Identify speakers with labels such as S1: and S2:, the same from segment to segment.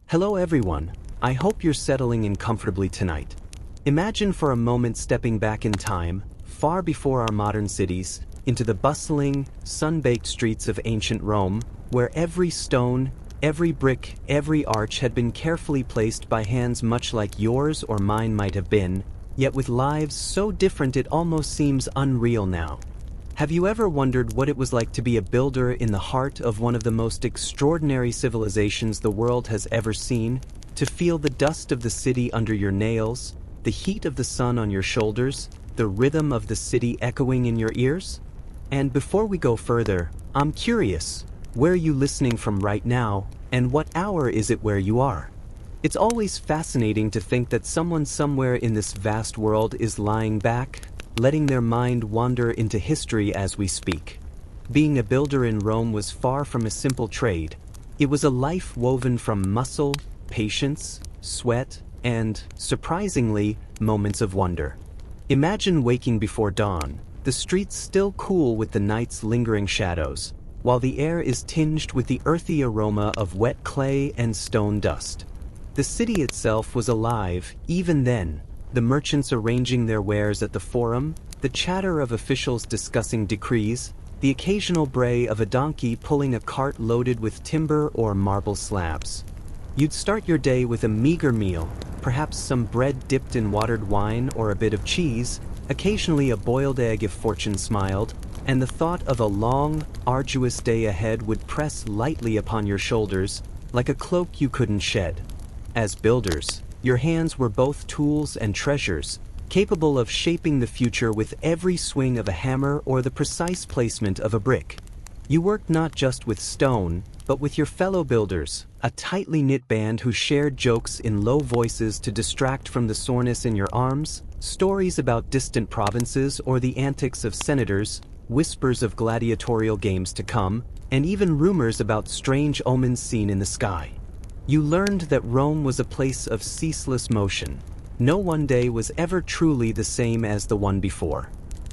S1: Hello everyone, I hope you're settling in comfortably tonight. Imagine for a moment stepping back in time, far before our modern cities, into the bustling, sun-baked streets of ancient Rome, where every stone, every brick, every arch had been carefully placed by hands much like yours or mine might have been, yet with lives so different it almost seems unreal now. Have you ever wondered what it was like to be a builder in the heart of one of the most extraordinary civilizations the world has ever seen? To feel the dust of the city under your nails, the heat of the sun on your shoulders, the rhythm of the city echoing in your ears? And before we go further, I'm curious, where are you listening from right now, and what hour is it where you are? It's always fascinating to think that someone somewhere in this vast world is lying back, letting their mind wander into history as we speak. Being a builder in Rome was far from a simple trade. It was a life woven from muscle, patience, sweat, and, surprisingly, moments of wonder. Imagine waking before dawn, the streets still cool with the night's lingering shadows, while the air is tinged with the earthy aroma of wet clay and stone dust. The city itself was alive, even then, the merchants arranging their wares at the forum, the chatter of officials discussing decrees, the occasional bray of a donkey pulling a cart loaded with timber or marble slabs. You'd start your day with a meager meal, perhaps some bread dipped in watered wine or a bit of cheese, occasionally a boiled egg if fortune smiled, and the thought of a long, arduous day ahead would press lightly upon your shoulders, like a cloak you couldn't shed. As builders, your hands were both tools and treasures, capable of shaping the future with every swing of a hammer or the precise placement of a brick. You worked not just with stone, but with your fellow builders, a tightly knit band who shared jokes in low voices to distract from the soreness in your arms, stories about distant provinces or the antics of senators, whispers of gladiatorial games to come, and even rumors about strange omens seen in the sky. You learned that Rome was a place of ceaseless motion. No one day was ever truly the same as the one before.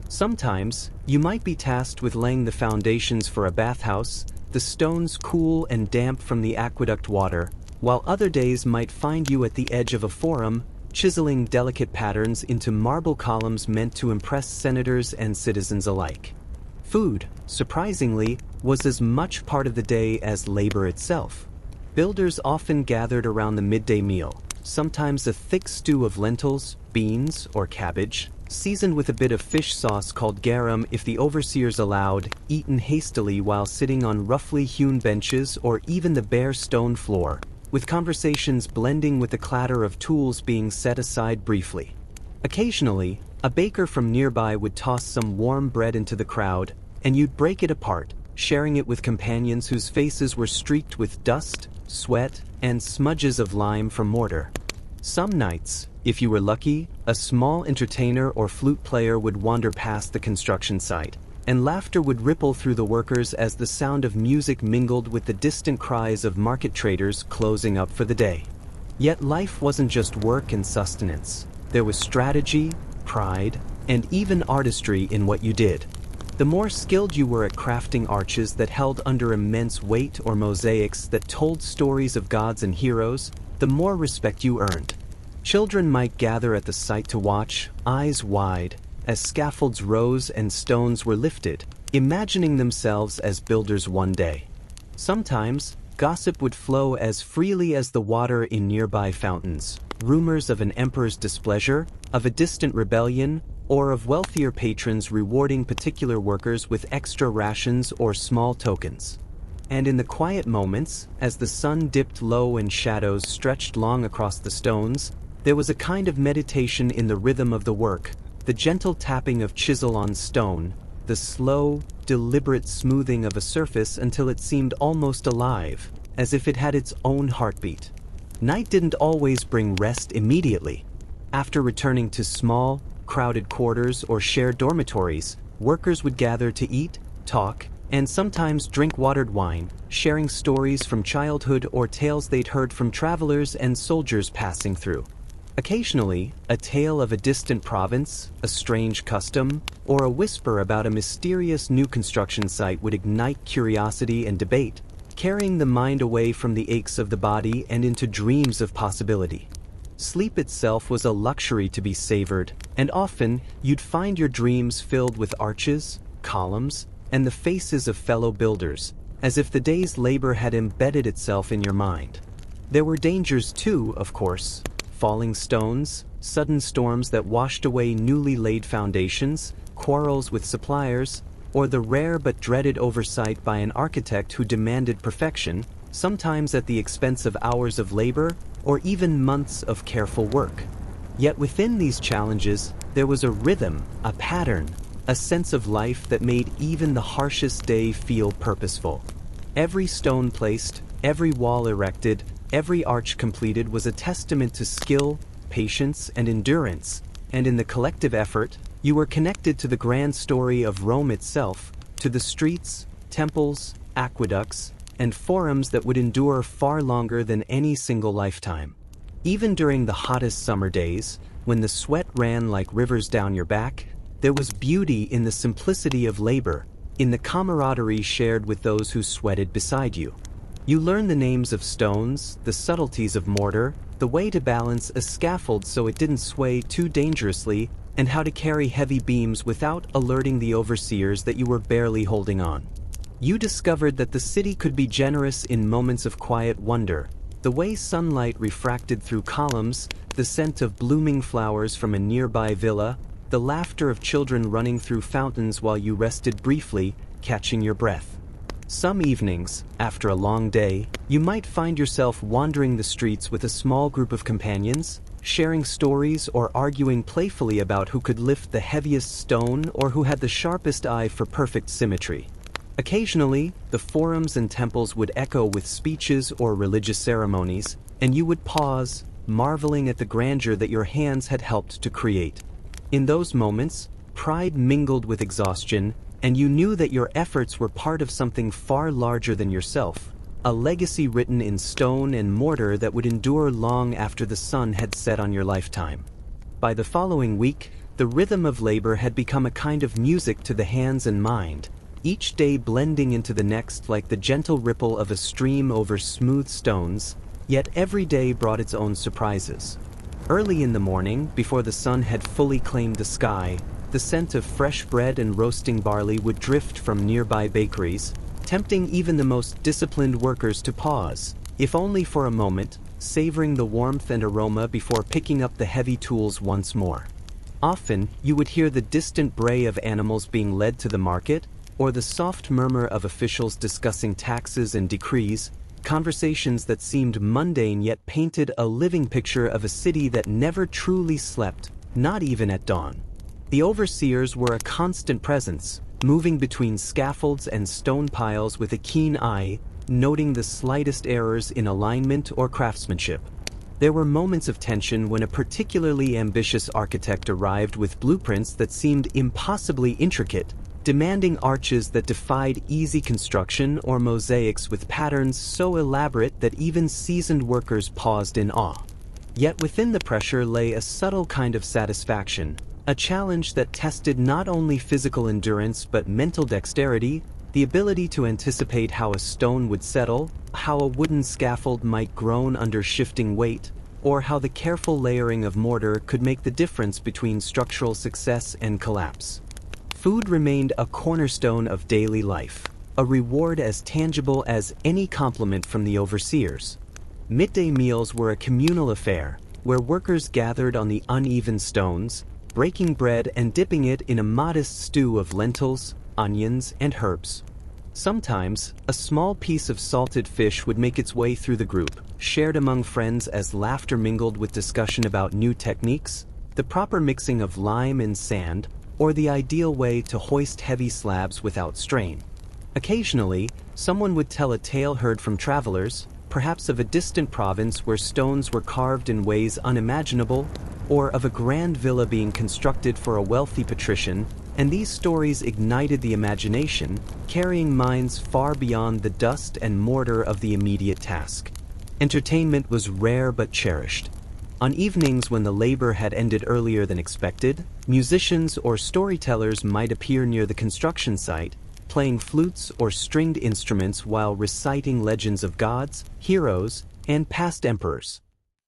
S1: Sometimes, you might be tasked with laying the foundations for a bathhouse, the stones cool and damp from the aqueduct water, while other days might find you at the edge of a forum, chiseling delicate patterns into marble columns meant to impress senators and citizens alike. Food, surprisingly, was as much part of the day as labor itself. Builders often gathered around the midday meal, sometimes a thick stew of lentils, beans, or cabbage, seasoned with a bit of fish sauce called garum if the overseers allowed, eaten hastily while sitting on roughly hewn benches or even the bare stone floor, with conversations blending with the clatter of tools being set aside briefly. Occasionally, a baker from nearby would toss some warm bread into the crowd, and you'd break it apart, sharing it with companions whose faces were streaked with dust, sweat, and smudges of lime from mortar. Some nights, if you were lucky, a small entertainer or flute player would wander past the construction site, and laughter would ripple through the workers as the sound of music mingled with the distant cries of market traders closing up for the day. Yet life wasn't just work and sustenance. There was strategy, pride, and even artistry in what you did. The more skilled you were at crafting arches that held under immense weight or mosaics that told stories of gods and heroes, the more respect you earned. Children might gather at the site to watch, eyes wide, as scaffolds rose and stones were lifted, imagining themselves as builders one day. Sometimes, gossip would flow as freely as the water in nearby fountains, rumors of an emperor's displeasure, of a distant rebellion, or of wealthier patrons rewarding particular workers with extra rations or small tokens. And in the quiet moments, as the sun dipped low and shadows stretched long across the stones, there was a kind of meditation in the rhythm of the work, the gentle tapping of chisel on stone, the slow, deliberate smoothing of a surface until it seemed almost alive, as if it had its own heartbeat. Night didn't always bring rest immediately. After returning to small, crowded quarters or shared dormitories, workers would gather to eat, talk, and sometimes drink watered wine, sharing stories from childhood or tales they'd heard from travelers and soldiers passing through. Occasionally, a tale of a distant province, a strange custom, or a whisper about a mysterious new construction site would ignite curiosity and debate, carrying the mind away from the aches of the body and into dreams of possibility. Sleep itself was a luxury to be savored, and often you'd find your dreams filled with arches, columns, and the faces of fellow builders, as if the day's labor had embedded itself in your mind. There were dangers too, of course: falling stones, sudden storms that washed away newly laid foundations, quarrels with suppliers, or the rare but dreaded oversight by an architect who demanded perfection, sometimes at the expense of hours of labor or even months of careful work. Yet within these challenges, there was a rhythm, a pattern, a sense of life that made even the harshest day feel purposeful. Every stone placed, every wall erected, every arch completed was a testament to skill, patience, and endurance, and in the collective effort, you were connected to the grand story of Rome itself, to the streets, temples, aqueducts, and forums that would endure far longer than any single lifetime. Even during the hottest summer days, when the sweat ran like rivers down your back, there was beauty in the simplicity of labor, in the camaraderie shared with those who sweated beside you. You learned the names of stones, the subtleties of mortar, the way to balance a scaffold so it didn't sway too dangerously, and how to carry heavy beams without alerting the overseers that you were barely holding on. You discovered that the city could be generous in moments of quiet wonder, the way sunlight refracted through columns, the scent of blooming flowers from a nearby villa, the laughter of children running through fountains while you rested briefly, catching your breath. Some evenings, after a long day, you might find yourself wandering the streets with a small group of companions, sharing stories or arguing playfully about who could lift the heaviest stone or who had the sharpest eye for perfect symmetry. Occasionally, the forums and temples would echo with speeches or religious ceremonies, and you would pause, marveling at the grandeur that your hands had helped to create. In those moments, pride mingled with exhaustion, and you knew that your efforts were part of something far larger than yourself, a legacy written in stone and mortar that would endure long after the sun had set on your lifetime. By the following week, the rhythm of labor had become a kind of music to the hands and mind, each day blending into the next like the gentle ripple of a stream over smooth stones, yet every day brought its own surprises. Early in the morning, before the sun had fully claimed the sky, the scent of fresh bread and roasting barley would drift from nearby bakeries, tempting even the most disciplined workers to pause, if only for a moment, savoring the warmth and aroma before picking up the heavy tools once more. Often, you would hear the distant bray of animals being led to the market, or the soft murmur of officials discussing taxes and decrees, conversations that seemed mundane yet painted a living picture of a city that never truly slept, not even at dawn. The overseers were a constant presence, moving between scaffolds and stone piles with a keen eye, noting the slightest errors in alignment or craftsmanship. There were moments of tension when a particularly ambitious architect arrived with blueprints that seemed impossibly intricate, demanding arches that defied easy construction or mosaics with patterns so elaborate that even seasoned workers paused in awe. Yet within the pressure lay a subtle kind of satisfaction, a challenge that tested not only physical endurance but mental dexterity, the ability to anticipate how a stone would settle, how a wooden scaffold might groan under shifting weight, or how the careful layering of mortar could make the difference between structural success and collapse. Food remained a cornerstone of daily life, a reward as tangible as any compliment from the overseers. Midday meals were a communal affair, where workers gathered on the uneven stones, breaking bread and dipping it in a modest stew of lentils, onions, and herbs. Sometimes, a small piece of salted fish would make its way through the group, shared among friends as laughter mingled with discussion about new techniques, the proper mixing of lime and sand, or the ideal way to hoist heavy slabs without strain. Occasionally, someone would tell a tale heard from travelers, perhaps of a distant province where stones were carved in ways unimaginable, or of a grand villa being constructed for a wealthy patrician, and these stories ignited the imagination, carrying minds far beyond the dust and mortar of the immediate task. Entertainment was rare but cherished. On evenings when the labor had ended earlier than expected, musicians or storytellers might appear near the construction site, playing flutes or stringed instruments while reciting legends of gods, heroes, and past emperors.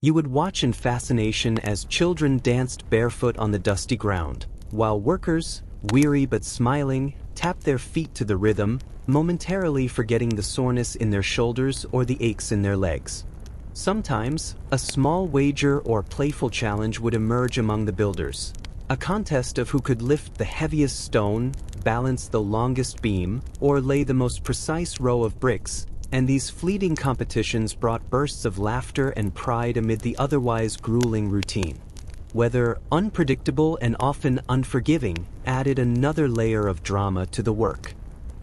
S1: You would watch in fascination as children danced barefoot on the dusty ground, while workers, weary but smiling, tapped their feet to the rhythm, momentarily forgetting the soreness in their shoulders or the aches in their legs. Sometimes, a small wager or playful challenge would emerge among the builders. A contest of who could lift the heaviest stone, balance the longest beam, or lay the most precise row of bricks, and these fleeting competitions brought bursts of laughter and pride amid the otherwise grueling routine. Weather, unpredictable and often unforgiving, added another layer of drama to the work.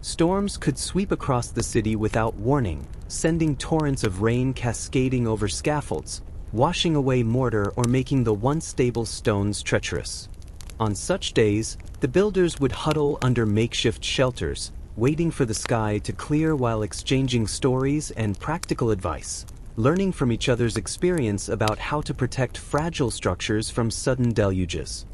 S1: Storms could sweep across the city without warning, sending torrents of rain cascading over scaffolds, washing away mortar or making the once stable stones treacherous. On such days, the builders would huddle under makeshift shelters, waiting for the sky to clear while exchanging stories and practical advice, learning from each other's experience about how to protect fragile structures from sudden deluges.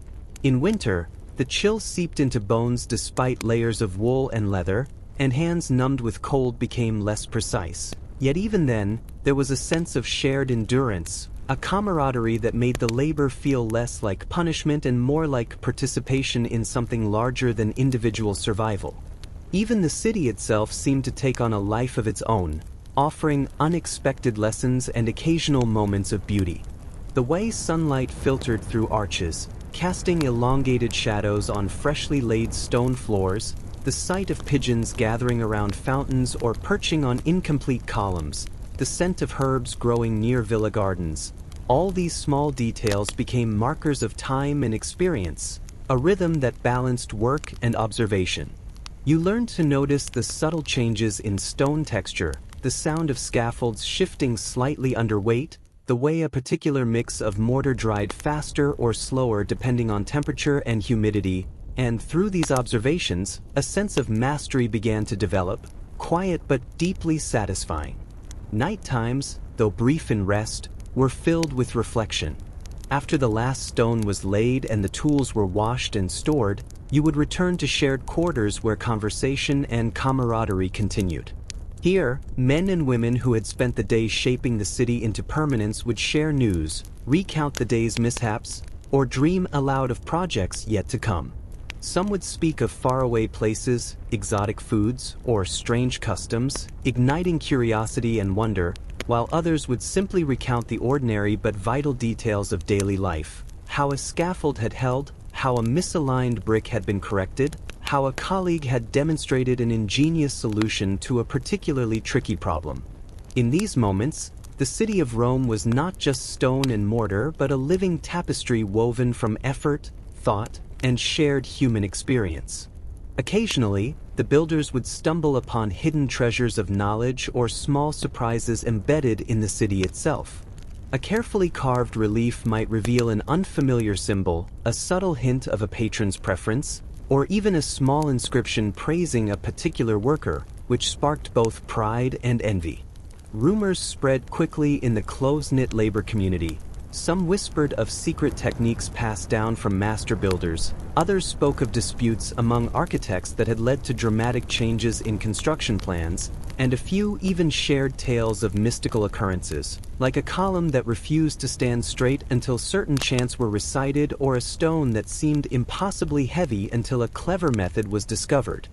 S1: In winter, the chill seeped into bones despite layers of wool and leather, and hands numbed with cold became less precise. Yet even then, there was a sense of shared endurance, a camaraderie that made the labor feel less like punishment and more like participation in something larger than individual survival. Even the city itself seemed to take on a life of its own, offering unexpected lessons and occasional moments of beauty. The way sunlight filtered through arches, casting elongated shadows on freshly laid stone floors, the sight of pigeons gathering around fountains or perching on incomplete columns, the scent of herbs growing near villa gardens, all these small details became markers of time and experience, a rhythm that balanced work and observation. You learned to notice the subtle changes in stone texture, the sound of scaffolds shifting slightly under weight, the way a particular mix of mortar dried faster or slower depending on temperature and humidity, and through these observations, a sense of mastery began to develop, quiet but deeply satisfying. Night times, though brief in rest, were filled with reflection. After the last stone was laid and the tools were washed and stored, you would return to shared quarters where conversation and camaraderie continued. Here, men and women who had spent the day shaping the city into permanence would share news, recount the day's mishaps, or dream aloud of projects yet to come. Some would speak of faraway places, exotic foods, or strange customs, igniting curiosity and wonder, while others would simply recount the ordinary but vital details of daily life. How a scaffold had held, how a misaligned brick had been corrected, how a colleague had demonstrated an ingenious solution to a particularly tricky problem. In these moments, the city of Rome was not just stone and mortar but a living tapestry woven from effort, thought, and shared human experience. Occasionally, the builders would stumble upon hidden treasures of knowledge or small surprises embedded in the city itself. A carefully carved relief might reveal an unfamiliar symbol, a subtle hint of a patron's preference, or even a small inscription praising a particular worker, which sparked both pride and envy. Rumors spread quickly in the close-knit labor community. Some whispered of secret techniques passed down from master builders, others spoke of disputes among architects that had led to dramatic changes in construction plans, and a few even shared tales of mystical occurrences, like a column that refused to stand straight until certain chants were recited or a stone that seemed impossibly heavy until a clever method was discovered.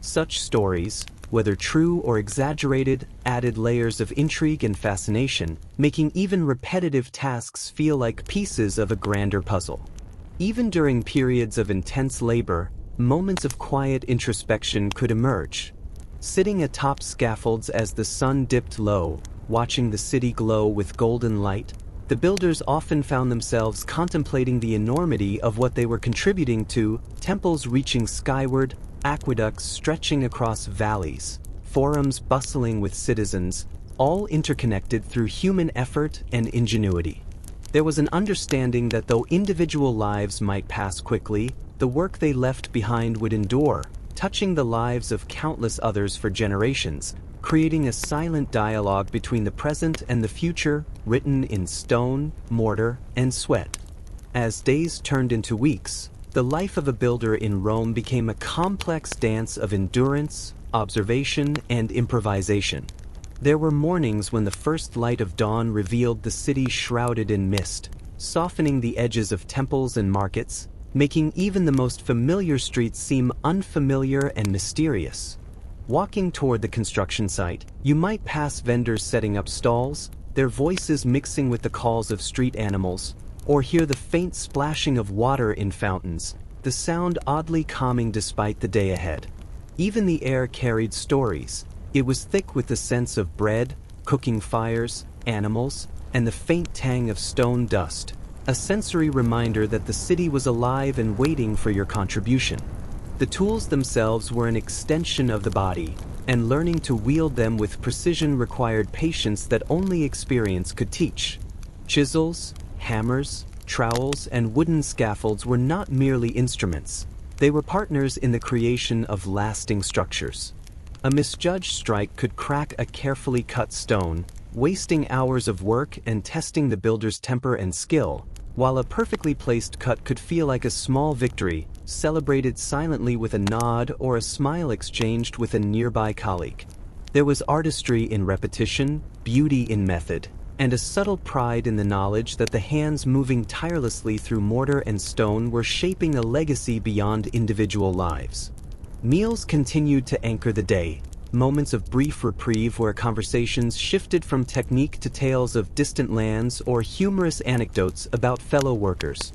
S1: Such stories, whether true or exaggerated, added layers of intrigue and fascination, making even repetitive tasks feel like pieces of a grander puzzle. Even during periods of intense labor, moments of quiet introspection could emerge. Sitting atop scaffolds as the sun dipped low, watching the city glow with golden light, the builders often found themselves contemplating the enormity of what they were contributing to, temples reaching skyward, aqueducts stretching across valleys, forums bustling with citizens, all interconnected through human effort and ingenuity. There was an understanding that though individual lives might pass quickly, the work they left behind would endure, touching the lives of countless others for generations, creating a silent dialogue between the present and the future, written in stone, mortar, and sweat. As days turned into weeks, the life of a builder in Rome became a complex dance of endurance, observation, and improvisation. There were mornings when the first light of dawn revealed the city shrouded in mist, softening the edges of temples and markets, making even the most familiar streets seem unfamiliar and mysterious. Walking toward the construction site, you might pass vendors setting up stalls, their voices mixing with the calls of street animals, or hear the faint splashing of water in fountains, the sound oddly calming despite the day ahead. Even the air carried stories. It was thick with the sense of bread, cooking fires, animals, and the faint tang of stone dust, a sensory reminder that the city was alive and waiting for your contribution. The tools themselves were an extension of the body, and learning to wield them with precision required patience that only experience could teach. Chisels, hammers, trowels, and wooden scaffolds were not merely instruments. They were partners in the creation of lasting structures. A misjudged strike could crack a carefully cut stone, wasting hours of work and testing the builder's temper and skill, while a perfectly placed cut could feel like a small victory, celebrated silently with a nod or a smile exchanged with a nearby colleague. There was artistry in repetition, beauty in method, and a subtle pride in the knowledge that the hands moving tirelessly through mortar and stone were shaping a legacy beyond individual lives. Meals continued to anchor the day, moments of brief reprieve where conversations shifted from technique to tales of distant lands or humorous anecdotes about fellow workers.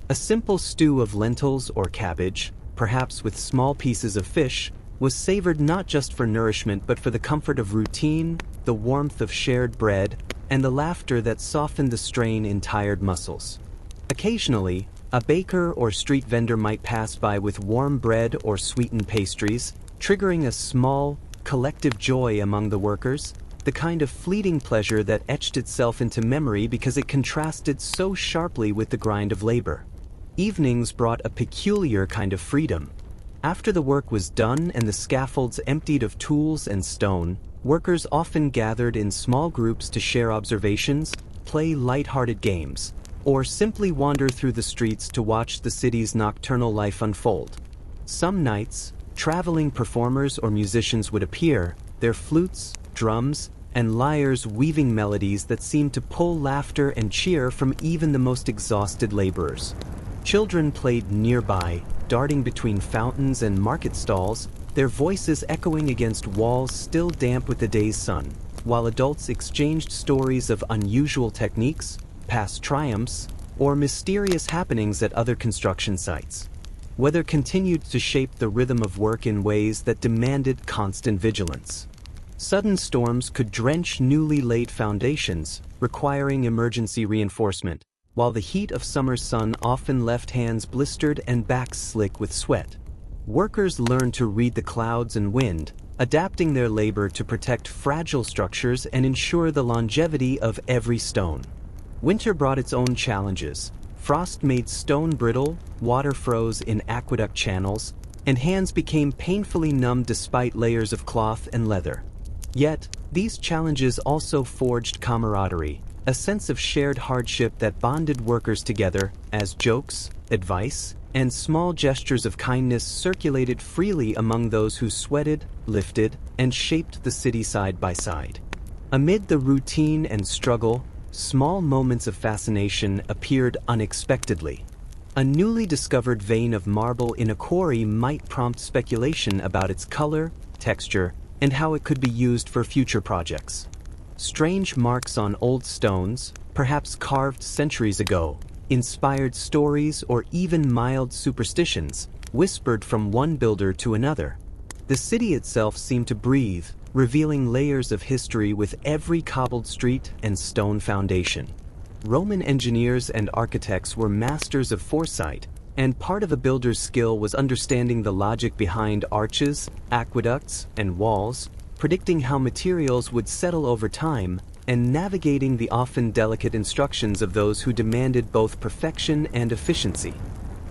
S1: A simple stew of lentils or cabbage, perhaps with small pieces of fish, was savored not just for nourishment but for the comfort of routine, the warmth of shared bread, and the laughter that softened the strain in tired muscles. Occasionally, a baker or street vendor might pass by with warm bread or sweetened pastries, triggering a small, collective joy among the workers, the kind of fleeting pleasure that etched itself into memory because it contrasted so sharply with the grind of labor. Evenings brought a peculiar kind of freedom. After the work was done and the scaffolds emptied of tools and stone, workers often gathered in small groups to share observations, play light-hearted games, or simply wander through the streets to watch the city's nocturnal life unfold. Some nights, traveling performers or musicians would appear, their flutes, drums, and lyres weaving melodies that seemed to pull laughter and cheer from even the most exhausted laborers. Children played nearby, darting between fountains and market stalls, their voices echoing against walls still damp with the day's sun, while adults exchanged stories of unusual techniques, past triumphs, or mysterious happenings at other construction sites. Weather continued to shape the rhythm of work in ways that demanded constant vigilance. Sudden storms could drench newly laid foundations, requiring emergency reinforcement, while the heat of summer's sun often left hands blistered and backs slick with sweat. Workers learned to read the clouds and wind, adapting their labor to protect fragile structures and ensure the longevity of every stone. Winter brought its own challenges. Frost made stone brittle, water froze in aqueduct channels, and hands became painfully numb despite layers of cloth and leather. Yet, these challenges also forged camaraderie, a sense of shared hardship that bonded workers together as jokes, advice, and small gestures of kindness circulated freely among those who sweated, lifted, and shaped the city side by side. Amid the routine and struggle, small moments of fascination appeared unexpectedly. A newly discovered vein of marble in a quarry might prompt speculation about its color, texture, and how it could be used for future projects. Strange marks on old stones, perhaps carved centuries ago, inspired stories or even mild superstitions, whispered from one builder to another. The city itself seemed to breathe, revealing layers of history with every cobbled street and stone foundation. Roman engineers and architects were masters of foresight, and part of a builder's skill was understanding the logic behind arches, aqueducts, and walls, predicting how materials would settle over time, and navigating the often delicate instructions of those who demanded both perfection and efficiency.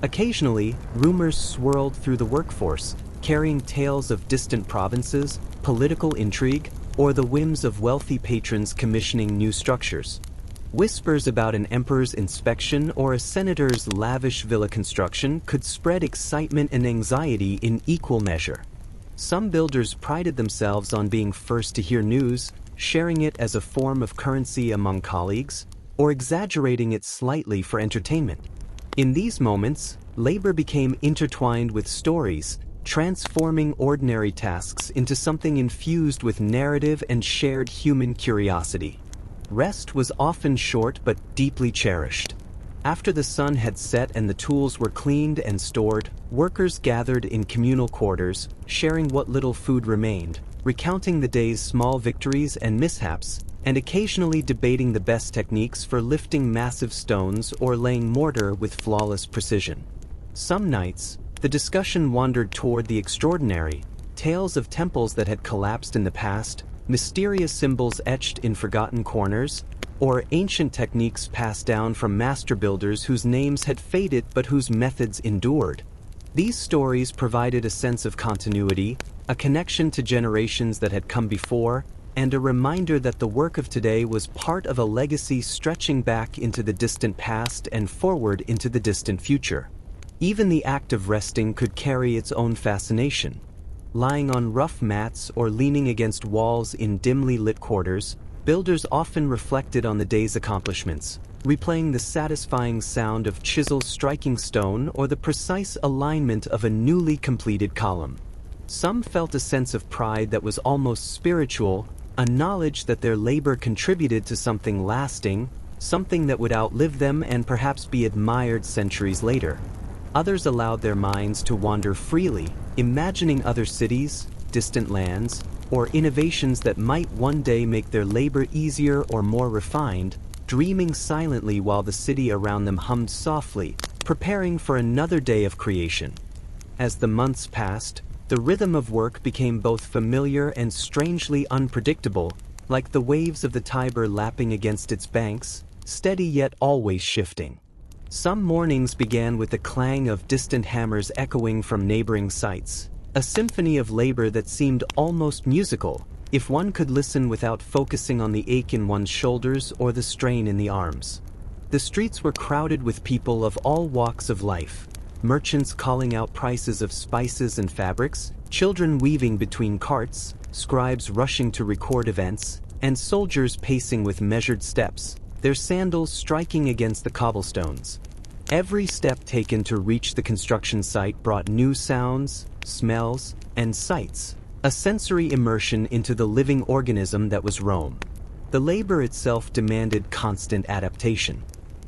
S1: Occasionally, rumors swirled through the workforce, carrying tales of distant provinces, political intrigue, or the whims of wealthy patrons commissioning new structures. Whispers about an emperor's inspection or a senator's lavish villa construction could spread excitement and anxiety in equal measure. Some builders prided themselves on being first to hear news, sharing it as a form of currency among colleagues, or exaggerating it slightly for entertainment. In these moments, labor became intertwined with stories, transforming ordinary tasks into something infused with narrative and shared human curiosity. Rest was often short but deeply cherished. After the sun had set and the tools were cleaned and stored, workers gathered in communal quarters, sharing what little food remained, recounting the day's small victories and mishaps, and occasionally debating the best techniques for lifting massive stones or laying mortar with flawless precision. Some nights, the discussion wandered toward the extraordinary, tales of temples that had collapsed in the past, mysterious symbols etched in forgotten corners, or ancient techniques passed down from master builders whose names had faded but whose methods endured. These stories provided a sense of continuity, a connection to generations that had come before, and a reminder that the work of today was part of a legacy stretching back into the distant past and forward into the distant future. Even the act of resting could carry its own fascination. Lying on rough mats or leaning against walls in dimly lit quarters, builders often reflected on the day's accomplishments, replaying the satisfying sound of chisels striking stone or the precise alignment of a newly completed column. Some felt a sense of pride that was almost spiritual, a knowledge that their labor contributed to something lasting, something that would outlive them and perhaps be admired centuries later. Others allowed their minds to wander freely, imagining other cities, distant lands, or innovations that might one day make their labor easier or more refined, dreaming silently while the city around them hummed softly, preparing for another day of creation. As the months passed, the rhythm of work became both familiar and strangely unpredictable, like the waves of the Tiber lapping against its banks, steady yet always shifting. Some mornings began with the clang of distant hammers echoing from neighboring sites, a symphony of labor that seemed almost musical, if one could listen without focusing on the ache in one's shoulders or the strain in the arms. The streets were crowded with people of all walks of life, merchants calling out prices of spices and fabrics, children weaving between carts, scribes rushing to record events, and soldiers pacing with measured steps, their sandals striking against the cobblestones. Every step taken to reach the construction site brought new sounds, smells, and sights, a sensory immersion into the living organism that was Rome. The labor itself demanded constant adaptation.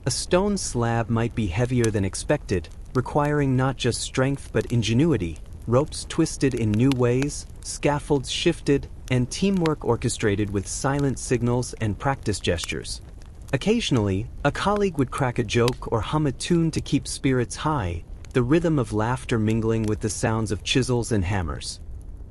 S1: A stone slab might be heavier than expected, requiring not just strength but ingenuity. Ropes twisted in new ways, scaffolds shifted, and teamwork orchestrated with silent signals and practice gestures. Occasionally, a colleague would crack a joke or hum a tune to keep spirits high, the rhythm of laughter mingling with the sounds of chisels and hammers.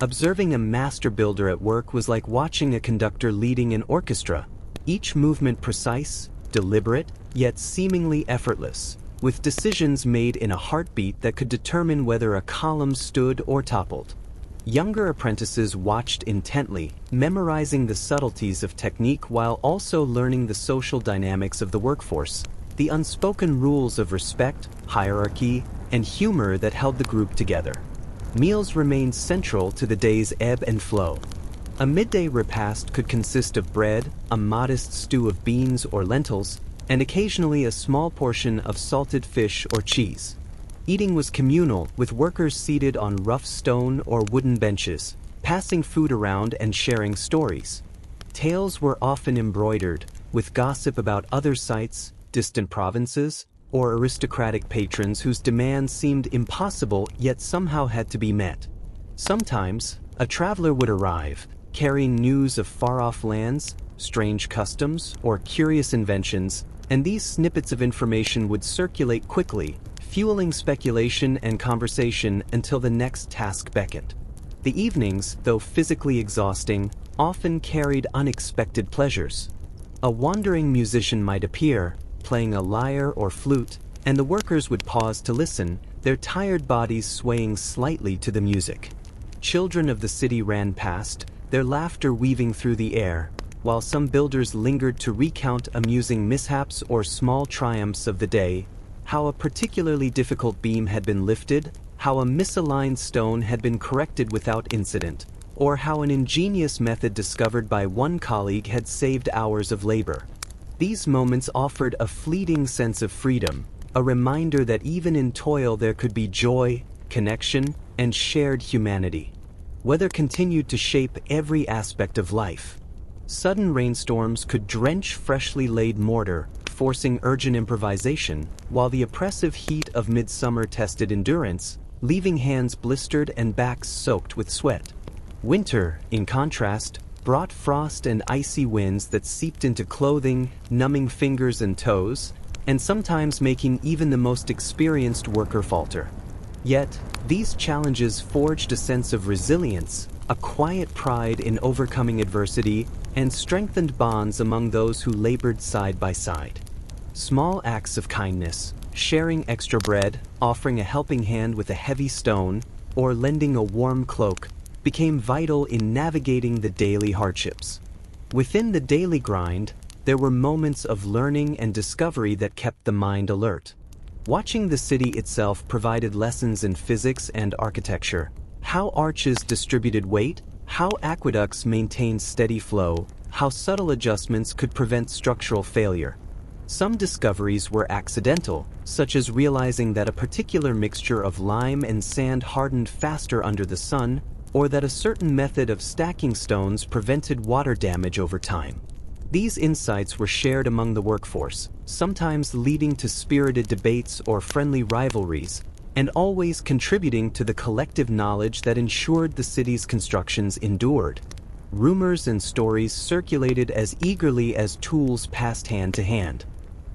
S1: Observing a master builder at work was like watching a conductor leading an orchestra, each movement precise, deliberate, yet seemingly effortless, with decisions made in a heartbeat that could determine whether a column stood or toppled. Younger apprentices watched intently, memorizing the subtleties of technique while also learning the social dynamics of the workforce, the unspoken rules of respect, hierarchy, and humor that held the group together. Meals remained central to the day's ebb and flow. A midday repast could consist of bread, a modest stew of beans or lentils, and occasionally a small portion of salted fish or cheese. Eating was communal, with workers seated on rough stone or wooden benches, passing food around and sharing stories. Tales were often embroidered, with gossip about other sites, distant provinces, or aristocratic patrons whose demands seemed impossible yet somehow had to be met. Sometimes, a traveler would arrive, carrying news of far-off lands, strange customs, or curious inventions, and these snippets of information would circulate quickly, fueling speculation and conversation until the next task beckoned. The evenings, though physically exhausting, often carried unexpected pleasures. A wandering musician might appear, playing a lyre or flute, and the workers would pause to listen, their tired bodies swaying slightly to the music. Children of the city ran past, their laughter weaving through the air, while some builders lingered to recount amusing mishaps or small triumphs of the day, how a particularly difficult beam had been lifted, how a misaligned stone had been corrected without incident, or how an ingenious method discovered by one colleague had saved hours of labor. These moments offered a fleeting sense of freedom, a reminder that even in toil there could be joy, connection, and shared humanity. Weather continued to shape every aspect of life. Sudden rainstorms could drench freshly laid mortar, forcing urgent improvisation, while the oppressive heat of midsummer tested endurance, leaving hands blistered and backs soaked with sweat. Winter, in contrast, brought frost and icy winds that seeped into clothing, numbing fingers and toes, and sometimes making even the most experienced worker falter. Yet, these challenges forged a sense of resilience, a quiet pride in overcoming adversity, and strengthened bonds among those who labored side by side. Small acts of kindness, sharing extra bread, offering a helping hand with a heavy stone, or lending a warm cloak, became vital in navigating the daily hardships. Within the daily grind, there were moments of learning and discovery that kept the mind alert. Watching the city itself provided lessons in physics and architecture, how arches distributed weight, how aqueducts maintained steady flow, how subtle adjustments could prevent structural failure. Some discoveries were accidental, such as realizing that a particular mixture of lime and sand hardened faster under the sun, or that a certain method of stacking stones prevented water damage over time. These insights were shared among the workforce, sometimes leading to spirited debates or friendly rivalries, and always contributing to the collective knowledge that ensured the city's constructions endured. Rumors and stories circulated as eagerly as tools passed hand to hand.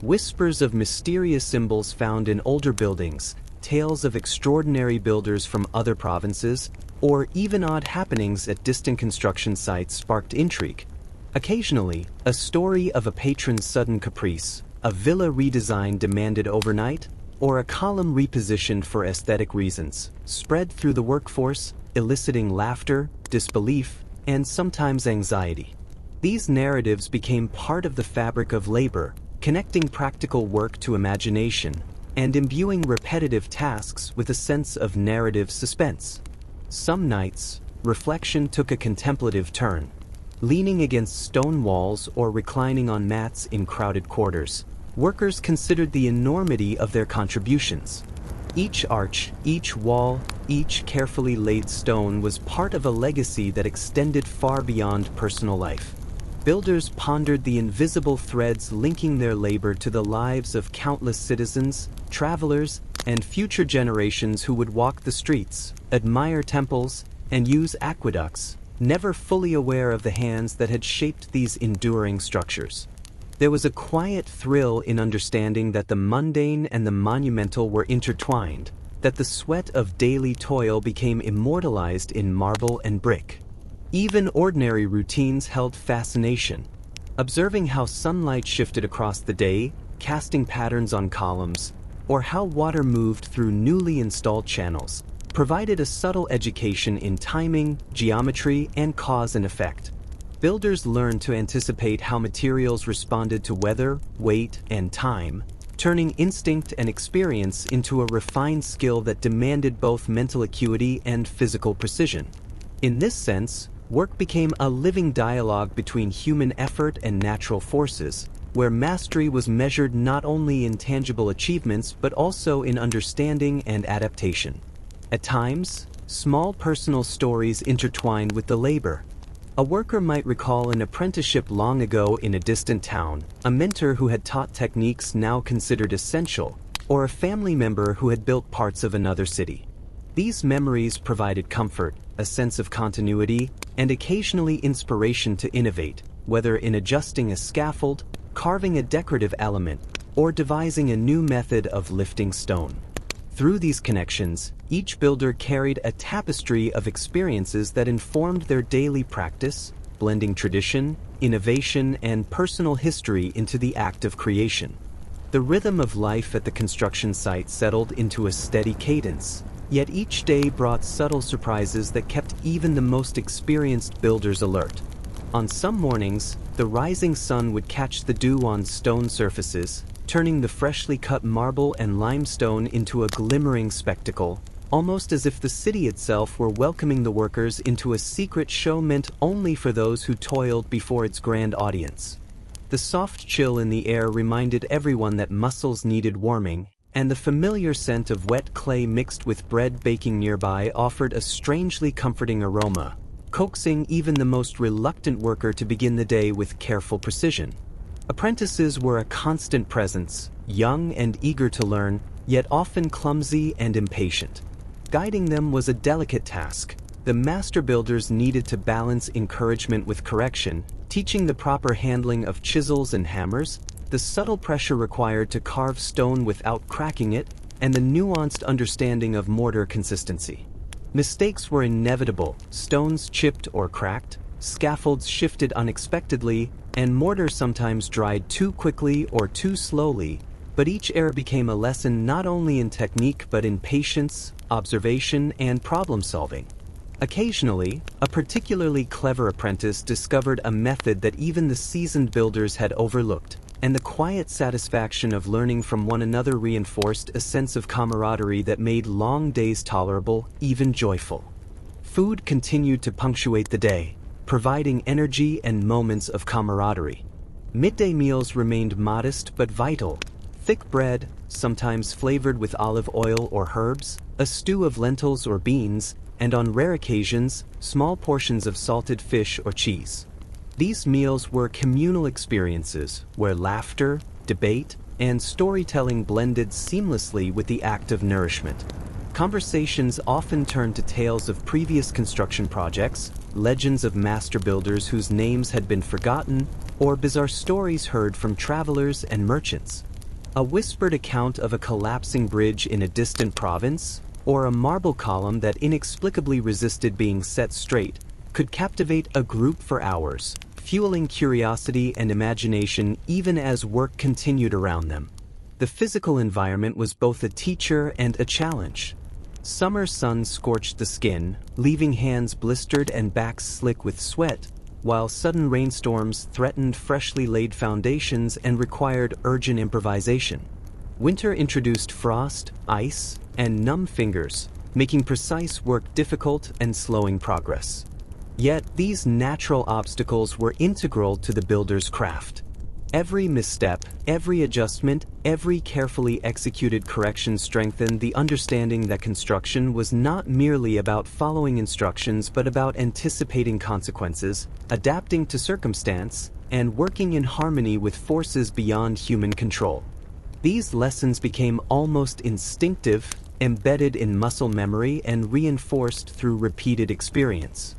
S1: Whispers of mysterious symbols found in older buildings, tales of extraordinary builders from other provinces, or even odd happenings at distant construction sites sparked intrigue. Occasionally, a story of a patron's sudden caprice, a villa redesign demanded overnight, or a column repositioned for aesthetic reasons, spread through the workforce, eliciting laughter, disbelief, and sometimes anxiety. These narratives became part of the fabric of labor, connecting practical work to imagination, and imbuing repetitive tasks with a sense of narrative suspense. Some nights, reflection took a contemplative turn. Leaning against stone walls or reclining on mats in crowded quarters, workers considered the enormity of their contributions. Each arch, each wall, each carefully laid stone was part of a legacy that extended far beyond personal life. Builders pondered the invisible threads linking their labor to the lives of countless citizens, travelers, and future generations who would walk the streets, admire temples, and use aqueducts, never fully aware of the hands that had shaped these enduring structures. There was a quiet thrill in understanding that the mundane and the monumental were intertwined, that the sweat of daily toil became immortalized in marble and brick. Even ordinary routines held fascination. Observing how sunlight shifted across the day, casting patterns on columns, or how water moved through newly installed channels, provided a subtle education in timing, geometry, and cause and effect. Builders learned to anticipate how materials responded to weather, weight, and time, turning instinct and experience into a refined skill that demanded both mental acuity and physical precision. In this sense, work became a living dialogue between human effort and natural forces, where mastery was measured not only in tangible achievements but also in understanding and adaptation. At times, small personal stories intertwined with the labor. A worker might recall an apprenticeship long ago in a distant town, a mentor who had taught techniques now considered essential, or a family member who had built parts of another city. These memories provided comfort, a sense of continuity, and occasionally inspiration to innovate, whether in adjusting a scaffold, carving a decorative element, or devising a new method of lifting stone. Through these connections, each builder carried a tapestry of experiences that informed their daily practice, blending tradition, innovation, and personal history into the act of creation. The rhythm of life at the construction site settled into a steady cadence, yet each day brought subtle surprises that kept even the most experienced builders alert. On some mornings, the rising sun would catch the dew on stone surfaces, turning the freshly cut marble and limestone into a glimmering spectacle, almost as if the city itself were welcoming the workers into a secret show meant only for those who toiled before its grand audience. The soft chill in the air reminded everyone that muscles needed warming, and the familiar scent of wet clay mixed with bread baking nearby offered a strangely comforting aroma, coaxing even the most reluctant worker to begin the day with careful precision. Apprentices were a constant presence, young and eager to learn, yet often clumsy and impatient. Guiding them was a delicate task. The master builders needed to balance encouragement with correction, teaching the proper handling of chisels and hammers, the subtle pressure required to carve stone without cracking it, and the nuanced understanding of mortar consistency. Mistakes were inevitable, stones chipped or cracked, scaffolds shifted unexpectedly, and mortar sometimes dried too quickly or too slowly, but each error became a lesson not only in technique but in patience, observation, and problem-solving. Occasionally, a particularly clever apprentice discovered a method that even the seasoned builders had overlooked, and the quiet satisfaction of learning from one another reinforced a sense of camaraderie that made long days tolerable, even joyful. Food continued to punctuate the day, providing energy and moments of camaraderie. Midday meals remained modest but vital. Thick bread, sometimes flavored with olive oil or herbs, a stew of lentils or beans, and on rare occasions, small portions of salted fish or cheese. These meals were communal experiences where laughter, debate, and storytelling blended seamlessly with the act of nourishment. Conversations often turned to tales of previous construction projects, legends of master builders whose names had been forgotten, or bizarre stories heard from travelers and merchants. A whispered account of a collapsing bridge in a distant province, or a marble column that inexplicably resisted being set straight, could captivate a group for hours, fueling curiosity and imagination even as work continued around them. The physical environment was both a teacher and a challenge. Summer sun scorched the skin, leaving hands blistered and backs slick with sweat, while sudden rainstorms threatened freshly laid foundations and required urgent improvisation. Winter introduced frost, ice, and numb fingers, making precise work difficult and slowing progress. Yet these natural obstacles were integral to the builder's craft. Every misstep, every adjustment, every carefully executed correction strengthened the understanding that construction was not merely about following instructions but about anticipating consequences, adapting to circumstance, and working in harmony with forces beyond human control. These lessons became almost instinctive, embedded in muscle memory and reinforced through repeated experience.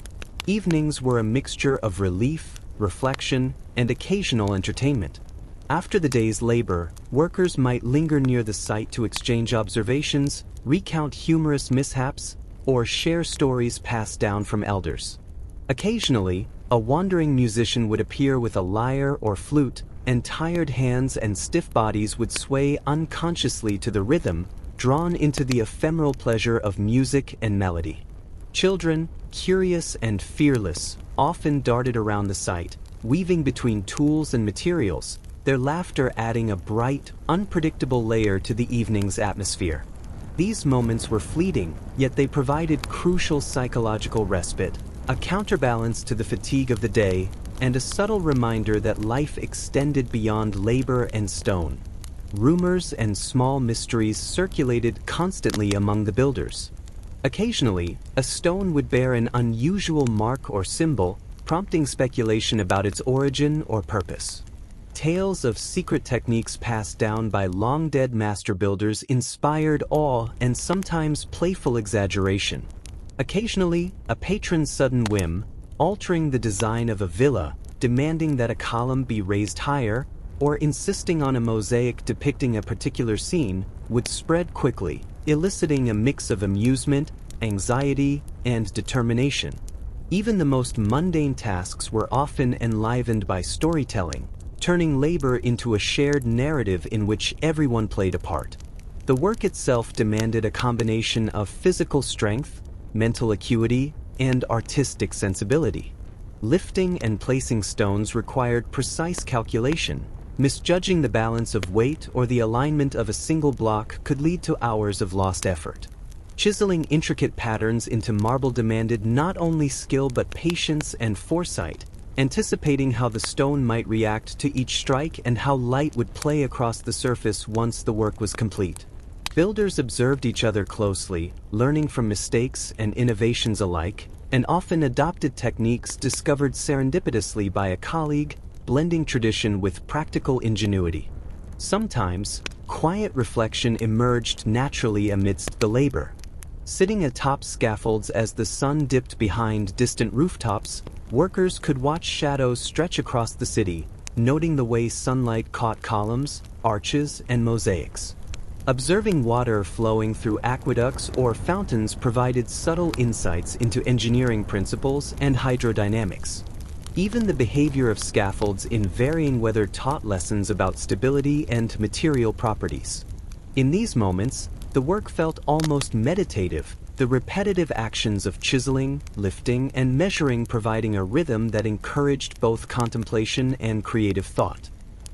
S1: Evenings were a mixture of relief, reflection, and occasional entertainment. After the day's labor, workers might linger near the site to exchange observations, recount humorous mishaps, or share stories passed down from elders. Occasionally, a wandering musician would appear with a lyre or flute, and tired hands and stiff bodies would sway unconsciously to the rhythm, drawn into the ephemeral pleasure of music and melody. Children, curious and fearless, often darted around the site, weaving between tools and materials, their laughter adding a bright, unpredictable layer to the evening's atmosphere. These moments were fleeting, yet they provided crucial psychological respite, a counterbalance to the fatigue of the day, and a subtle reminder that life extended beyond labor and stone. Rumors and small mysteries circulated constantly among the builders. Occasionally, a stone would bear an unusual mark or symbol, prompting speculation about its origin or purpose. Tales of secret techniques passed down by long-dead master builders inspired awe and sometimes playful exaggeration. Occasionally, a patron's sudden whim, altering the design of a villa, demanding that a column be raised higher, or insisting on a mosaic depicting a particular scene, would spread quickly, eliciting a mix of amusement, anxiety, and determination. Even the most mundane tasks were often enlivened by storytelling, turning labor into a shared narrative in which everyone played a part. The work itself demanded a combination of physical strength, mental acuity, and artistic sensibility. Lifting and placing stones required precise calculation. Misjudging the balance of weight or the alignment of a single block could lead to hours of lost effort. Chiseling intricate patterns into marble demanded not only skill but patience and foresight, anticipating how the stone might react to each strike and how light would play across the surface once the work was complete. Builders observed each other closely, learning from mistakes and innovations alike, and often adopted techniques discovered serendipitously by a colleague, blending tradition with practical ingenuity. Sometimes, quiet reflection emerged naturally amidst the labor. Sitting atop scaffolds as the sun dipped behind distant rooftops, workers could watch shadows stretch across the city, noting the way sunlight caught columns, arches, and mosaics. Observing water flowing through aqueducts or fountains provided subtle insights into engineering principles and hydrodynamics. Even the behavior of scaffolds in varying weather taught lessons about stability and material properties. In these moments, the work felt almost meditative, the repetitive actions of chiseling, lifting, and measuring providing a rhythm that encouraged both contemplation and creative thought.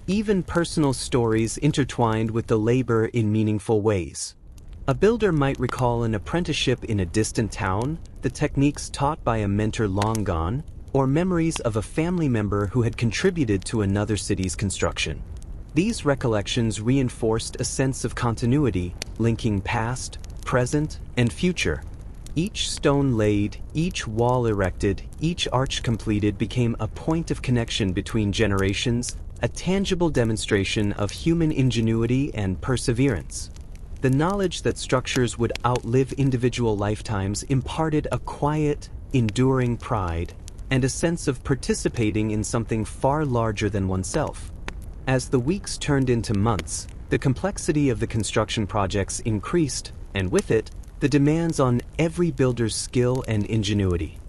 S1: Even personal stories intertwined with the labor in meaningful ways. A builder might recall an apprenticeship in a distant town, the techniques taught by a mentor long gone, or memories of a family member who had contributed to another city's construction. These recollections reinforced a sense of continuity, linking past, present, and future. Each stone laid, each wall erected, each arch completed became a point of connection between generations, a tangible demonstration of human ingenuity and perseverance. The knowledge that structures would outlive individual lifetimes imparted a quiet, enduring pride, and a sense of participating in something far larger than oneself. As the weeks turned into months, the complexity of the construction projects increased, and with it, the demands on every builder's skill and ingenuity.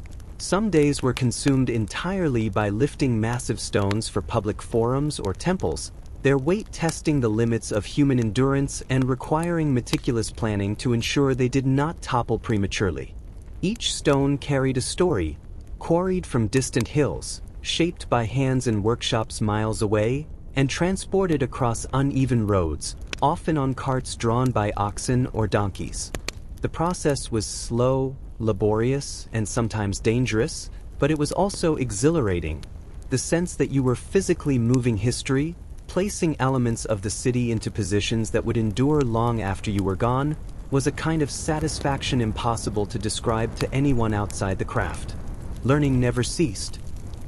S1: Some days were consumed entirely by lifting massive stones for public forums or temples, their weight testing the limits of human endurance and requiring meticulous planning to ensure they did not topple prematurely. Each stone carried a story, quarried from distant hills, shaped by hands in workshops miles away, and transported across uneven roads, often on carts drawn by oxen or donkeys. The process was slow, laborious, and sometimes dangerous, but it was also exhilarating. The sense that you were physically moving history, placing elements of the city into positions that would endure long after you were gone, was a kind of satisfaction impossible to describe to anyone outside the craft. Learning never ceased.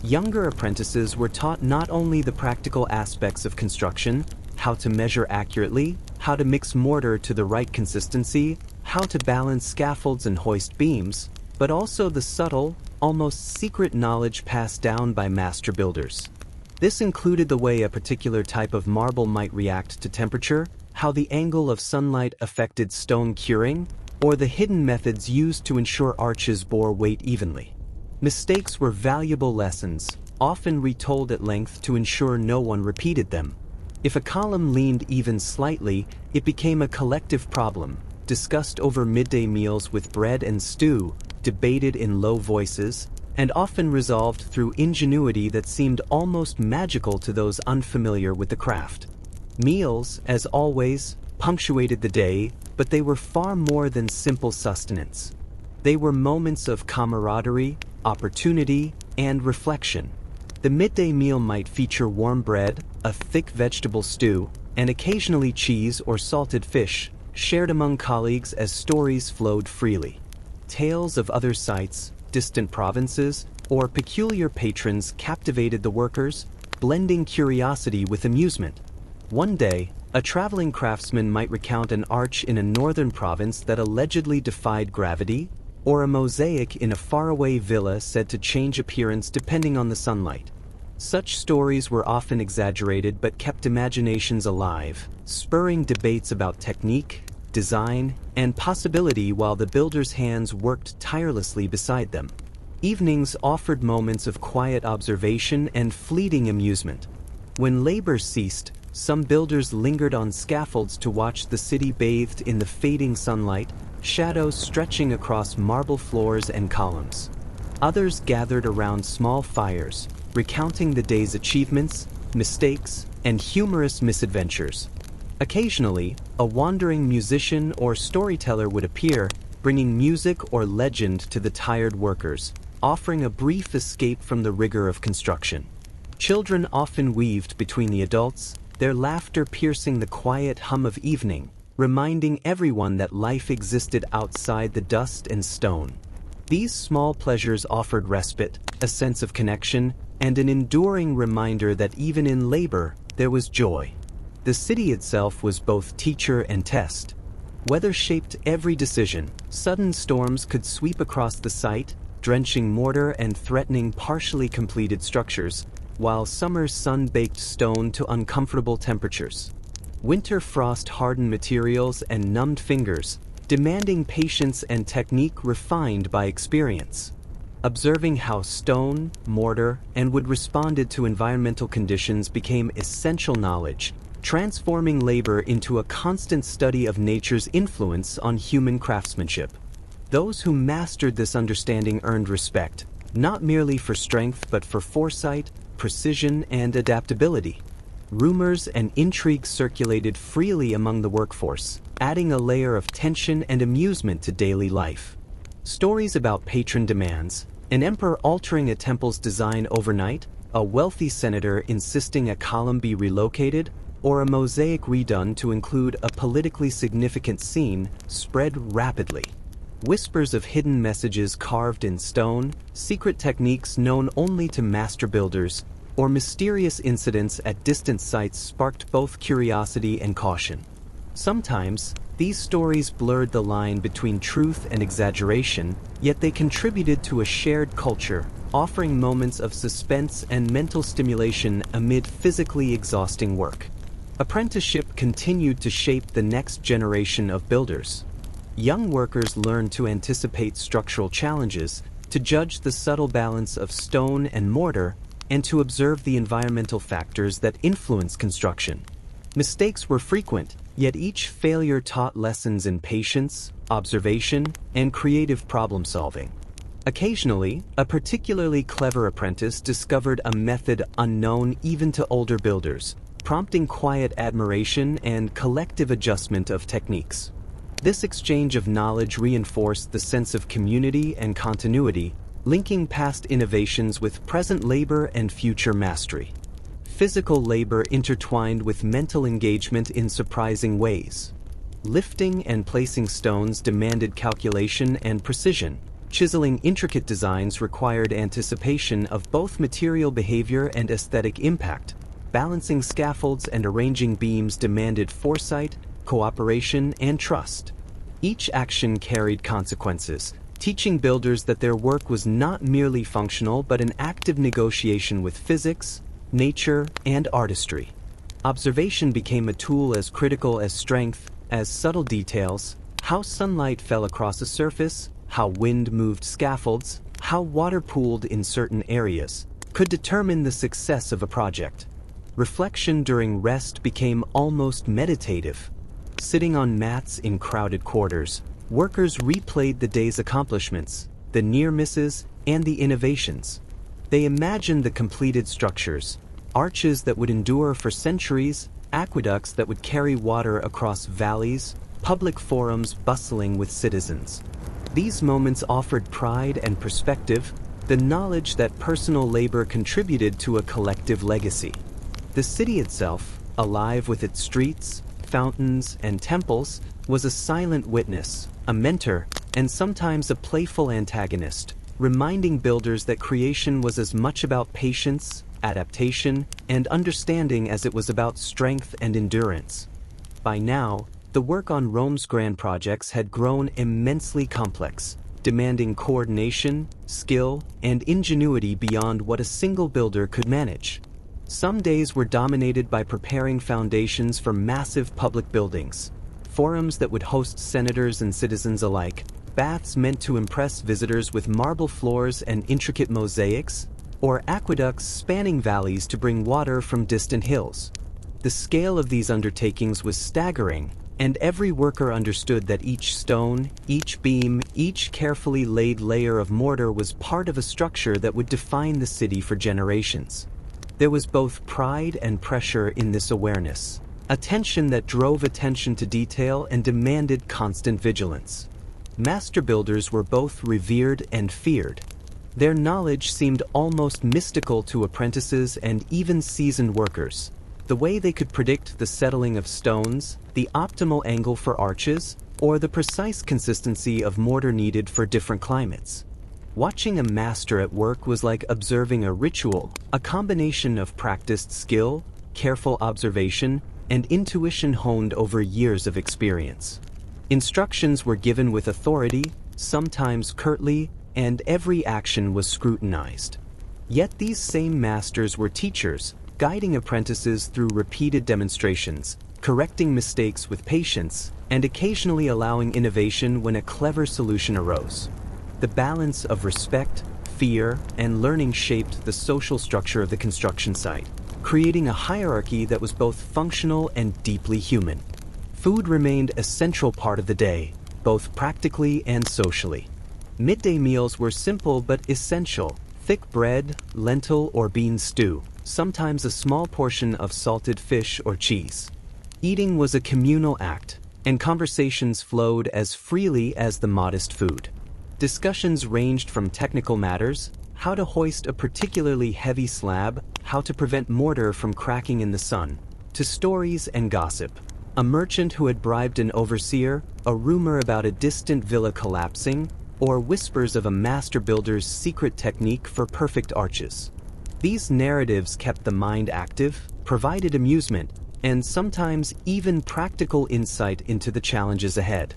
S1: Younger apprentices were taught not only the practical aspects of construction, how to measure accurately, how to mix mortar to the right consistency, how to balance scaffolds and hoist beams, but also the subtle, almost secret knowledge passed down by master builders. This included the way a particular type of marble might react to temperature, how the angle of sunlight affected stone curing, or the hidden methods used to ensure arches bore weight evenly. Mistakes were valuable lessons, often retold at length to ensure no one repeated them. If a column leaned even slightly, it became a collective problem, discussed over midday meals with bread and stew, debated in low voices, and often resolved through ingenuity that seemed almost magical to those unfamiliar with the craft. Meals, as always, punctuated the day, but they were far more than simple sustenance. They were moments of camaraderie, opportunity, and reflection. The midday meal might feature warm bread, a thick vegetable stew, and occasionally cheese or salted fish, shared among colleagues as stories flowed freely. Tales of other sites, distant provinces, or peculiar patrons captivated the workers, blending curiosity with amusement. One day, a traveling craftsman might recount an arch in a northern province that allegedly defied gravity, or a mosaic in a faraway villa said to change appearance depending on the sunlight. Such stories were often exaggerated but kept imaginations alive, spurring debates about technique, design, and possibility while the builders' hands worked tirelessly beside them. Evenings offered moments of quiet observation and fleeting amusement. When labor ceased, some builders lingered on scaffolds to watch the city bathed in the fading sunlight, shadows stretching across marble floors and columns. Others gathered around small fires, recounting the day's achievements, mistakes, and humorous misadventures. Occasionally, a wandering musician or storyteller would appear, bringing music or legend to the tired workers, offering a brief escape from the rigor of construction. Children often weaved between the adults, their laughter piercing the quiet hum of evening, reminding everyone that life existed outside the dust and stone. These small pleasures offered respite, a sense of connection, and an enduring reminder that even in labor, there was joy. The city itself was both teacher and test. Weather shaped every decision. Sudden storms could sweep across the site, drenching mortar and threatening partially completed structures, while summer's sun baked stone to uncomfortable temperatures. Winter frost hardened materials and numbed fingers, demanding patience and technique refined by experience. Observing how stone, mortar, and wood responded to environmental conditions became essential knowledge, transforming labor into a constant study of nature's influence on human craftsmanship. Those who mastered this understanding earned respect, not merely for strength but for foresight, precision, and adaptability. Rumors and intrigue circulated freely among the workforce, adding a layer of tension and amusement to daily life. Stories about patron demands, an emperor altering a temple's design overnight, a wealthy senator insisting a column be relocated, or a mosaic redone to include a politically significant scene, spread rapidly. Whispers of hidden messages carved in stone, secret techniques known only to master builders, or mysterious incidents at distant sites sparked both curiosity and caution. Sometimes, these stories blurred the line between truth and exaggeration, yet they contributed to a shared culture, offering moments of suspense and mental stimulation amid physically exhausting work. Apprenticeship continued to shape the next generation of builders. Young workers learned to anticipate structural challenges, to judge the subtle balance of stone and mortar, and to observe the environmental factors that influence construction. Mistakes were frequent, yet each failure taught lessons in patience, observation, and creative problem-solving. Occasionally, a particularly clever apprentice discovered a method unknown even to older builders, prompting quiet admiration and collective adjustment of techniques. This exchange of knowledge reinforced the sense of community and continuity, linking past innovations with present labor and future mastery. Physical labor intertwined with mental engagement in surprising ways. Lifting and placing stones demanded calculation and precision. Chiseling intricate designs required anticipation of both material behavior and aesthetic impact. Balancing scaffolds and arranging beams demanded foresight, cooperation, and trust. Each action carried consequences, teaching builders that their work was not merely functional but an active negotiation with physics, nature, and artistry. Observation became a tool as critical as strength, as subtle details, how sunlight fell across a surface, how wind moved scaffolds, how water pooled in certain areas, could determine the success of a project. Reflection during rest became almost meditative. Sitting on mats in crowded quarters, workers replayed the day's accomplishments, the near misses, and the innovations. They imagined the completed structures, arches that would endure for centuries, aqueducts that would carry water across valleys, public forums bustling with citizens. These moments offered pride and perspective, the knowledge that personal labor contributed to a collective legacy. The city itself, alive with its streets, fountains, and temples, was a silent witness, a mentor, and sometimes a playful antagonist, reminding builders that creation was as much about patience, adaptation, and understanding as it was about strength and endurance. By now, the work on Rome's grand projects had grown immensely complex, demanding coordination, skill, and ingenuity beyond what a single builder could manage. Some days were dominated by preparing foundations for massive public buildings, forums that would host senators and citizens alike, baths meant to impress visitors with marble floors and intricate mosaics, or aqueducts spanning valleys to bring water from distant hills. The scale of these undertakings was staggering, And every worker understood that each stone, each beam, each carefully laid layer of mortar was part of a structure that would define the city for generations. There was both pride and pressure in this awareness, a tension that drove attention to detail and demanded constant vigilance. Master builders were both revered and feared. Their knowledge seemed almost mystical to apprentices and even seasoned workers. The way they could predict the settling of stones, the optimal angle for arches, or the precise consistency of mortar needed for different climates. Watching a master at work was like observing a ritual, a combination of practiced skill, careful observation, and intuition honed over years of experience. Instructions were given with authority, sometimes curtly, and every action was scrutinized. Yet these same masters were teachers, guiding apprentices through repeated demonstrations, correcting mistakes with patience, and occasionally allowing innovation when a clever solution arose. The balance of respect, fear, and learning shaped the social structure of the construction site, creating a hierarchy that was both functional and deeply human. Food remained a central part of the day, both practically and socially. Midday meals were simple but essential: thick bread, lentil or bean stew, sometimes a small portion of salted fish or cheese. Eating was a communal act, and conversations flowed as freely as the modest food. Discussions ranged from technical matters, how to hoist a particularly heavy slab, how to prevent mortar from cracking in the sun, to stories and gossip. A merchant who had bribed an overseer, a rumor about a distant villa collapsing, or whispers of a master builder's secret technique for perfect arches. These narratives kept the mind active, provided amusement, and sometimes even practical insight into the challenges ahead.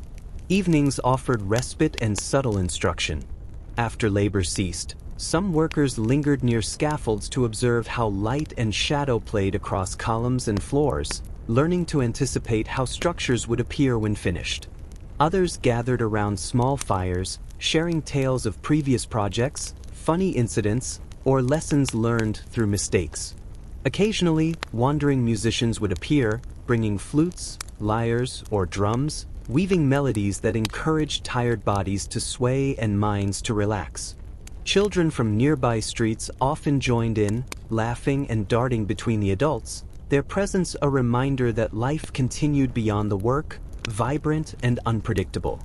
S1: Evenings offered respite and subtle instruction. After labor ceased, some workers lingered near scaffolds to observe how light and shadow played across columns and floors, learning to anticipate how structures would appear when finished. Others gathered around small fires, sharing tales of previous projects, funny incidents, or lessons learned through mistakes. Occasionally, wandering musicians would appear, bringing flutes, lyres, or drums, weaving melodies that encouraged tired bodies to sway and minds to relax. Children from nearby streets often joined in, laughing and darting between the adults, their presence a reminder that life continued beyond the work, vibrant and unpredictable.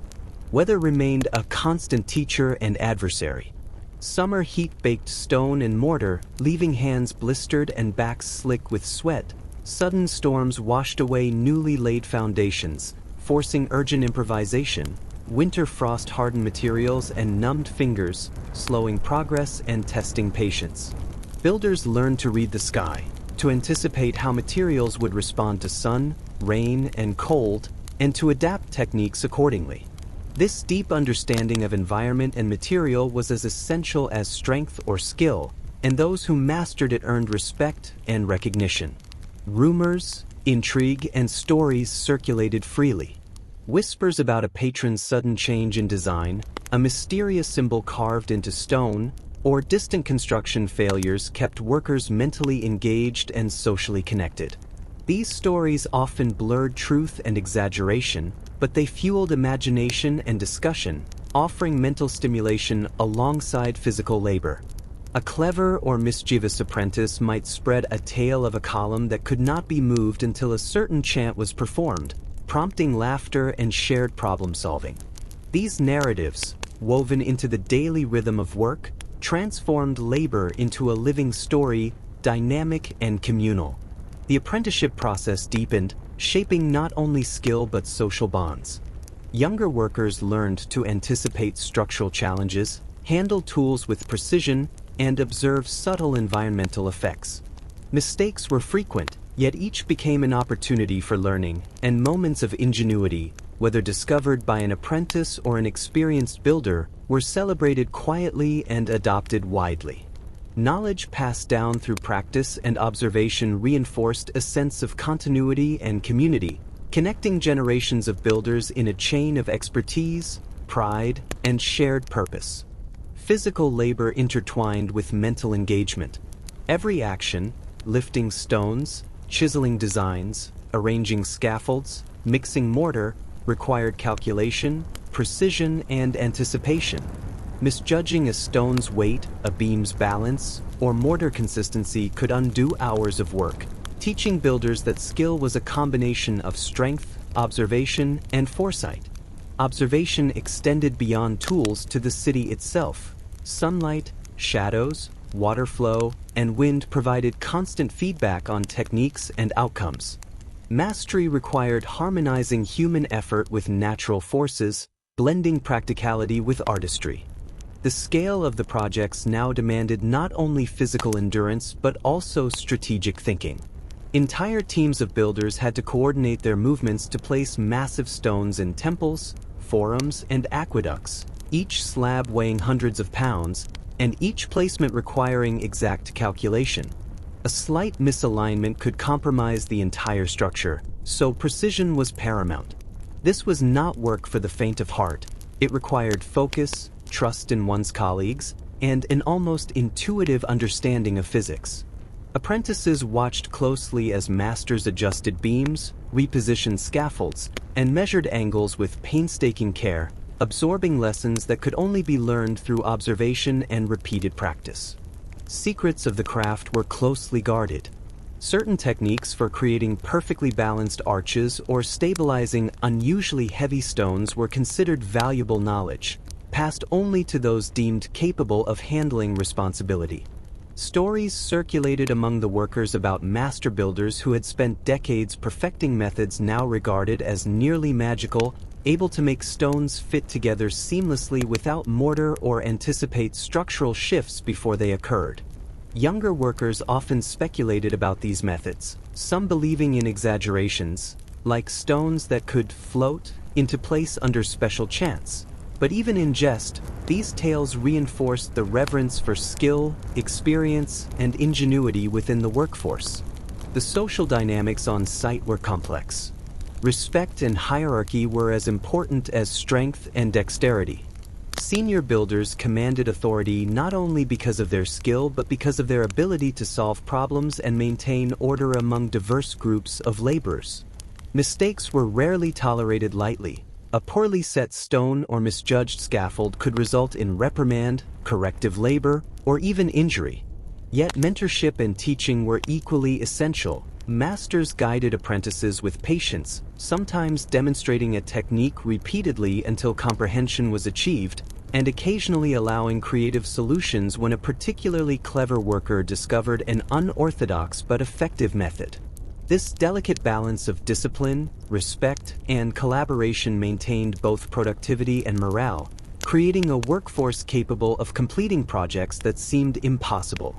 S1: Weather remained a constant teacher and adversary. Summer heat baked stone and mortar, leaving hands blistered and backs slick with sweat. Sudden storms washed away newly laid foundations, forcing urgent improvisation. Winter frost hardened materials and numbed fingers, slowing progress and testing patience. Builders learned to read the sky, to anticipate how materials would respond to sun, rain, and cold, and to adapt techniques accordingly. This deep understanding of environment and material was as essential as strength or skill, and those who mastered it earned respect and recognition. Rumors, intrigue, and stories circulated freely. Whispers about a patron's sudden change in design, a mysterious symbol carved into stone, or distant construction failures kept workers mentally engaged and socially connected. These stories often blurred truth and exaggeration, but they fueled imagination and discussion, offering mental stimulation alongside physical labor. A clever or mischievous apprentice might spread a tale of a column that could not be moved until a certain chant was performed, prompting laughter and shared problem-solving. These narratives, woven into the daily rhythm of work, transformed labor into a living story, dynamic and communal. The apprenticeship process deepened, shaping not only skill but social bonds. Younger workers learned to anticipate structural challenges, handle tools with precision, and observe subtle environmental effects. Mistakes were frequent, yet each became an opportunity for learning, and moments of ingenuity, whether discovered by an apprentice or an experienced builder, were celebrated quietly and adopted widely. Knowledge passed down through practice and observation reinforced a sense of continuity and community, connecting generations of builders in a chain of expertise, pride, and shared purpose. Physical labor intertwined with mental engagement. Every action, lifting stones, chiseling designs, arranging scaffolds, mixing mortar, required calculation, precision, and anticipation. Misjudging a stone's weight, a beam's balance, or mortar consistency could undo hours of work, teaching builders that skill was a combination of strength, observation, and foresight. Observation extended beyond tools to the city itself. Sunlight, shadows, water flow, and wind provided constant feedback on techniques and outcomes. Mastery required harmonizing human effort with natural forces, blending practicality with artistry. The scale of the projects now demanded not only physical endurance but also strategic thinking. Entire teams of builders had to coordinate their movements to place massive stones in temples, forums, and aqueducts, each slab weighing hundreds of pounds, and each placement requiring exact calculation. A slight misalignment could compromise the entire structure, so precision was paramount. This was not work for the faint of heart. It required focus, trust in one's colleagues, and an almost intuitive understanding of physics. Apprentices watched closely as masters adjusted beams, repositioned scaffolds, and measured angles with painstaking care, absorbing lessons that could only be learned through observation and repeated practice. Secrets of the craft were closely guarded. Certain techniques for creating perfectly balanced arches or stabilizing unusually heavy stones were considered valuable knowledge, passed only to those deemed capable of handling responsibility. Stories circulated among the workers about master builders who had spent decades perfecting methods now regarded as nearly magical, able to make stones fit together seamlessly without mortar or anticipate structural shifts before they occurred. Younger workers often speculated about these methods, some believing in exaggerations, like stones that could float into place under special chance. But even in jest, these tales reinforced the reverence for skill, experience, and ingenuity within the workforce. The social dynamics on site were complex. Respect and hierarchy were as important as strength and dexterity. Senior builders commanded authority not only because of their skill but because of their ability to solve problems and maintain order among diverse groups of laborers. Mistakes were rarely tolerated lightly. A poorly set stone or misjudged scaffold could result in reprimand, corrective labor, or even injury. Yet mentorship and teaching were equally essential. Masters guided apprentices with patience, sometimes demonstrating a technique repeatedly until comprehension was achieved, and occasionally allowing creative solutions when a particularly clever worker discovered an unorthodox but effective method. This delicate balance of discipline, respect, and collaboration maintained both productivity and morale, creating a workforce capable of completing projects that seemed impossible.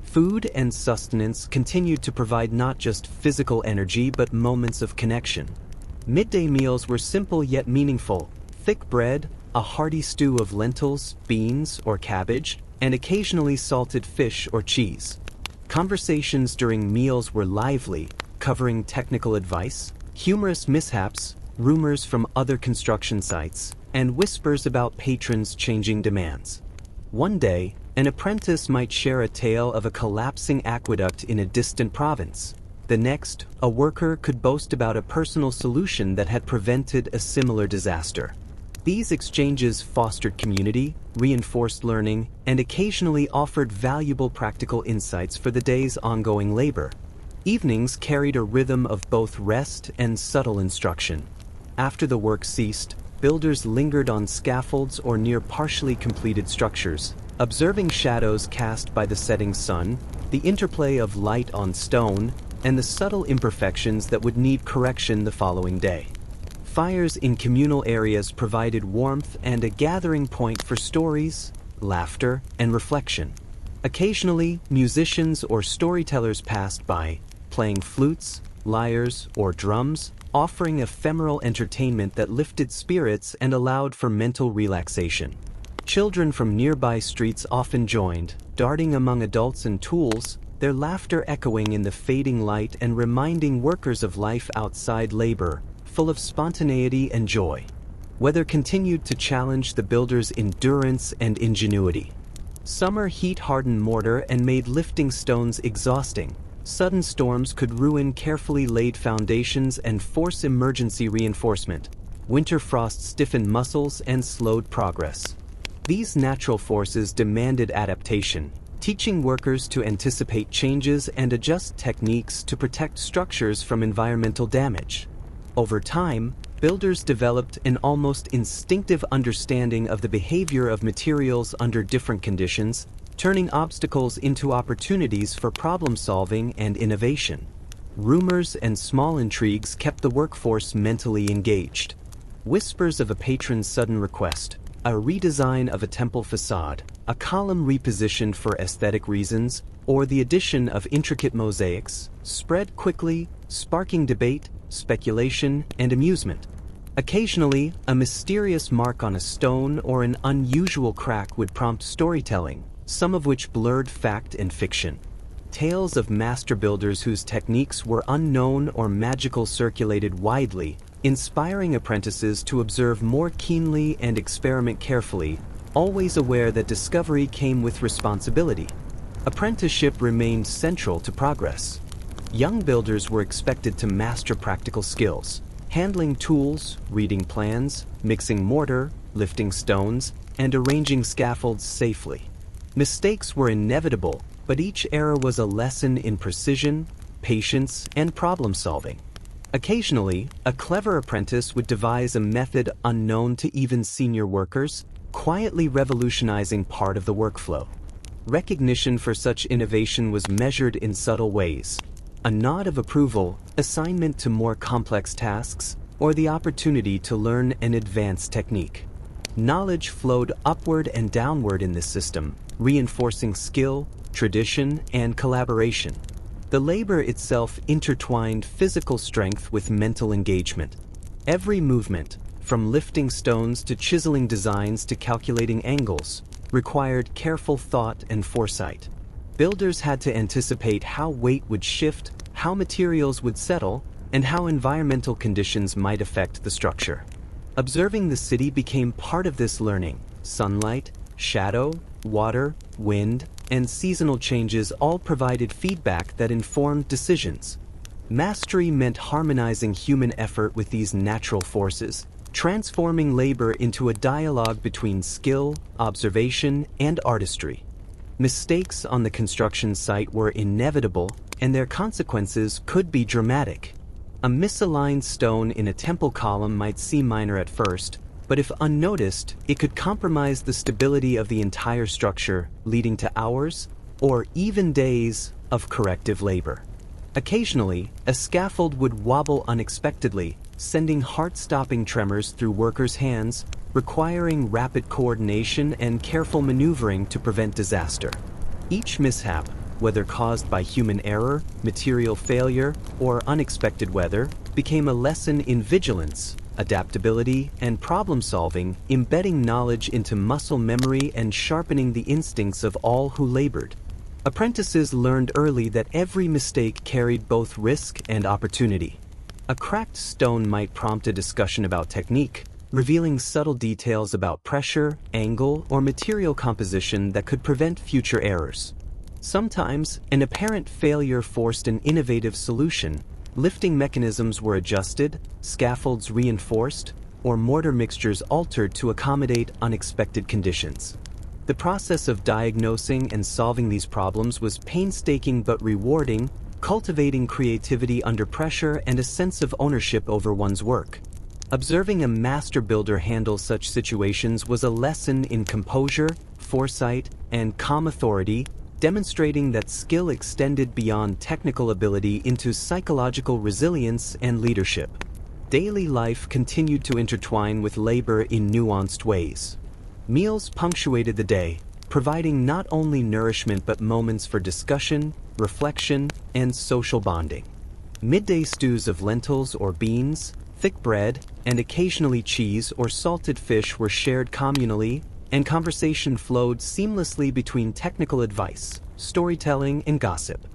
S1: Food and sustenance continued to provide not just physical energy but moments of connection. Midday meals were simple yet meaningful: thick bread, a hearty stew of lentils, beans, or cabbage, and occasionally salted fish or cheese. Conversations during meals were lively, covering technical advice, humorous mishaps, rumors from other construction sites, and whispers about patrons' changing demands. One day, an apprentice might share a tale of a collapsing aqueduct in a distant province. The next, a worker could boast about a personal solution that had prevented a similar disaster. These exchanges fostered community, reinforced learning, and occasionally offered valuable practical insights for the day's ongoing labor. Evenings carried a rhythm of both rest and subtle instruction. After the work ceased, builders lingered on scaffolds or near partially completed structures, observing shadows cast by the setting sun, the interplay of light on stone, and the subtle imperfections that would need correction the following day. Fires in communal areas provided warmth and a gathering point for stories, laughter, and reflection. Occasionally, musicians or storytellers passed by, playing flutes, lyres, or drums, offering ephemeral entertainment that lifted spirits and allowed for mental relaxation. Children from nearby streets often joined, darting among adults and tools, their laughter echoing in the fading light and reminding workers of life outside labor, full of spontaneity and joy. Weather continued to challenge the builders' endurance and ingenuity. Summer heat hardened mortar and made lifting stones exhausting, Sudden storms could ruin carefully laid foundations and force emergency reinforcement. Winter frost stiffened muscles and slowed progress. These natural forces demanded adaptation, teaching workers to anticipate changes and adjust techniques to protect structures from environmental damage. Over time, builders developed an almost instinctive understanding of the behavior of materials under different conditions, turning obstacles into opportunities for problem-solving and innovation. Rumors and small intrigues kept the workforce mentally engaged. Whispers of a patron's sudden request, a redesign of a temple facade, a column repositioned for aesthetic reasons, or the addition of intricate mosaics, spread quickly, sparking debate, speculation, and amusement. Occasionally, a mysterious mark on a stone or an unusual crack would prompt storytelling, some of which blurred fact and fiction. Tales of master builders whose techniques were unknown or magical circulated widely, inspiring apprentices to observe more keenly and experiment carefully, always aware that discovery came with responsibility. Apprenticeship remained central to progress. Young builders were expected to master practical skills, handling tools, reading plans, mixing mortar, lifting stones, and arranging scaffolds safely. Mistakes were inevitable, but each error was a lesson in precision, patience, and problem-solving. Occasionally, a clever apprentice would devise a method unknown to even senior workers, quietly revolutionizing part of the workflow. Recognition for such innovation was measured in subtle ways: a nod of approval, assignment to more complex tasks, or the opportunity to learn an advanced technique. Knowledge flowed upward and downward in this system, reinforcing skill, tradition, and collaboration. The labor itself intertwined physical strength with mental engagement. Every movement, from lifting stones to chiseling designs to calculating angles, required careful thought and foresight. Builders had to anticipate how weight would shift, how materials would settle, and how environmental conditions might affect the structure. Observing the city became part of this learning. Sunlight, shadow, water, wind, and seasonal changes all provided feedback that informed decisions. Mastery meant harmonizing human effort with these natural forces, transforming labor into a dialogue between skill, observation, and artistry. Mistakes on the construction site were inevitable, and their consequences could be dramatic. A misaligned stone in a temple column might seem minor at first, but if unnoticed, it could compromise the stability of the entire structure, leading to hours, or even days, of corrective labor. Occasionally, a scaffold would wobble unexpectedly, sending heart-stopping tremors through workers' hands, requiring rapid coordination and careful maneuvering to prevent disaster. Each mishap, whether caused by human error, material failure, or unexpected weather, became a lesson in vigilance, adaptability, and problem-solving, embedding knowledge into muscle memory and sharpening the instincts of all who labored. Apprentices learned early that every mistake carried both risk and opportunity. A cracked stone might prompt a discussion about technique, revealing subtle details about pressure, angle, or material composition that could prevent future errors. Sometimes, an apparent failure forced an innovative solution. Lifting mechanisms were adjusted, scaffolds reinforced, or mortar mixtures altered to accommodate unexpected conditions. The process of diagnosing and solving these problems was painstaking but rewarding, cultivating creativity under pressure and a sense of ownership over one's work. Observing a master builder handle such situations was a lesson in composure, foresight, and calm authority, demonstrating that skill extended beyond technical ability into psychological resilience and leadership. Daily life continued to intertwine with labor in nuanced ways. Meals punctuated the day, providing not only nourishment but moments for discussion, reflection, and social bonding. Midday stews of lentils or beans, thick bread, and occasionally cheese or salted fish were shared communally, and conversation flowed seamlessly between technical advice, storytelling, and gossip.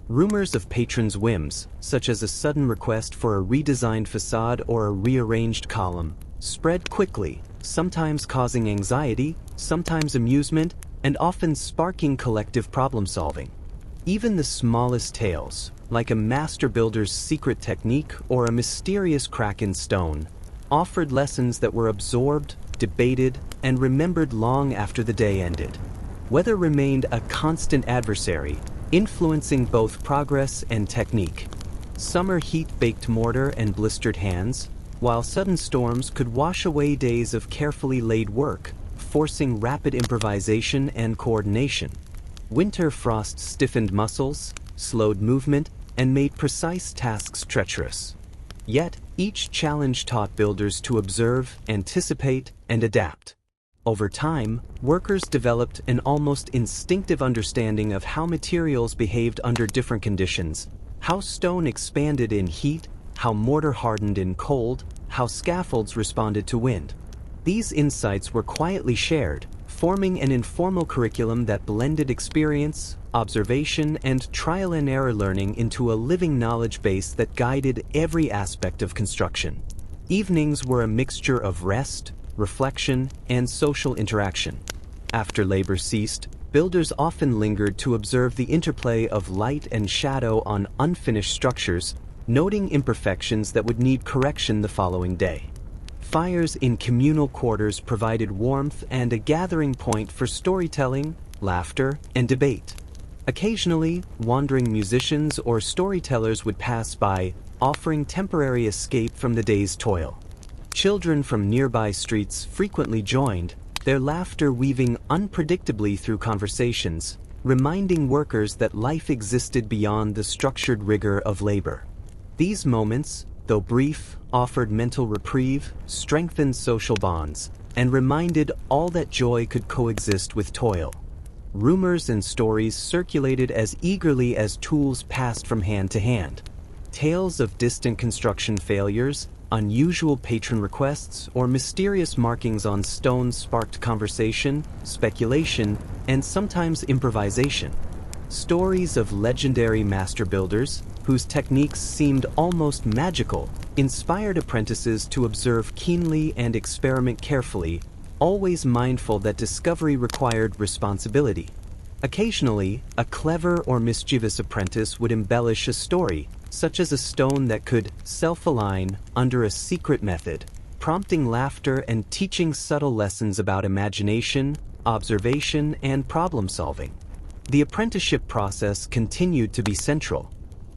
S1: Rumors of patrons' whims, such as a sudden request for a redesigned facade or a rearranged column, spread quickly, sometimes causing anxiety, sometimes amusement, and often sparking collective problem-solving. Even the smallest tales, like a master builder's secret technique or a mysterious crack in stone, offered lessons that were absorbed, debated, and remembered long after the day ended. Weather remained a constant adversary, influencing both progress and technique. Summer heat baked mortar and blistered hands, while sudden storms could wash away days of carefully laid work, forcing rapid improvisation and coordination. Winter frost stiffened muscles, slowed movement, and made precise tasks treacherous. Yet, each challenge taught builders to observe, anticipate, and adapt. Over time, workers developed an almost instinctive understanding of how materials behaved under different conditions, how stone expanded in heat, how mortar hardened in cold, how scaffolds responded to wind. These insights were quietly shared, forming an informal curriculum that blended experience, observation, and trial-and-error learning into a living knowledge base that guided every aspect of construction. Evenings were a mixture of rest, reflection, and social interaction. After labor ceased, builders often lingered to observe the interplay of light and shadow on unfinished structures, noting imperfections that would need correction the following day. Fires in communal quarters provided warmth and a gathering point for storytelling, laughter, and debate. Occasionally, wandering musicians or storytellers would pass by, offering temporary escape from the day's toil. Children from nearby streets frequently joined, their laughter weaving unpredictably through conversations, reminding workers that life existed beyond the structured rigor of labor. These moments, though brief, offered mental reprieve, strengthened social bonds, and reminded all that joy could coexist with toil. Rumors and stories circulated as eagerly as tools passed from hand to hand. Tales of distant construction failures, unusual patron requests, or mysterious markings on stone sparked conversation, speculation, and sometimes improvisation. Stories of legendary master builders, whose techniques seemed almost magical, inspired apprentices to observe keenly and experiment carefully, always mindful that discovery required responsibility. Occasionally, a clever or mischievous apprentice would embellish a story, such as a stone that could self-align under a secret method, prompting laughter and teaching subtle lessons about imagination, observation, and problem-solving. The apprenticeship process continued to be central.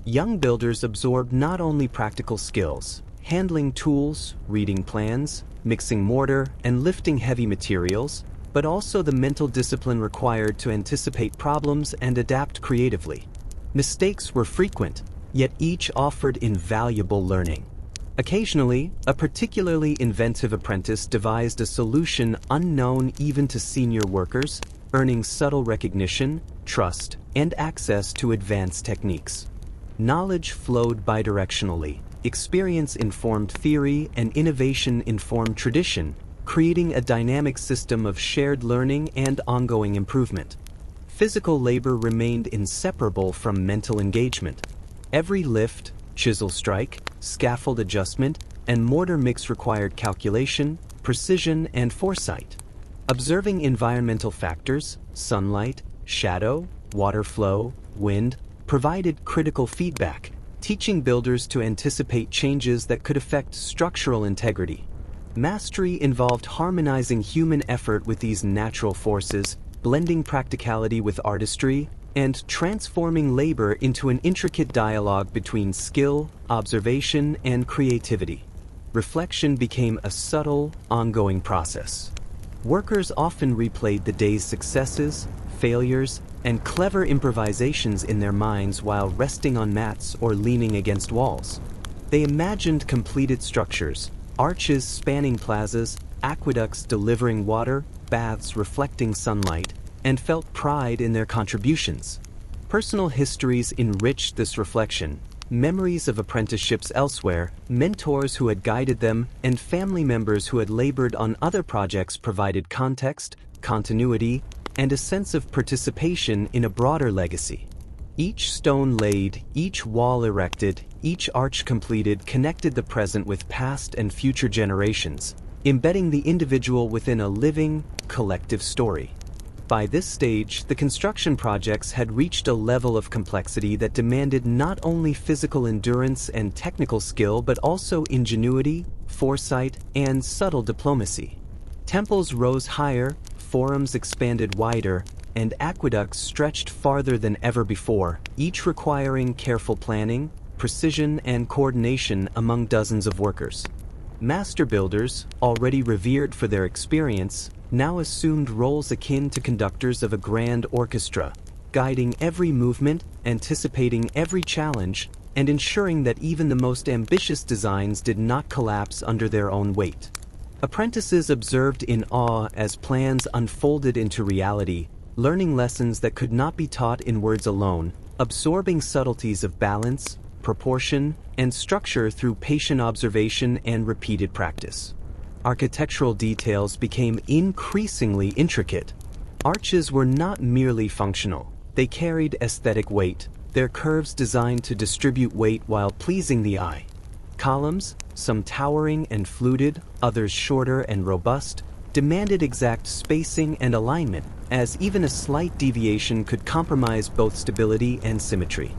S1: Young builders absorbed not only practical skills, handling tools, reading plans, mixing mortar, and lifting heavy materials, but also the mental discipline required to anticipate problems and adapt creatively. Mistakes were frequent, yet each offered invaluable learning. Occasionally, a particularly inventive apprentice devised a solution unknown even to senior workers, earning subtle recognition, trust, and access to advanced techniques. Knowledge flowed bidirectionally, experience informed theory, and innovation informed tradition, creating a dynamic system of shared learning and ongoing improvement. Physical labor remained inseparable from mental engagement. Every lift, chisel strike, scaffold adjustment, and mortar mix required calculation, precision, and foresight. Observing environmental factors, sunlight, shadow, water flow, wind, provided critical feedback, teaching builders to anticipate changes that could affect structural integrity. Mastery involved harmonizing human effort with these natural forces, blending practicality with artistry, and transforming labor into an intricate dialogue between skill, observation, and creativity. Reflection became a subtle, ongoing process. Workers often replayed the day's successes, failures, and clever improvisations in their minds while resting on mats or leaning against walls. They imagined completed structures, arches spanning plazas, aqueducts delivering water, baths reflecting sunlight, and felt pride in their contributions. Personal histories enriched this reflection, memories of apprenticeships elsewhere, mentors who had guided them, and family members who had labored on other projects provided context, continuity, and a sense of participation in a broader legacy. Each stone laid, each wall erected, each arch completed connected the present with past and future generations, embedding the individual within a living, collective story. By this stage, the construction projects had reached a level of complexity that demanded not only physical endurance and technical skill but also ingenuity, foresight, and subtle diplomacy. Temples rose higher, forums expanded wider, and aqueducts stretched farther than ever before, each requiring careful planning, precision, and coordination among dozens of workers. Master builders, already revered for their experience, now assumed roles akin to conductors of a grand orchestra, guiding every movement, anticipating every challenge, and ensuring that even the most ambitious designs did not collapse under their own weight. Apprentices observed in awe as plans unfolded into reality, learning lessons that could not be taught in words alone, absorbing subtleties of balance, proportion, and structure through patient observation and repeated practice. Architectural details became increasingly intricate. Arches were not merely functional, they carried aesthetic weight, their curves designed to distribute weight while pleasing the eye. Columns, some towering and fluted, others shorter and robust, demanded exact spacing and alignment, as even a slight deviation could compromise both stability and symmetry.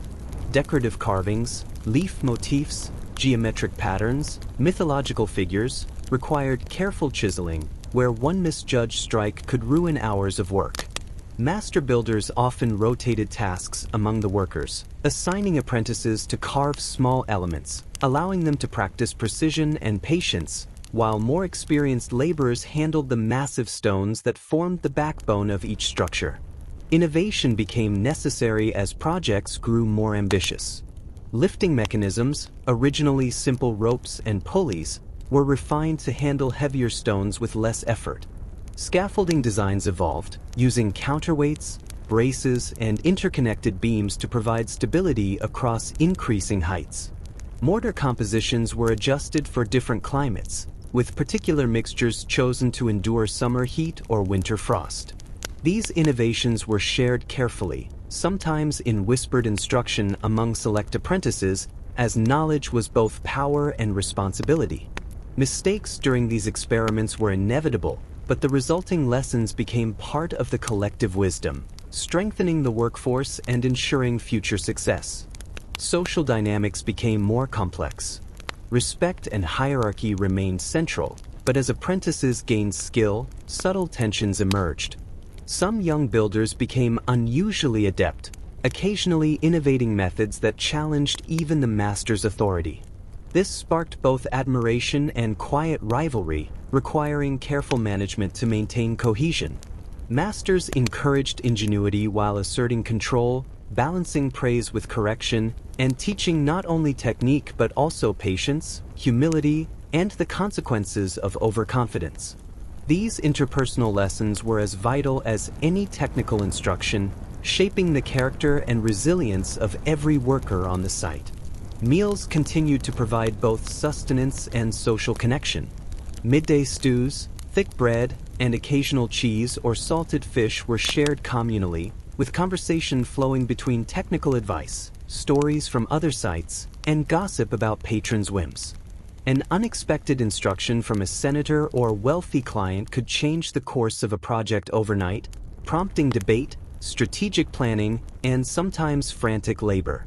S1: Decorative carvings, leaf motifs, geometric patterns, mythological figures required careful chiseling, where one misjudged strike could ruin hours of work. Master builders often rotated tasks among the workers, assigning apprentices to carve small elements, allowing them to practice precision and patience, while more experienced laborers handled the massive stones that formed the backbone of each structure. Innovation became necessary as projects grew more ambitious. Lifting mechanisms, originally simple ropes and pulleys, were refined to handle heavier stones with less effort. Scaffolding designs evolved, using counterweights, braces, and interconnected beams to provide stability across increasing heights. Mortar compositions were adjusted for different climates, with particular mixtures chosen to endure summer heat or winter frost. These innovations were shared carefully, sometimes in whispered instruction among select apprentices, as knowledge was both power and responsibility. Mistakes during these experiments were inevitable, but the resulting lessons became part of the collective wisdom, strengthening the workforce and ensuring future success. Social dynamics became more complex. Respect and hierarchy remained central, but as apprentices gained skill, subtle tensions emerged. Some young builders became unusually adept, occasionally innovating methods that challenged even the master's authority. This sparked both admiration and quiet rivalry, requiring careful management to maintain cohesion. Masters encouraged ingenuity while asserting control, balancing praise with correction, and teaching not only technique but also patience, humility, and the consequences of overconfidence. These interpersonal lessons were as vital as any technical instruction, shaping the character and resilience of every worker on the site. Meals continued to provide both sustenance and social connection. Midday stews, thick bread, and occasional cheese or salted fish were shared communally, with conversation flowing between technical advice, stories from other sites, and gossip about patrons' whims. An unexpected instruction from a senator or wealthy client could change the course of a project overnight, prompting debate, strategic planning, and sometimes frantic labor.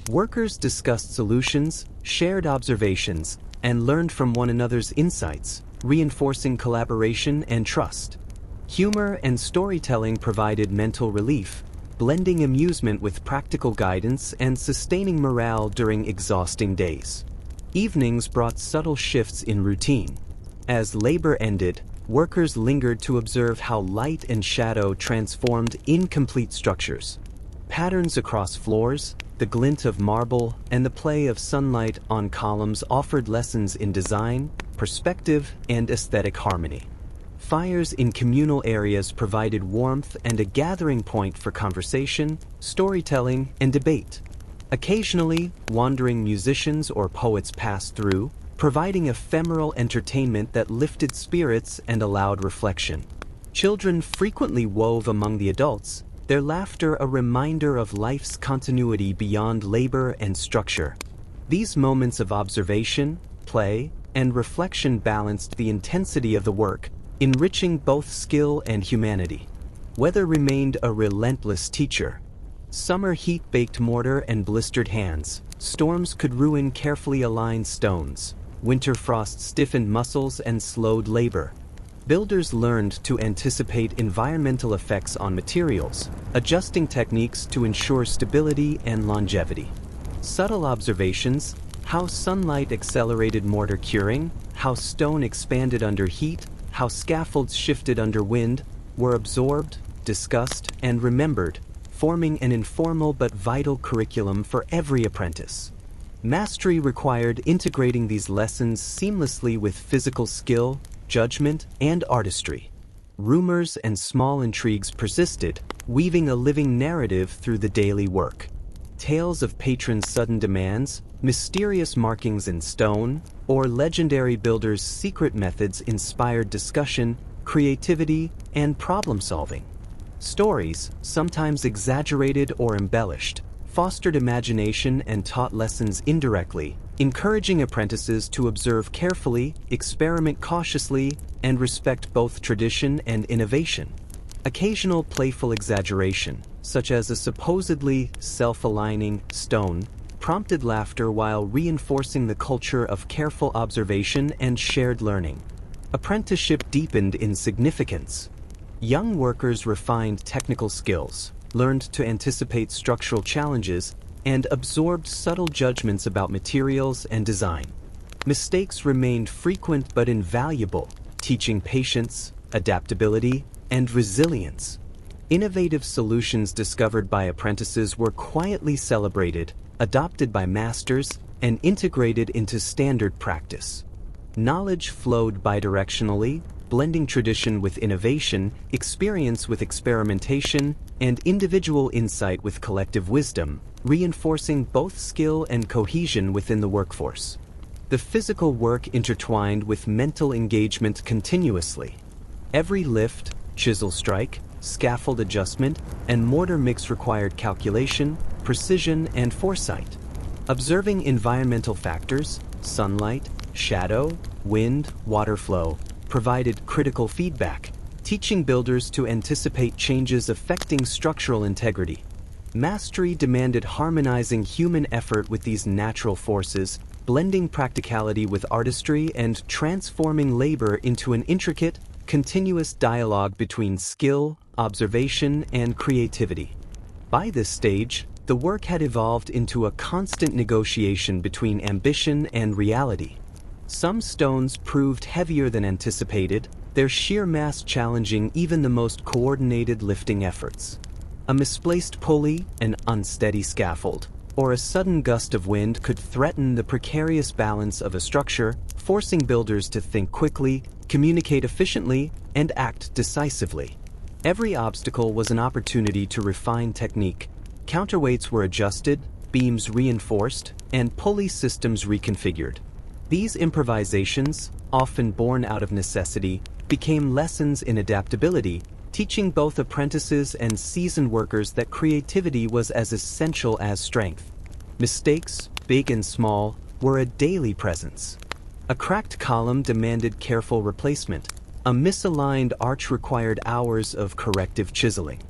S1: Workers discussed solutions, shared observations, and learned from one another's insights, reinforcing collaboration and trust. Humor and storytelling provided mental relief, blending amusement with practical guidance and sustaining morale during exhausting days. Evenings brought subtle shifts in routine. As labor ended, workers lingered to observe how light and shadow transformed incomplete structures. Patterns across floors, the glint of marble, and the play of sunlight on columns offered lessons in design, perspective, and aesthetic harmony. Fires in communal areas provided warmth and a gathering point for conversation, storytelling, and debate. Occasionally, wandering musicians or poets passed through, providing ephemeral entertainment that lifted spirits and allowed reflection. Children frequently wove among the adults, their laughter a reminder of life's continuity beyond labor and structure. These moments of observation, play, and reflection balanced the intensity of the work, enriching both skill and humanity. Weather remained a relentless teacher. Summer heat baked mortar and blistered hands. Storms could ruin carefully aligned stones. Winter frost stiffened muscles and slowed labor. Builders learned to anticipate environmental effects on materials, adjusting techniques to ensure stability and longevity. Subtle observations: how sunlight accelerated mortar curing, how stone expanded under heat, how scaffolds shifted under wind, were absorbed, discussed, and remembered, forming an informal but vital curriculum for every apprentice. Mastery required integrating these lessons seamlessly with physical skill, judgment, and artistry. Rumors and small intrigues persisted, weaving a living narrative through the daily work. Tales of patrons' sudden demands, mysterious markings in stone, or legendary builders' secret methods inspired discussion, creativity, and problem-solving. Stories, sometimes exaggerated or embellished, fostered imagination and taught lessons indirectly, encouraging apprentices to observe carefully, experiment cautiously, and respect both tradition and innovation. Occasional playful exaggeration, such as a supposedly self-aligning stone, prompted laughter while reinforcing the culture of careful observation and shared learning. Apprenticeship deepened in significance. Young workers refined technical skills, learned to anticipate structural challenges, and absorbed subtle judgments about materials and design. Mistakes remained frequent but invaluable, teaching patience, adaptability, and resilience. Innovative solutions discovered by apprentices were quietly celebrated, adopted by masters, and integrated into standard practice. Knowledge flowed bidirectionally, blending tradition with innovation, experience with experimentation, and individual insight with collective wisdom, reinforcing both skill and cohesion within the workforce. The physical work intertwined with mental engagement continuously. Every lift, chisel strike, scaffold adjustment, and mortar mix required calculation, precision, and foresight. Observing environmental factors, sunlight, shadow, wind, water flow, provided critical feedback, teaching builders to anticipate changes affecting structural integrity. Mastery demanded harmonizing human effort with these natural forces, blending practicality with artistry and transforming labor into an intricate, continuous dialogue between skill, observation, and creativity. By this stage, the work had evolved into a constant negotiation between ambition and reality. Some stones proved heavier than anticipated, their sheer mass challenging even the most coordinated lifting efforts. A misplaced pulley, an unsteady scaffold, or a sudden gust of wind could threaten the precarious balance of a structure, forcing builders to think quickly, communicate efficiently, and act decisively. Every obstacle was an opportunity to refine technique. Counterweights were adjusted, beams reinforced, and pulley systems reconfigured. These improvisations, often born out of necessity, became lessons in adaptability, teaching both apprentices and seasoned workers that creativity was as essential as strength. Mistakes, big and small, were a daily presence. A cracked column demanded careful replacement. A misaligned arch required hours of corrective chiseling.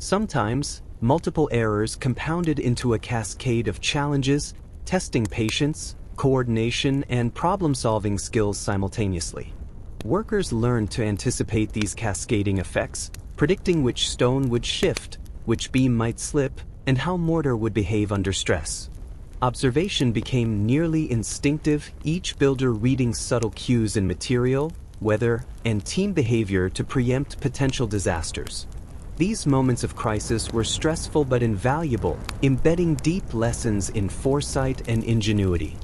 S1: Sometimes, multiple errors compounded into a cascade of challenges, testing patience, coordination, and problem-solving skills simultaneously. Workers learned to anticipate these cascading effects, predicting which stone would shift, which beam might slip, and how mortar would behave under stress. Observation became nearly instinctive, each builder reading subtle cues in material, weather, and team behavior to preempt potential disasters. These moments of crisis were stressful but invaluable, embedding deep lessons in foresight and ingenuity.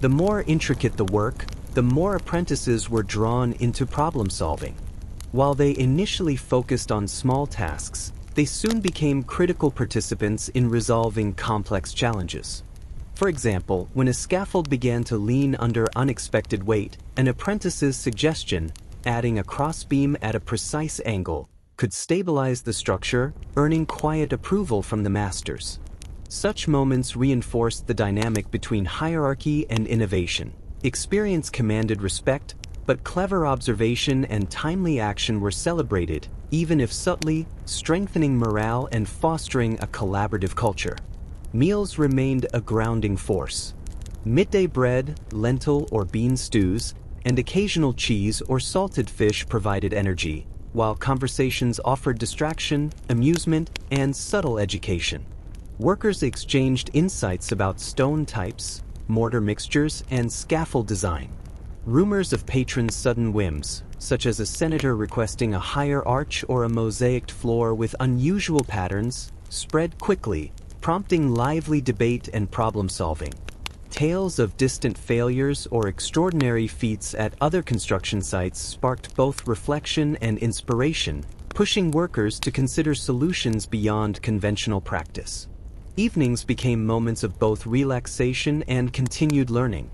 S1: The more intricate the work, the more apprentices were drawn into problem-solving. While they initially focused on small tasks, they soon became critical participants in resolving complex challenges. For example, when a scaffold began to lean under unexpected weight, an apprentice's suggestion, adding a crossbeam at a precise angle, could stabilize the structure, earning quiet approval from the masters. Such moments reinforced the dynamic between hierarchy and innovation. Experience commanded respect, but clever observation and timely action were celebrated, even if subtly, strengthening morale and fostering a collaborative culture. Meals remained a grounding force. Midday bread, lentil or bean stews, and occasional cheese or salted fish provided energy, while conversations offered distraction, amusement, and subtle education. Workers exchanged insights about stone types, mortar mixtures, and scaffold design. Rumors of patrons' sudden whims, such as a senator requesting a higher arch or a mosaicked floor with unusual patterns, spread quickly, prompting lively debate and problem-solving. Tales of distant failures or extraordinary feats at other construction sites sparked both reflection and inspiration, pushing workers to consider solutions beyond conventional practice. Evenings became moments of both relaxation and continued learning.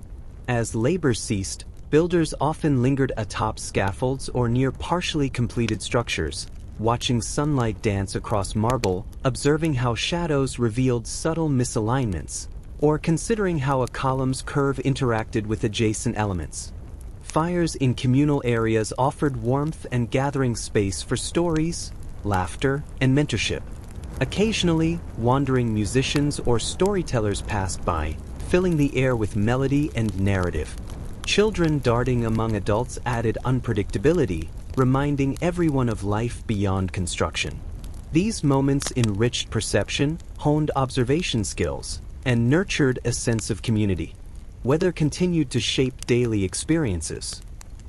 S1: As labor ceased, builders often lingered atop scaffolds or near partially completed structures, watching sunlight dance across marble, observing how shadows revealed subtle misalignments, or considering how a column's curve interacted with adjacent elements. Fires in communal areas offered warmth and gathering space for stories, laughter, and mentorship. Occasionally, wandering musicians or storytellers passed by, filling the air with melody and narrative. Children darting among adults added unpredictability, reminding everyone of life beyond construction. These moments enriched perception, honed observation skills, and nurtured a sense of community. Weather continued to shape daily experiences.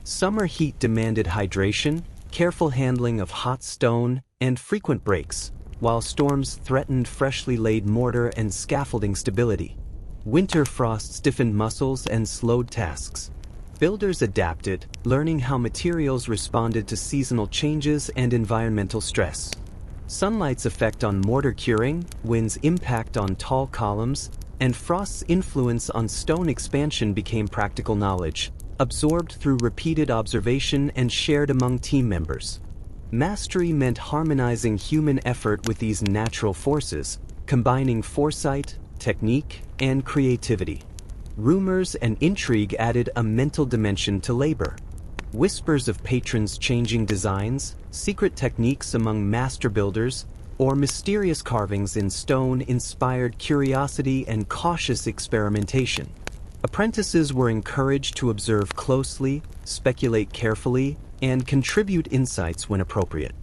S1: Summer heat demanded hydration, careful handling of hot stone, and frequent breaks, while storms threatened freshly laid mortar and scaffolding stability. Winter frost stiffened muscles and slowed tasks. Builders adapted, learning how materials responded to seasonal changes and environmental stress. Sunlight's effect on mortar curing, wind's impact on tall columns, and frost's influence on stone expansion became practical knowledge, absorbed through repeated observation and shared among team members. Mastery meant harmonizing human effort with these natural forces, combining foresight, technique, and creativity. Rumors and intrigue added a mental dimension to labor. Whispers of patrons changing designs, secret techniques among master builders, or mysterious carvings in stone inspired curiosity and cautious experimentation. Apprentices were encouraged to observe closely, speculate carefully, and contribute insights when appropriate.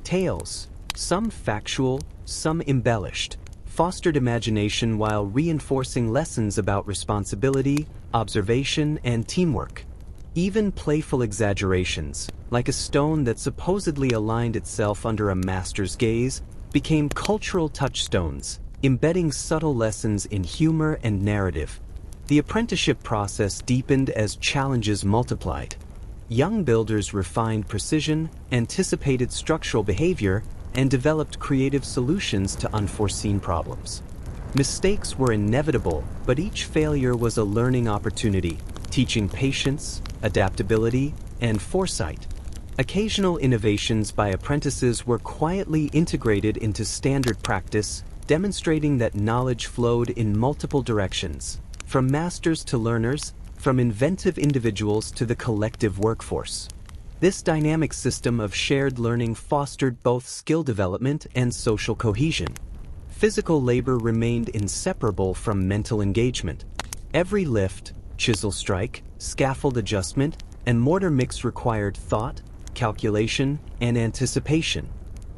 S1: Tales, some factual, some embellished, fostered imagination while reinforcing lessons about responsibility, observation, and teamwork. Even playful exaggerations, like a stone that supposedly aligned itself under a master's gaze, became cultural touchstones, embedding subtle lessons in humor and narrative. The apprenticeship process deepened as challenges multiplied. Young builders refined precision, anticipated structural behavior, and developed creative solutions to unforeseen problems. Mistakes were inevitable, but each failure was a learning opportunity, teaching patience, adaptability, and foresight. Occasional innovations by apprentices were quietly integrated into standard practice, demonstrating that knowledge flowed in multiple directions, from masters to learners, from inventive individuals to the collective workforce. This dynamic system of shared learning fostered both skill development and social cohesion. Physical labor remained inseparable from mental engagement. Every lift, chisel strike, scaffold adjustment, and mortar mix required thought, calculation, and anticipation.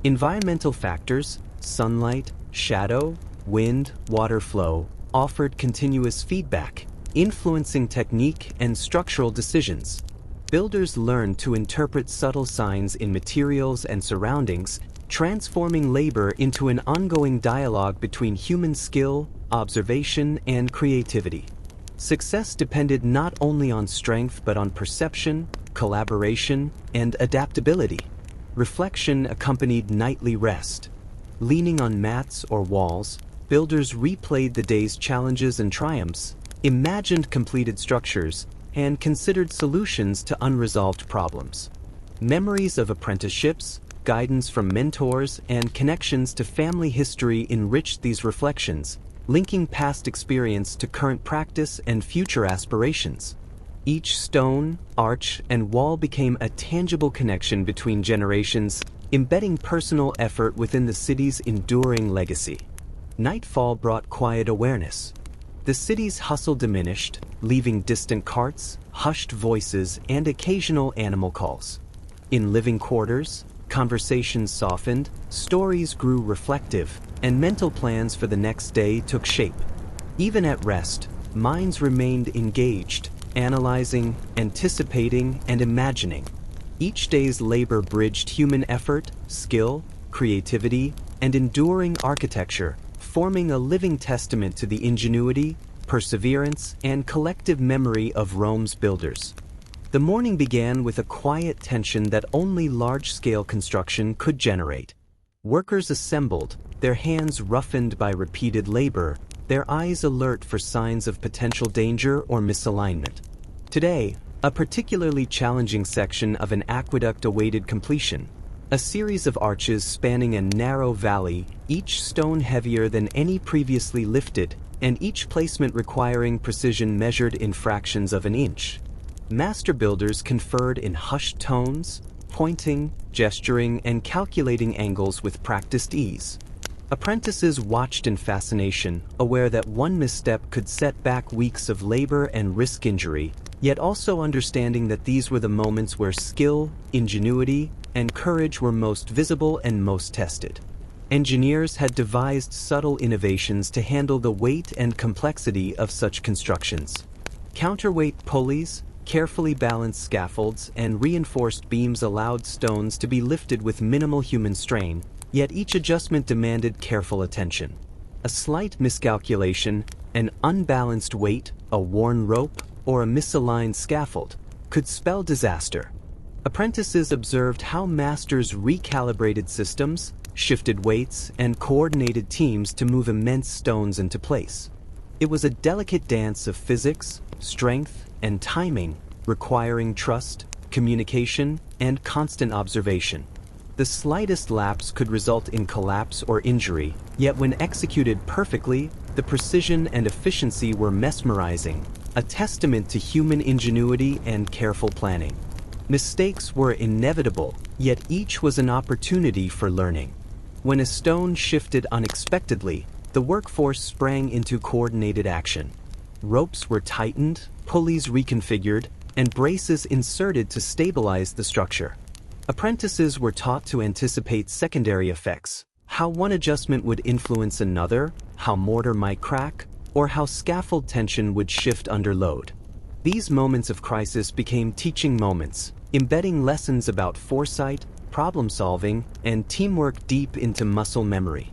S1: Environmental factors, sunlight, shadow, wind, water flow, offered continuous feedback, influencing technique and structural decisions. Builders learned to interpret subtle signs in materials and surroundings, transforming labor into an ongoing dialogue between human skill, observation, and creativity. Success depended not only on strength but on perception, collaboration, and adaptability. Reflection accompanied nightly rest. Leaning on mats or walls, builders replayed the day's challenges and triumphs, imagined completed structures, and considered solutions to unresolved problems. Memories of apprenticeships, guidance from mentors, and connections to family history enriched these reflections, linking past experience to current practice and future aspirations. Each stone, arch, and wall became a tangible connection between generations, embedding personal effort within the city's enduring legacy. Nightfall brought quiet awareness. The city's hustle diminished, leaving distant carts, hushed voices, and occasional animal calls. In living quarters, conversations softened, stories grew reflective, and mental plans for the next day took shape. Even at rest, minds remained engaged, analyzing, anticipating, and imagining. Each day's labor bridged human effort, skill, creativity, and enduring architecture, forming a living testament to the ingenuity, perseverance, and collective memory of Rome's builders. The morning began with a quiet tension that only large-scale construction could generate. Workers assembled, their hands roughened by repeated labor, their eyes alert for signs of potential danger or misalignment. Today, a particularly challenging section of an aqueduct awaited completion. A series of arches spanning a narrow valley, each stone heavier than any previously lifted, and each placement requiring precision measured in fractions of an inch. Master builders conferred in hushed tones, pointing, gesturing, and calculating angles with practiced ease. Apprentices watched in fascination, aware that one misstep could set back weeks of labor and risk injury, yet also understanding that these were the moments where skill, ingenuity, and courage were most visible and most tested. Engineers had devised subtle innovations to handle the weight and complexity of such constructions. Counterweight pulleys, carefully balanced scaffolds, and reinforced beams allowed stones to be lifted with minimal human strain, yet each adjustment demanded careful attention. A slight miscalculation, an unbalanced weight, a worn rope, or a misaligned scaffold could spell disaster. Apprentices observed how masters recalibrated systems, shifted weights, and coordinated teams to move immense stones into place. It was a delicate dance of physics, strength, and timing, requiring trust, communication, and constant observation. The slightest lapse could result in collapse or injury, yet when executed perfectly, the precision and efficiency were mesmerizing, a testament to human ingenuity and careful planning. Mistakes were inevitable, yet each was an opportunity for learning. When a stone shifted unexpectedly, the workforce sprang into coordinated action. Ropes were tightened, pulleys reconfigured, and braces inserted to stabilize the structure. Apprentices were taught to anticipate secondary effects, how one adjustment would influence another, how mortar might crack, or how scaffold tension would shift under load. These moments of crisis became teaching moments, embedding lessons about foresight, problem-solving, and teamwork deep into muscle memory.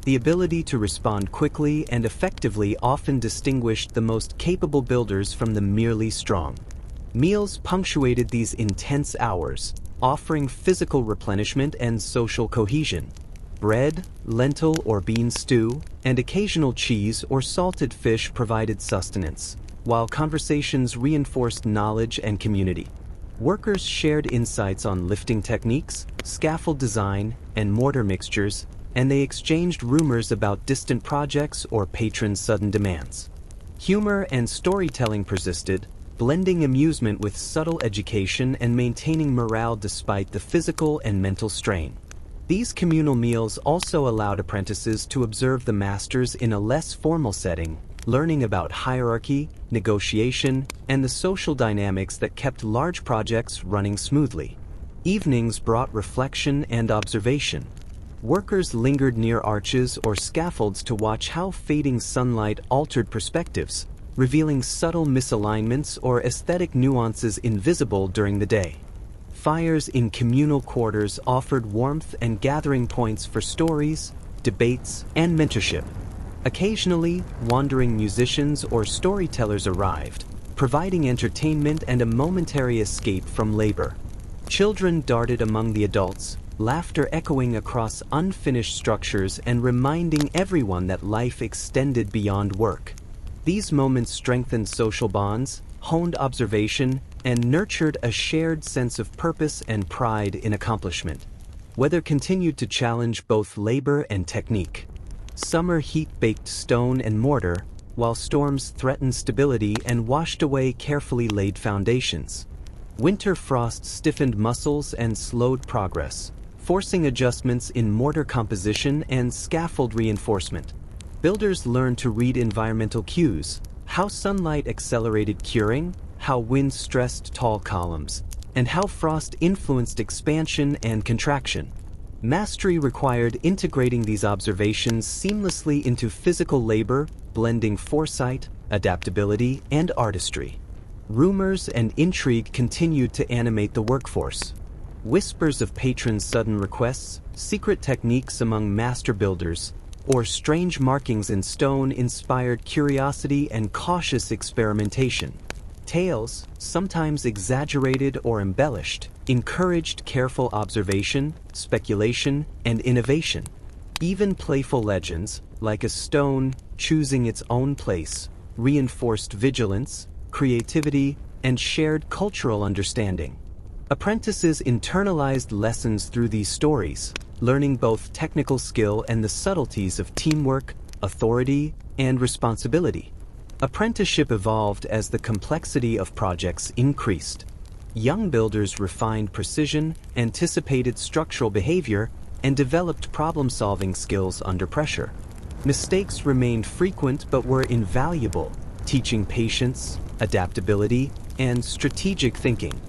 S1: The ability to respond quickly and effectively often distinguished the most capable builders from the merely strong. Meals punctuated these intense hours, offering physical replenishment and social cohesion. Bread, lentil or bean stew, and occasional cheese or salted fish provided sustenance, while conversations reinforced knowledge and community. Workers shared insights on lifting techniques, scaffold design, and mortar mixtures, and they exchanged rumors about distant projects or patrons' sudden demands. Humor and storytelling persisted, blending amusement with subtle education and maintaining morale despite the physical and mental strain. These communal meals also allowed apprentices to observe the masters in a less formal setting, learning about hierarchy, negotiation, and the social dynamics that kept large projects running smoothly. Evenings brought reflection and observation. Workers lingered near arches or scaffolds to watch how fading sunlight altered perspectives, revealing subtle misalignments or aesthetic nuances invisible during the day. Fires in communal quarters offered warmth and gathering points for stories, debates, and mentorship. Occasionally, wandering musicians or storytellers arrived, providing entertainment and a momentary escape from labor. Children darted among the adults, laughter echoing across unfinished structures and reminding everyone that life extended beyond work. These moments strengthened social bonds, honed observation, and nurtured a shared sense of purpose and pride in accomplishment. Weather continued to challenge both labor and technique. Summer heat baked stone and mortar, while storms threatened stability and washed away carefully laid foundations. Winter frost stiffened muscles and slowed progress, forcing adjustments in mortar composition and scaffold reinforcement. Builders learned to read environmental cues, how sunlight accelerated curing, how wind stressed tall columns, and how frost influenced expansion and contraction. Mastery required integrating these observations seamlessly into physical labor, blending foresight, adaptability, and artistry. Rumors and intrigue continued to animate the workforce. Whispers of patrons' sudden requests, secret techniques among master builders, or strange markings in stone inspired curiosity and cautious experimentation. Tales, sometimes exaggerated or embellished, encouraged careful observation, speculation, and innovation. Even playful legends, like a stone choosing its own place, reinforced vigilance, creativity, and shared cultural understanding. Apprentices internalized lessons through these stories, learning both technical skill and the subtleties of teamwork, authority, and responsibility. Apprenticeship evolved as the complexity of projects increased. Young builders refined precision, anticipated structural behavior, and developed problem-solving skills under pressure. Mistakes remained frequent but were invaluable, teaching patience, adaptability, and strategic thinking.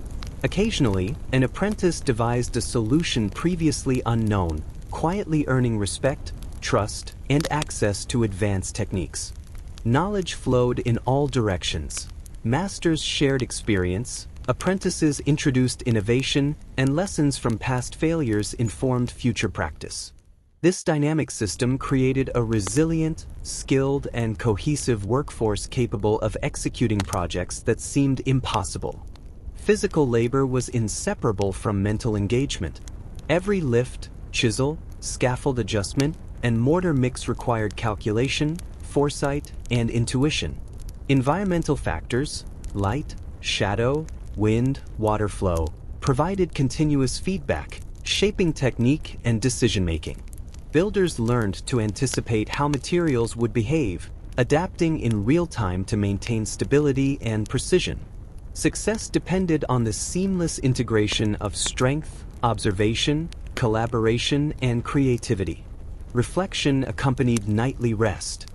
S1: Occasionally, an apprentice devised a solution previously unknown, quietly earning respect, trust, and access to advanced techniques. Knowledge flowed in all directions. Masters shared experience, apprentices introduced innovation, and lessons from past failures informed future practice. This dynamic system created a resilient, skilled, and cohesive workforce capable of executing projects that seemed impossible. Physical labor was inseparable from mental engagement. Every lift, chisel, scaffold adjustment, and mortar mix required calculation, foresight, and intuition. Environmental factors, light, shadow, wind, water flow, provided continuous feedback, shaping technique and decision-making. Builders learned to anticipate how materials would behave, adapting in real time to maintain stability and precision. Success depended on the seamless integration of strength, observation, collaboration, and creativity. Reflection accompanied nightly rest.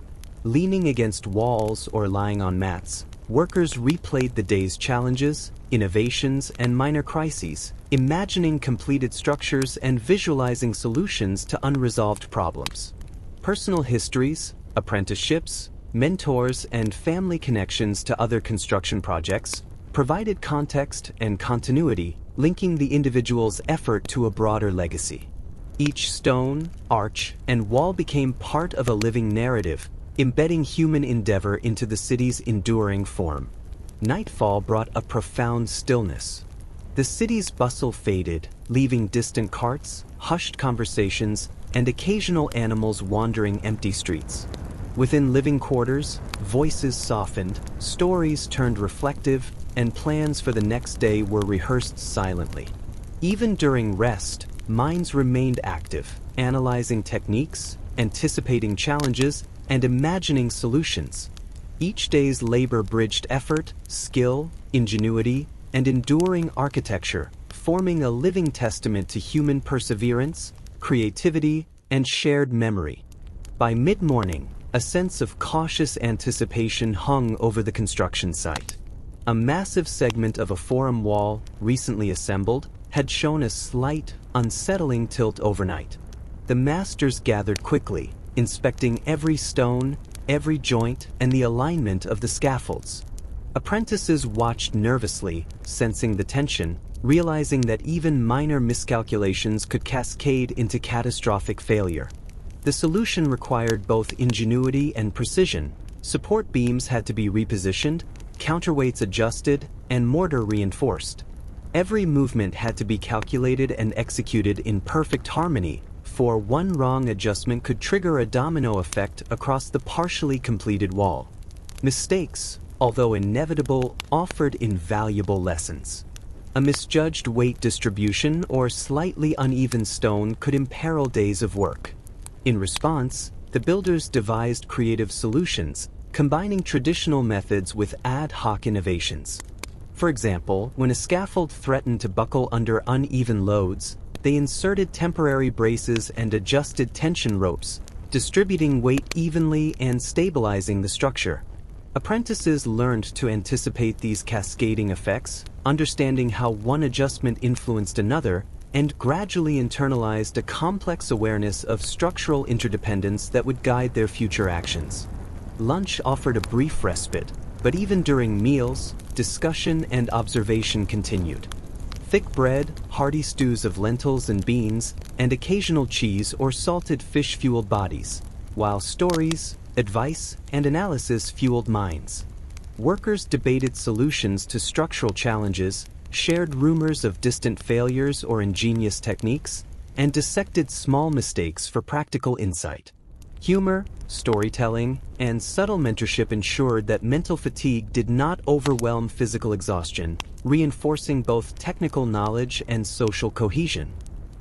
S1: Leaning against walls or lying on mats, workers replayed the day's challenges, innovations, and minor crises, imagining completed structures and visualizing solutions to unresolved problems. Personal histories, apprenticeships, mentors, and family connections to other construction projects provided context and continuity, linking the individual's effort to a broader legacy. Each stone, arch, and wall became part of a living narrative, embedding human endeavor into the city's enduring form. Nightfall brought a profound stillness. The city's bustle faded, leaving distant carts, hushed conversations, and occasional animals wandering empty streets. Within living quarters, voices softened, stories turned reflective, and plans for the next day were rehearsed silently. Even during rest, minds remained active, analyzing techniques, anticipating challenges, and imagining solutions. Each day's labor bridged effort, skill, ingenuity, and enduring architecture, forming a living testament to human perseverance, creativity, and shared memory. By mid-morning, a sense of cautious anticipation hung over the construction site. A massive segment of a forum wall, recently assembled, had shown a slight, unsettling tilt overnight. The masters gathered quickly, inspecting every stone, every joint, and the alignment of the scaffolds. Apprentices watched nervously, sensing the tension, realizing that even minor miscalculations could cascade into catastrophic failure. The solution required both ingenuity and precision. Support beams had to be repositioned, counterweights adjusted, and mortar reinforced. Every movement had to be calculated and executed in perfect harmony, for one wrong adjustment could trigger a domino effect across the partially completed wall. Mistakes, although inevitable, offered invaluable lessons. A misjudged weight distribution or slightly uneven stone could imperil days of work. In response, the builders devised creative solutions, combining traditional methods with ad hoc innovations. For example, when a scaffold threatened to buckle under uneven loads, they inserted temporary braces and adjusted tension ropes, distributing weight evenly and stabilizing the structure. Apprentices learned to anticipate these cascading effects, understanding how one adjustment influenced another, and gradually internalized a complex awareness of structural interdependence that would guide their future actions. Lunch offered a brief respite, but even during meals, discussion and observation continued. Thick bread, hearty stews of lentils and beans, and occasional cheese or salted fish fueled bodies, while stories, advice, and analysis fueled minds. Workers debated solutions to structural challenges, shared rumors of distant failures or ingenious techniques, and dissected small mistakes for practical insight. Humor, storytelling, and subtle mentorship ensured that mental fatigue did not overwhelm physical exhaustion, reinforcing both technical knowledge and social cohesion.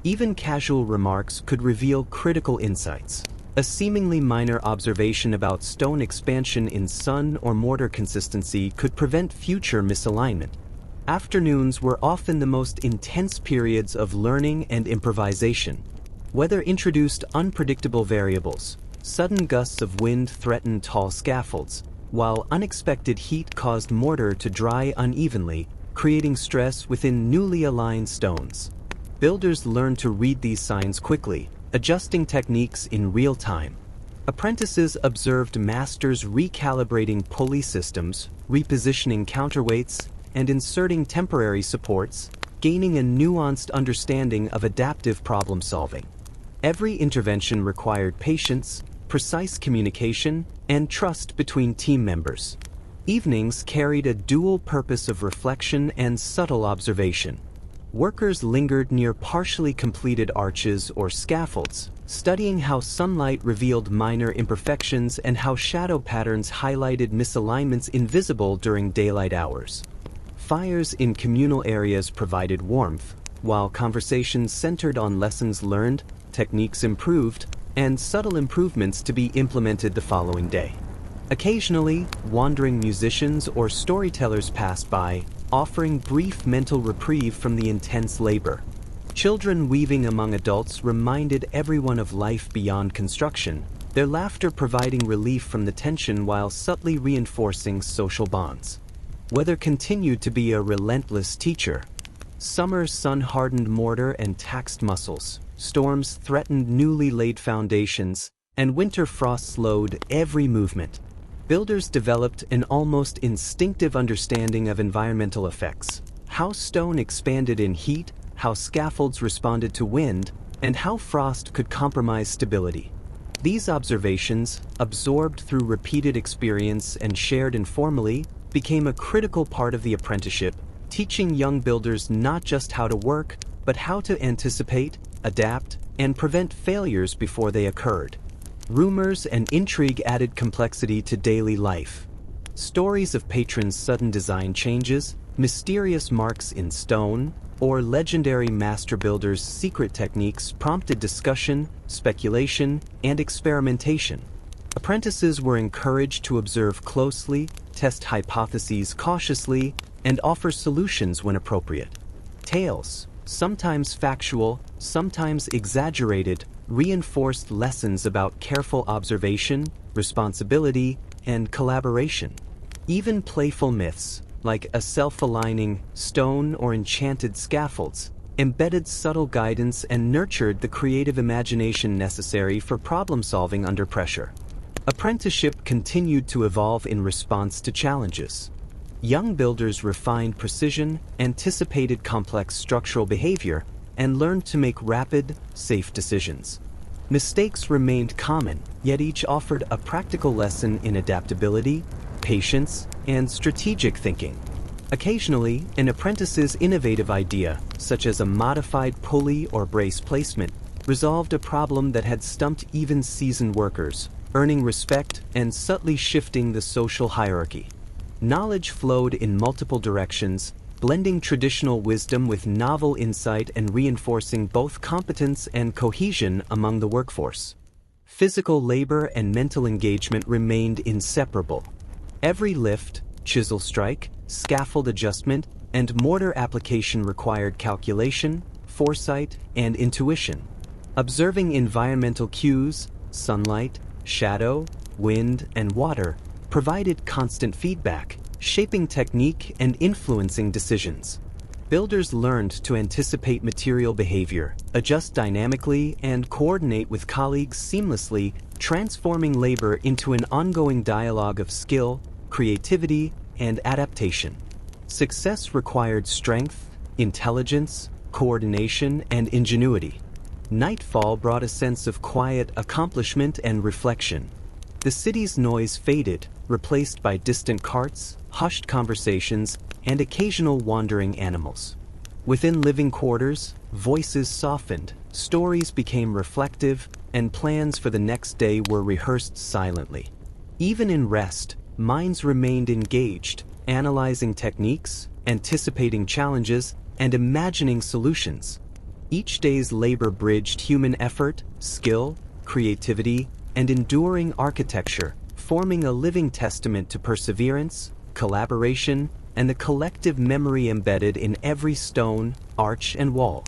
S1: Even casual remarks could reveal critical insights. A seemingly minor observation about stone expansion in sun or mortar consistency could prevent future misalignment. Afternoons were often the most intense periods of learning and improvisation. Weather introduced unpredictable variables. Sudden gusts of wind threatened tall scaffolds, while unexpected heat caused mortar to dry unevenly, creating stress within newly aligned stones. Builders learned to read these signs quickly, adjusting techniques in real time. Apprentices observed masters recalibrating pulley systems, repositioning counterweights, and inserting temporary supports, gaining a nuanced understanding of adaptive problem solving. Every intervention required patience, precise communication, and trust between team members. Evenings carried a dual purpose of reflection and subtle observation. Workers lingered near partially completed arches or scaffolds, studying how sunlight revealed minor imperfections and how shadow patterns highlighted misalignments invisible during daylight hours. Fires in communal areas provided warmth, while conversations centered on lessons learned, techniques improved, and subtle improvements to be implemented the following day. Occasionally, wandering musicians or storytellers passed by, offering brief mental reprieve from the intense labor. Children weaving among adults reminded everyone of life beyond construction, their laughter providing relief from the tension while subtly reinforcing social bonds. Weather continued to be a relentless teacher. Summer sun hardened mortar and taxed muscles, storms threatened newly laid foundations, and winter frost slowed every movement. Builders developed an almost instinctive understanding of environmental effects, how stone expanded in heat, how scaffolds responded to wind, and how frost could compromise stability. These observations, absorbed through repeated experience and shared informally, became a critical part of the apprenticeship, teaching young builders not just how to work, but how to anticipate, adapt, and prevent failures before they occurred. Rumors and intrigue added complexity to daily life. Stories of patrons' sudden design changes, mysterious marks in stone, or legendary master builders' secret techniques prompted discussion, speculation, and experimentation. Apprentices were encouraged to observe closely, test hypotheses cautiously, and offer solutions when appropriate. Tales, sometimes factual, sometimes exaggerated, reinforced lessons about careful observation, responsibility, and collaboration. Even playful myths, like a self-aligning stone or enchanted scaffolds, embedded subtle guidance and nurtured the creative imagination necessary for problem-solving under pressure. Apprenticeship continued to evolve in response to challenges. Young builders refined precision, anticipated complex structural behavior, and learned to make rapid, safe decisions. Mistakes remained common, yet each offered a practical lesson in adaptability, patience, and strategic thinking. Occasionally, an apprentice's innovative idea, such as a modified pulley or brace placement, resolved a problem that had stumped even seasoned workers, earning respect and subtly shifting the social hierarchy. Knowledge flowed in multiple directions, blending traditional wisdom with novel insight and reinforcing both competence and cohesion among the workforce. Physical labor and mental engagement remained inseparable. Every lift, chisel strike, scaffold adjustment, and mortar application required calculation, foresight, and intuition. Observing environmental cues, sunlight, shadow, wind, and water, provided constant feedback, shaping technique and influencing decisions. Builders learned to anticipate material behavior, adjust dynamically, and coordinate with colleagues seamlessly, transforming labor into an ongoing dialogue of skill, creativity, and adaptation. Success required strength, intelligence, coordination, and ingenuity. Nightfall brought a sense of quiet accomplishment and reflection. The city's noise faded, replaced by distant carts, hushed conversations, and occasional wandering animals. Within living quarters, voices softened, stories became reflective, and plans for the next day were rehearsed silently. Even in rest, minds remained engaged, analyzing techniques, anticipating challenges, and imagining solutions. Each day's labor bridged human effort, skill, creativity, and enduring architecture, forming a living testament to perseverance, collaboration, and the collective memory embedded in every stone, arch, and wall.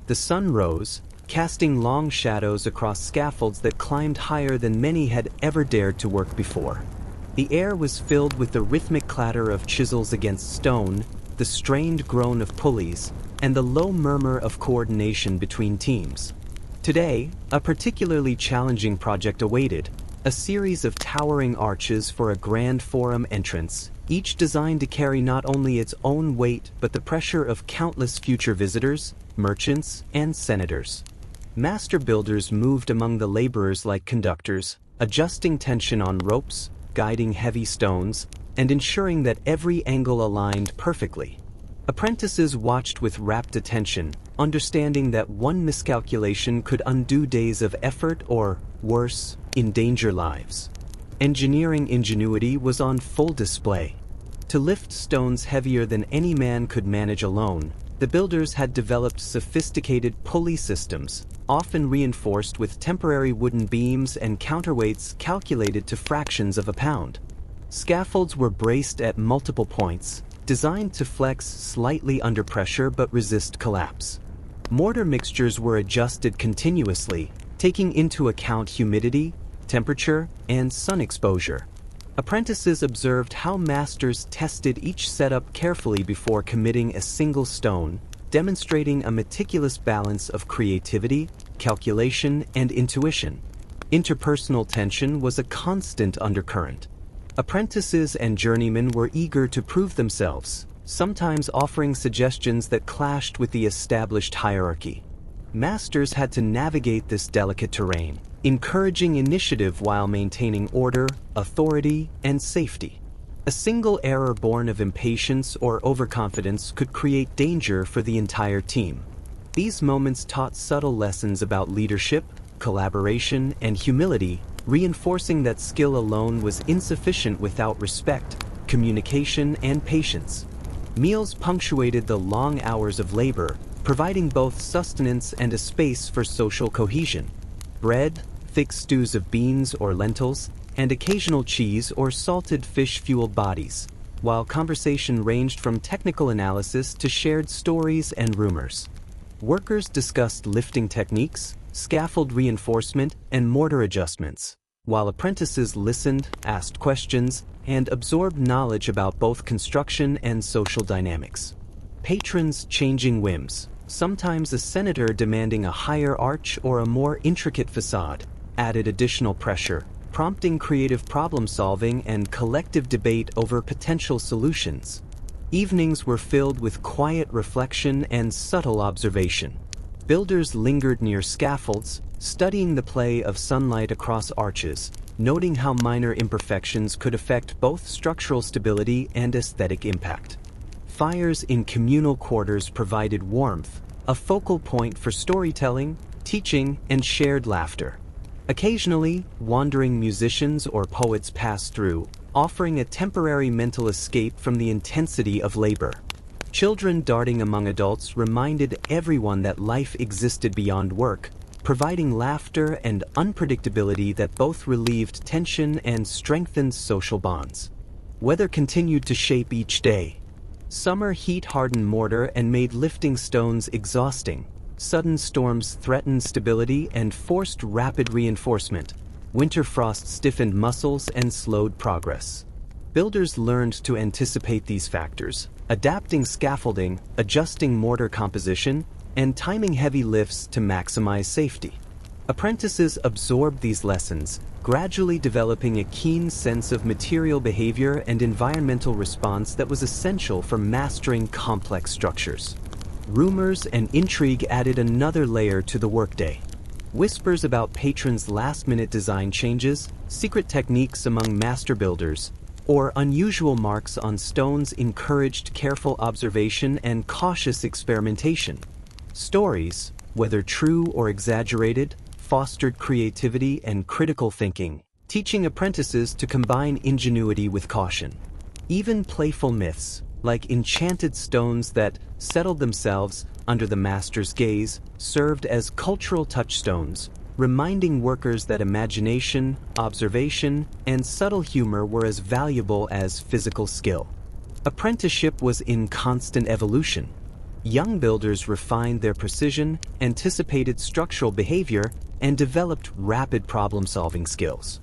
S1: The sun rose, casting long shadows across scaffolds that climbed higher than many had ever dared to work before. The air was filled with the rhythmic clatter of chisels against stone, the strained groan of pulleys, and the low murmur of coordination between teams. Today, a particularly challenging project awaited, a series of towering arches for a grand forum entrance, each designed to carry not only its own weight but the pressure of countless future visitors, merchants, and senators. Master builders moved among the laborers like conductors, adjusting tension on ropes, guiding heavy stones, and ensuring that every angle aligned perfectly. Apprentices watched with rapt attention, understanding that one miscalculation could undo days of effort or, worse, endanger lives. Engineering ingenuity was on full display. To lift stones heavier than any man could manage alone, the builders had developed sophisticated pulley systems, often reinforced with temporary wooden beams and counterweights calculated to fractions of a pound. Scaffolds were braced at multiple points, designed to flex slightly under pressure but resist collapse. Mortar mixtures were adjusted continuously, taking into account humidity, temperature, and sun exposure. Apprentices observed how masters tested each setup carefully before committing a single stone, demonstrating a meticulous balance of creativity, calculation, and intuition. Interpersonal tension was a constant undercurrent. Apprentices and journeymen were eager to prove themselves, sometimes offering suggestions that clashed with the established hierarchy. Masters had to navigate this delicate terrain, encouraging initiative while maintaining order, authority, and safety. A single error born of impatience or overconfidence could create danger for the entire team. These moments taught subtle lessons about leadership, collaboration, and humility, reinforcing that skill alone was insufficient without respect, communication, and patience. Meals punctuated the long hours of labor, providing both sustenance and a space for social cohesion. Bread, thick stews of beans or lentils, and occasional cheese or salted fish fueled bodies, while conversation ranged from technical analysis to shared stories and rumors. Workers discussed lifting techniques, scaffold reinforcement, and mortar adjustments, while apprentices listened, asked questions, and absorbed knowledge about both construction and social dynamics. Patrons changing whims, sometimes a senator demanding a higher arch or a more intricate facade, added additional pressure, prompting creative problem-solving and collective debate over potential solutions. Evenings were filled with quiet reflection and subtle observation. Builders lingered near scaffolds, studying the play of sunlight across arches, noting how minor imperfections could affect both structural stability and aesthetic impact. Fires in communal quarters provided warmth, a focal point for storytelling, teaching, and shared laughter. Occasionally, wandering musicians or poets passed through, offering a temporary mental escape from the intensity of labor. Children darting among adults reminded everyone that life existed beyond work, providing laughter and unpredictability that both relieved tension and strengthened social bonds. Weather continued to shape each day. Summer heat hardened mortar and made lifting stones exhausting, Sudden storms threatened stability and forced rapid reinforcement. Winter frost stiffened muscles and slowed progress. Builders learned to anticipate these factors, adapting scaffolding, adjusting mortar composition, and timing heavy lifts to maximize safety. Apprentices absorbed these lessons, gradually developing a keen sense of material behavior and environmental response that was essential for mastering complex structures. Rumors and intrigue added another layer to the workday. Whispers about patrons' last-minute design changes, secret techniques among master builders, or unusual marks on stones encouraged careful observation and cautious experimentation. Stories, whether true or exaggerated, fostered creativity and critical thinking, teaching apprentices to combine ingenuity with caution. Even playful myths, like enchanted stones that settled themselves under the master's gaze, served as cultural touchstones, reminding workers that imagination, observation, and subtle humor were as valuable as physical skill. Apprenticeship was in constant evolution. Young builders refined their precision, anticipated structural behavior, and developed rapid problem-solving skills.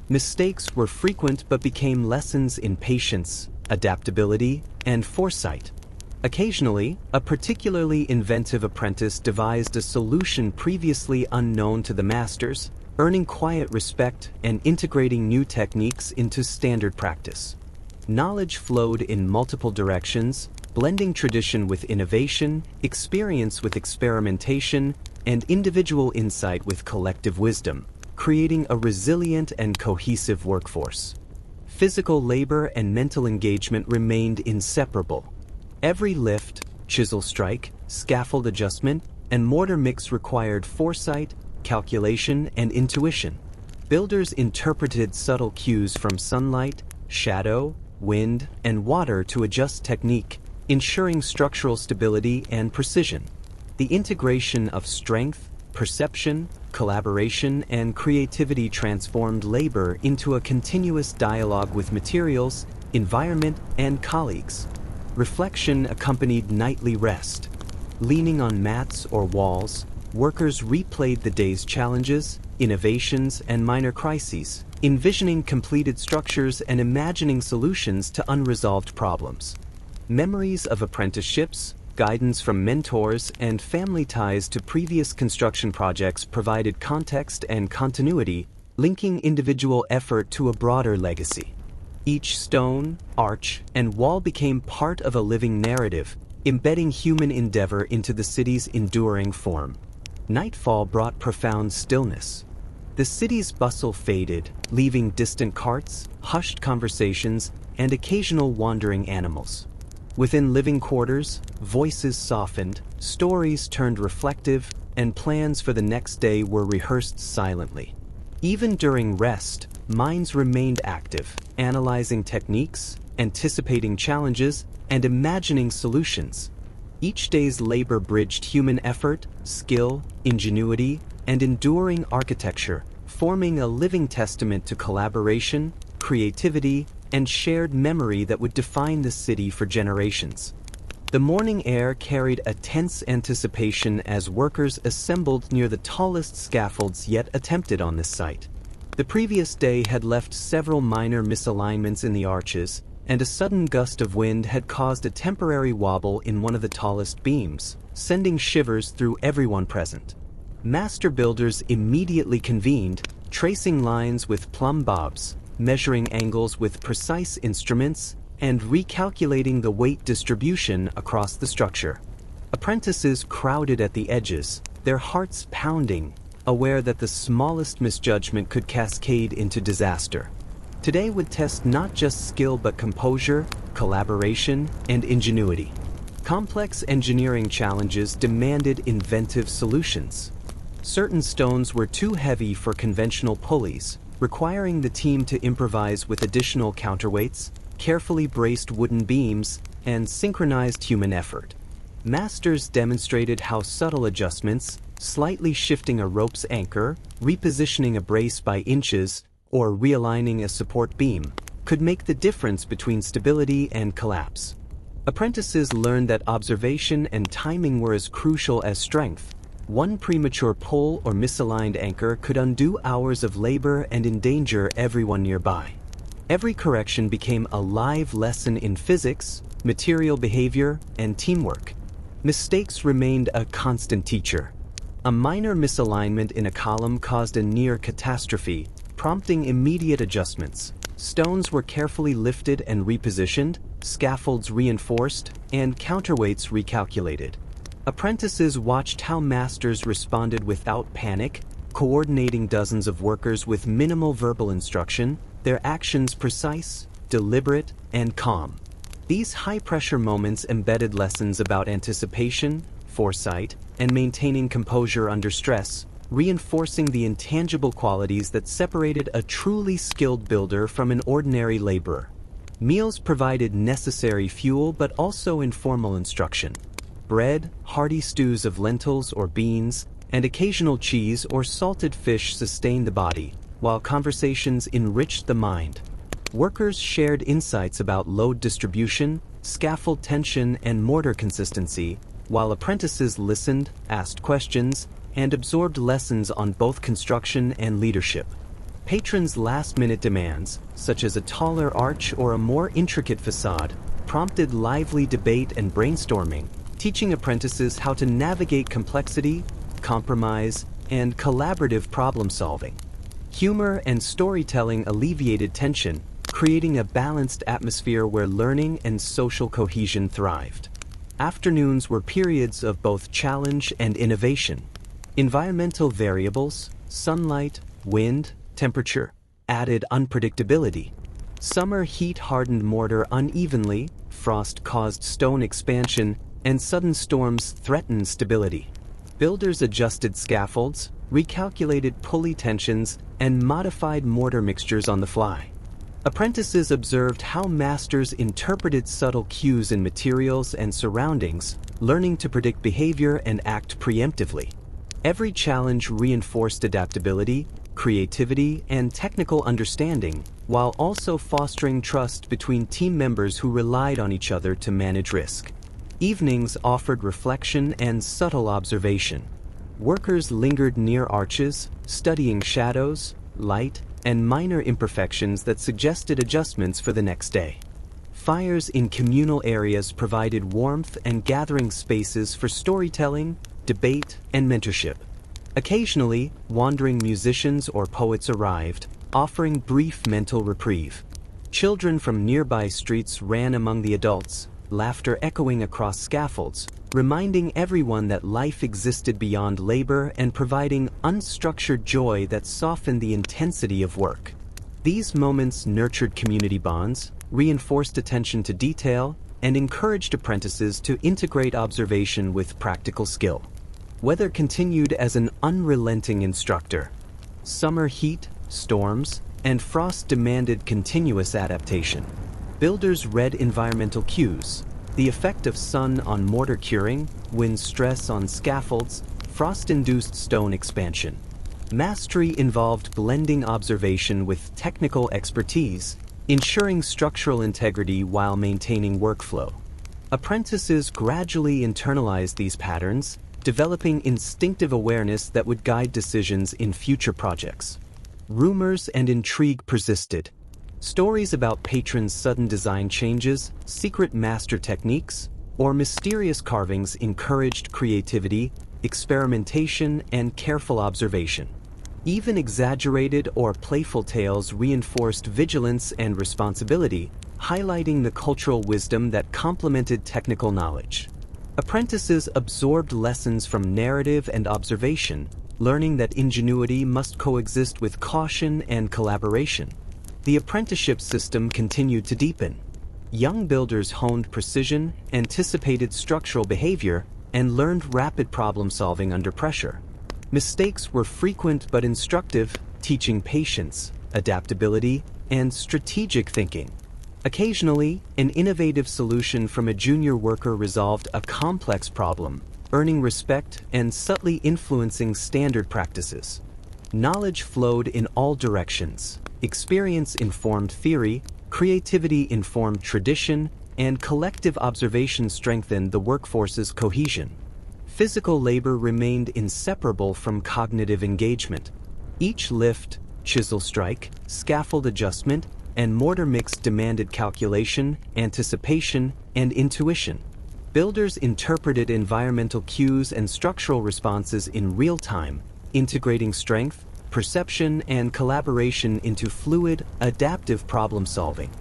S1: Mistakes were frequent but became lessons in patience, adaptability, and foresight. Occasionally, a particularly inventive apprentice devised a solution previously unknown to the masters, earning quiet respect and integrating new techniques into standard practice. Knowledge flowed in multiple directions, blending tradition with innovation, experience with experimentation, and individual insight with collective wisdom, creating a resilient and cohesive workforce. Physical labor and mental engagement remained inseparable. Every lift, chisel strike, scaffold adjustment, and mortar mix required foresight, calculation, and intuition. Builders interpreted subtle cues from sunlight, shadow, wind, and water to adjust technique, ensuring structural stability and precision. The integration of strength, perception, collaboration, and creativity transformed labor into a continuous dialogue with materials, environment, and colleagues. Reflection accompanied nightly rest. Leaning on mats or walls, workers replayed the day's challenges, innovations, and minor crises, envisioning completed structures and imagining solutions to unresolved problems. Memories of apprenticeships, guidance from mentors, and family ties to previous construction projects provided context and continuity, linking individual effort to a broader legacy. Each stone, arch, and wall became part of a living narrative, embedding human endeavor into the city's enduring form. Nightfall brought profound stillness. The city's bustle faded, leaving distant carts, hushed conversations, and occasional wandering animals. Within living quarters, voices softened, stories turned reflective, and plans for the next day were rehearsed silently. Even during rest, minds remained active, analyzing techniques, anticipating challenges, and imagining solutions. Each day's labor bridged human effort, skill, ingenuity, and enduring architecture, forming a living testament to collaboration, creativity, and shared memory that would define the city for generations. The morning air carried a tense anticipation as workers assembled near the tallest scaffolds yet attempted on this site. The previous day had left several minor misalignments in the arches, and a sudden gust of wind had caused a temporary wobble in one of the tallest beams, sending shivers through everyone present. Master builders immediately convened, tracing lines with plumb bobs, measuring angles with precise instruments, and recalculating the weight distribution across the structure. Apprentices crowded at the edges, their hearts pounding, aware that the smallest misjudgment could cascade into disaster. Today would test not just skill but composure, collaboration, and ingenuity. Complex engineering challenges demanded inventive solutions. Certain stones were too heavy for conventional pulleys, requiring the team to improvise with additional counterweights, carefully braced wooden beams, and synchronized human effort. Masters demonstrated how subtle adjustments, slightly shifting a rope's anchor, repositioning a brace by inches, or realigning a support beam, could make the difference between stability and collapse. Apprentices learned that observation and timing were as crucial as strength, One premature pull or misaligned anchor could undo hours of labor and endanger everyone nearby. Every correction became a live lesson in physics, material behavior, and teamwork. Mistakes remained a constant teacher. A minor misalignment in a column caused a near catastrophe, prompting immediate adjustments. Stones were carefully lifted and repositioned, scaffolds reinforced, and counterweights recalculated. Apprentices watched how masters responded without panic, coordinating dozens of workers with minimal verbal instruction, their actions precise, deliberate, and calm. These high-pressure moments embedded lessons about anticipation, foresight, and maintaining composure under stress, reinforcing the intangible qualities that separated a truly skilled builder from an ordinary laborer. Meals provided necessary fuel but also informal instruction. Bread, hearty stews of lentils or beans, and occasional cheese or salted fish sustained the body, while conversations enriched the mind. Workers shared insights about load distribution, scaffold tension, and mortar consistency, while apprentices listened, asked questions, and absorbed lessons on both construction and leadership. Patrons' last-minute demands, such as a taller arch or a more intricate facade, prompted lively debate and brainstorming, teaching apprentices how to navigate complexity, compromise, and collaborative problem-solving. Humor and storytelling alleviated tension, creating a balanced atmosphere where learning and social cohesion thrived. Afternoons were periods of both challenge and innovation. Environmental variables, sunlight, wind, temperature, added unpredictability. Summer heat hardened mortar unevenly, frost caused stone expansion, and sudden storms threatened stability. Builders adjusted scaffolds, recalculated pulley tensions, and modified mortar mixtures on the fly. Apprentices observed how masters interpreted subtle cues in materials and surroundings, learning to predict behavior and act preemptively. Every challenge reinforced adaptability, creativity, and technical understanding, while also fostering trust between team members who relied on each other to manage risk. Evenings offered reflection and subtle observation. Workers lingered near arches, studying shadows, light, and minor imperfections that suggested adjustments for the next day. Fires in communal areas provided warmth and gathering spaces for storytelling, debate, and mentorship. Occasionally, wandering musicians or poets arrived, offering brief mental reprieve. Children from nearby streets ran among the adults, laughter echoing across scaffolds, reminding everyone that life existed beyond labor and providing unstructured joy that softened the intensity of work. These moments nurtured community bonds, reinforced attention to detail, and encouraged apprentices to integrate observation with practical skill. Weather continued as an unrelenting instructor. Summer heat, storms, and frost demanded continuous adaptation. Builders read environmental cues, the effect of sun on mortar curing, wind stress on scaffolds, frost-induced stone expansion. Mastery involved blending observation with technical expertise, ensuring structural integrity while maintaining workflow. Apprentices gradually internalized these patterns, developing instinctive awareness that would guide decisions in future projects. Rumors and intrigue persisted. Stories about patrons' sudden design changes, secret master techniques, or mysterious carvings encouraged creativity, experimentation, and careful observation. Even exaggerated or playful tales reinforced vigilance and responsibility, highlighting the cultural wisdom that complemented technical knowledge. Apprentices absorbed lessons from narrative and observation, learning that ingenuity must coexist with caution and collaboration. The apprenticeship system continued to deepen. Young builders honed precision, anticipated structural behavior, and learned rapid problem-solving under pressure. Mistakes were frequent but instructive, teaching patience, adaptability, and strategic thinking. Occasionally, an innovative solution from a junior worker resolved a complex problem, earning respect and subtly influencing standard practices. Knowledge flowed in all directions. Experience informed theory, creativity informed tradition, and collective observation strengthened the workforce's cohesion. Physical labor remained inseparable from cognitive engagement. Each lift, chisel strike, scaffold adjustment, and mortar mix demanded calculation, anticipation, and intuition. Builders interpreted environmental cues and structural responses in real time, integrating strength, perception, and collaboration into fluid, adaptive problem solving.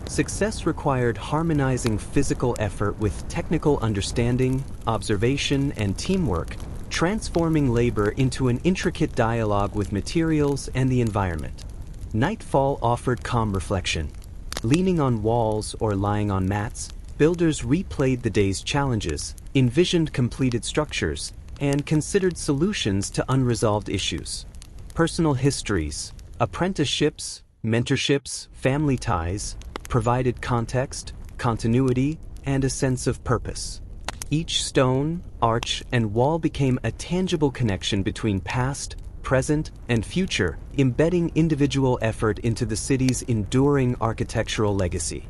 S1: Success required harmonizing physical effort with technical understanding, observation, and teamwork, transforming labor into an intricate dialogue with materials and the environment. Nightfall offered calm reflection. Leaning on walls or lying on mats, builders replayed the day's challenges, envisioned completed structures, and considered solutions to unresolved issues. Personal histories, apprenticeships, mentorships, family ties provided context, continuity, and a sense of purpose. Each stone, arch, and wall became a tangible connection between past, present, and future, embedding individual effort into the city's enduring architectural legacy.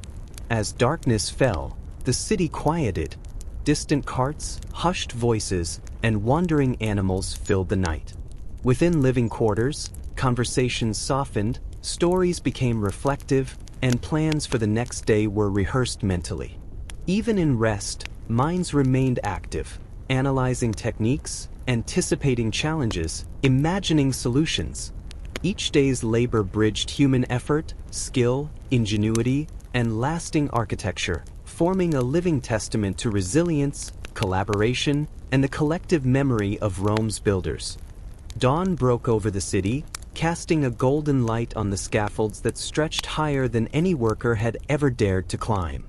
S1: As darkness fell, the city quieted. Distant carts, hushed voices, and wandering animals filled the night. Within living quarters, conversations softened, stories became reflective, and plans for the next day were rehearsed mentally. Even in rest, minds remained active, analyzing techniques, anticipating challenges, imagining solutions. Each day's labor bridged human effort, skill, ingenuity, and lasting architecture, forming a living testament to resilience, collaboration, and the collective memory of Rome's builders. Dawn broke over the city, casting a golden light on the scaffolds that stretched higher than any worker had ever dared to climb.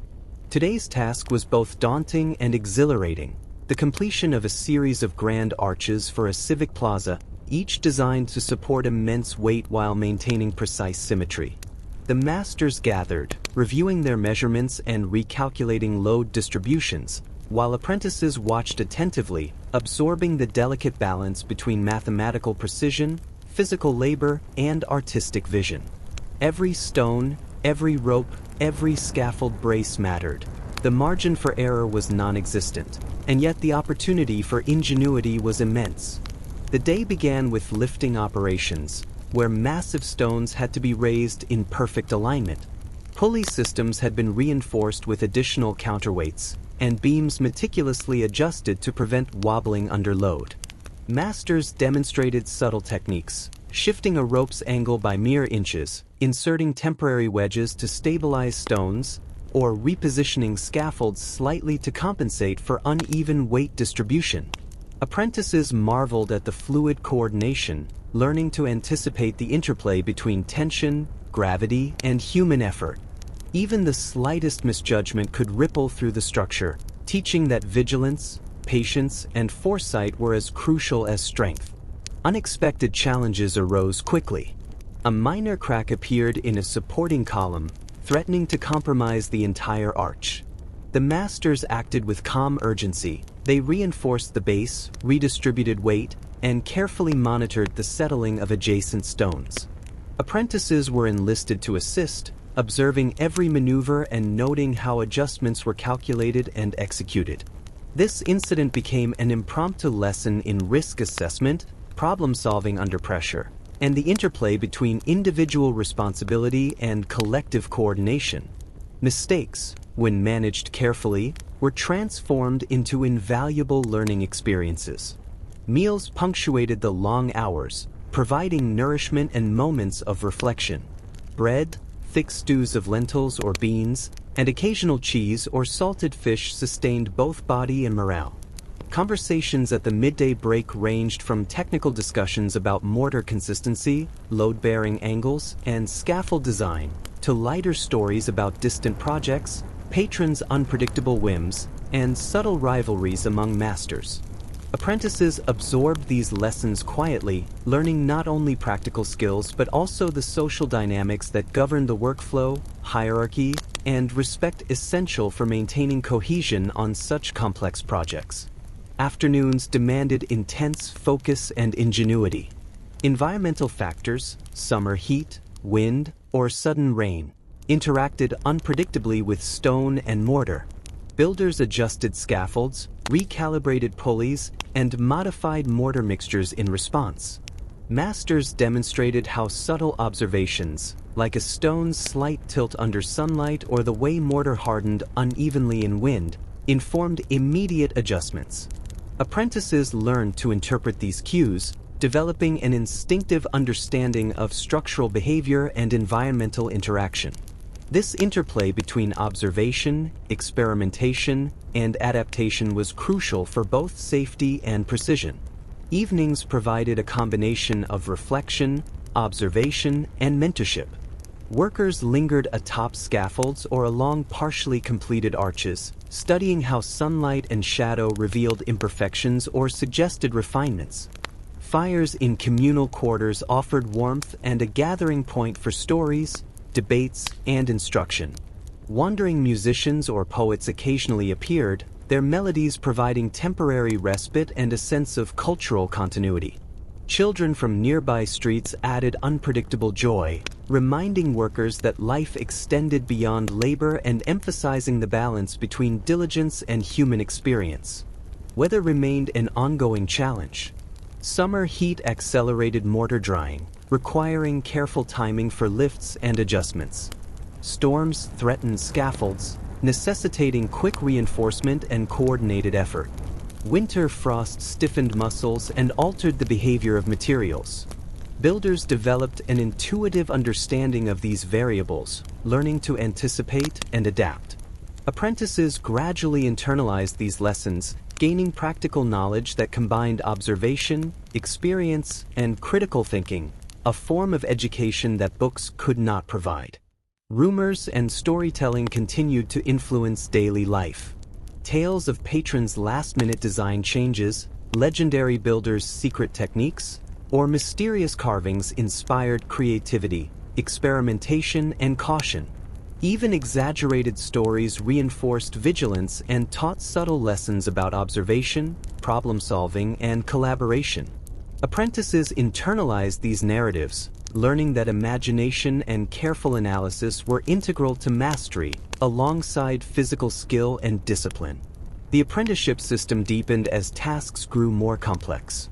S1: Today's task was both daunting and exhilarating, the completion of a series of grand arches for a civic plaza, each designed to support immense weight while maintaining precise symmetry. The masters gathered, reviewing their measurements and recalculating load distributions, while apprentices watched attentively, absorbing the delicate balance between mathematical precision, physical labor, and artistic vision. Every stone, every rope, every scaffold brace mattered. The margin for error was non-existent, and yet the opportunity for ingenuity was immense. The day began with lifting operations, where massive stones had to be raised in perfect alignment. Pulley systems had been reinforced with additional counterweights, and beams meticulously adjusted to prevent wobbling under load. Masters demonstrated subtle techniques, shifting a rope's angle by mere inches, inserting temporary wedges to stabilize stones, or repositioning scaffolds slightly to compensate for uneven weight distribution. Apprentices marveled at the fluid coordination, learning to anticipate the interplay between tension, gravity, and human effort. Even the slightest misjudgment could ripple through the structure, teaching that vigilance, patience, and foresight were as crucial as strength. Unexpected challenges arose quickly. A minor crack appeared in a supporting column, threatening to compromise the entire arch. The masters acted with calm urgency. They reinforced the base, redistributed weight, and carefully monitored the settling of adjacent stones. Apprentices were enlisted to assist, observing every maneuver and noting how adjustments were calculated and executed. This incident became an impromptu lesson in risk assessment, problem solving under pressure, and the interplay between individual responsibility and collective coordination. Mistakes, when managed carefully, were transformed into invaluable learning experiences. Meals punctuated the long hours, providing nourishment and moments of reflection. Bread, thick stews of lentils or beans, and occasional cheese or salted fish sustained both body and morale. Conversations at the midday break ranged from technical discussions about mortar consistency, load-bearing angles, and scaffold design, to lighter stories about distant projects, patrons' unpredictable whims, and subtle rivalries among masters. Apprentices absorbed these lessons quietly, learning not only practical skills but also the social dynamics that govern the workflow, hierarchy, and respect essential for maintaining cohesion on such complex projects. Afternoons demanded intense focus and ingenuity. Environmental factors, summer heat, wind, or sudden rain, interacted unpredictably with stone and mortar. Builders adjusted scaffolds, recalibrated pulleys, and modified mortar mixtures in response. Masters demonstrated how subtle observations, like a stone's slight tilt under sunlight or the way mortar hardened unevenly in wind, informed immediate adjustments. Apprentices learned to interpret these cues, developing an instinctive understanding of structural behavior and environmental interaction. This interplay between observation, experimentation, and adaptation was crucial for both safety and precision. Evenings provided a combination of reflection, observation, and mentorship. Workers lingered atop scaffolds or along partially completed arches, studying how sunlight and shadow revealed imperfections or suggested refinements. Fires in communal quarters offered warmth and a gathering point for stories, debates, and instruction. Wandering musicians or poets occasionally appeared, their melodies providing temporary respite and a sense of cultural continuity. Children from nearby streets added unpredictable joy, reminding workers that life extended beyond labor and emphasizing the balance between diligence and human experience. Weather remained an ongoing challenge. Summer heat accelerated mortar drying, requiring careful timing for lifts and adjustments. Storms threatened scaffolds, necessitating quick reinforcement and coordinated effort. Winter frost stiffened muscles and altered the behavior of materials. Builders developed an intuitive understanding of these variables, learning to anticipate and adapt. Apprentices gradually internalized these lessons, gaining practical knowledge that combined observation, experience, and critical thinking, a form of education that books could not provide. Rumors and storytelling continued to influence daily life. Tales of patrons' last-minute design changes, legendary builders' secret techniques, or mysterious carvings inspired creativity, experimentation, and caution. Even exaggerated stories reinforced vigilance and taught subtle lessons about observation, problem-solving, and collaboration. Apprentices internalized these narratives, learning that imagination and careful analysis were integral to mastery, alongside physical skill and discipline. The apprenticeship system deepened as tasks grew more complex.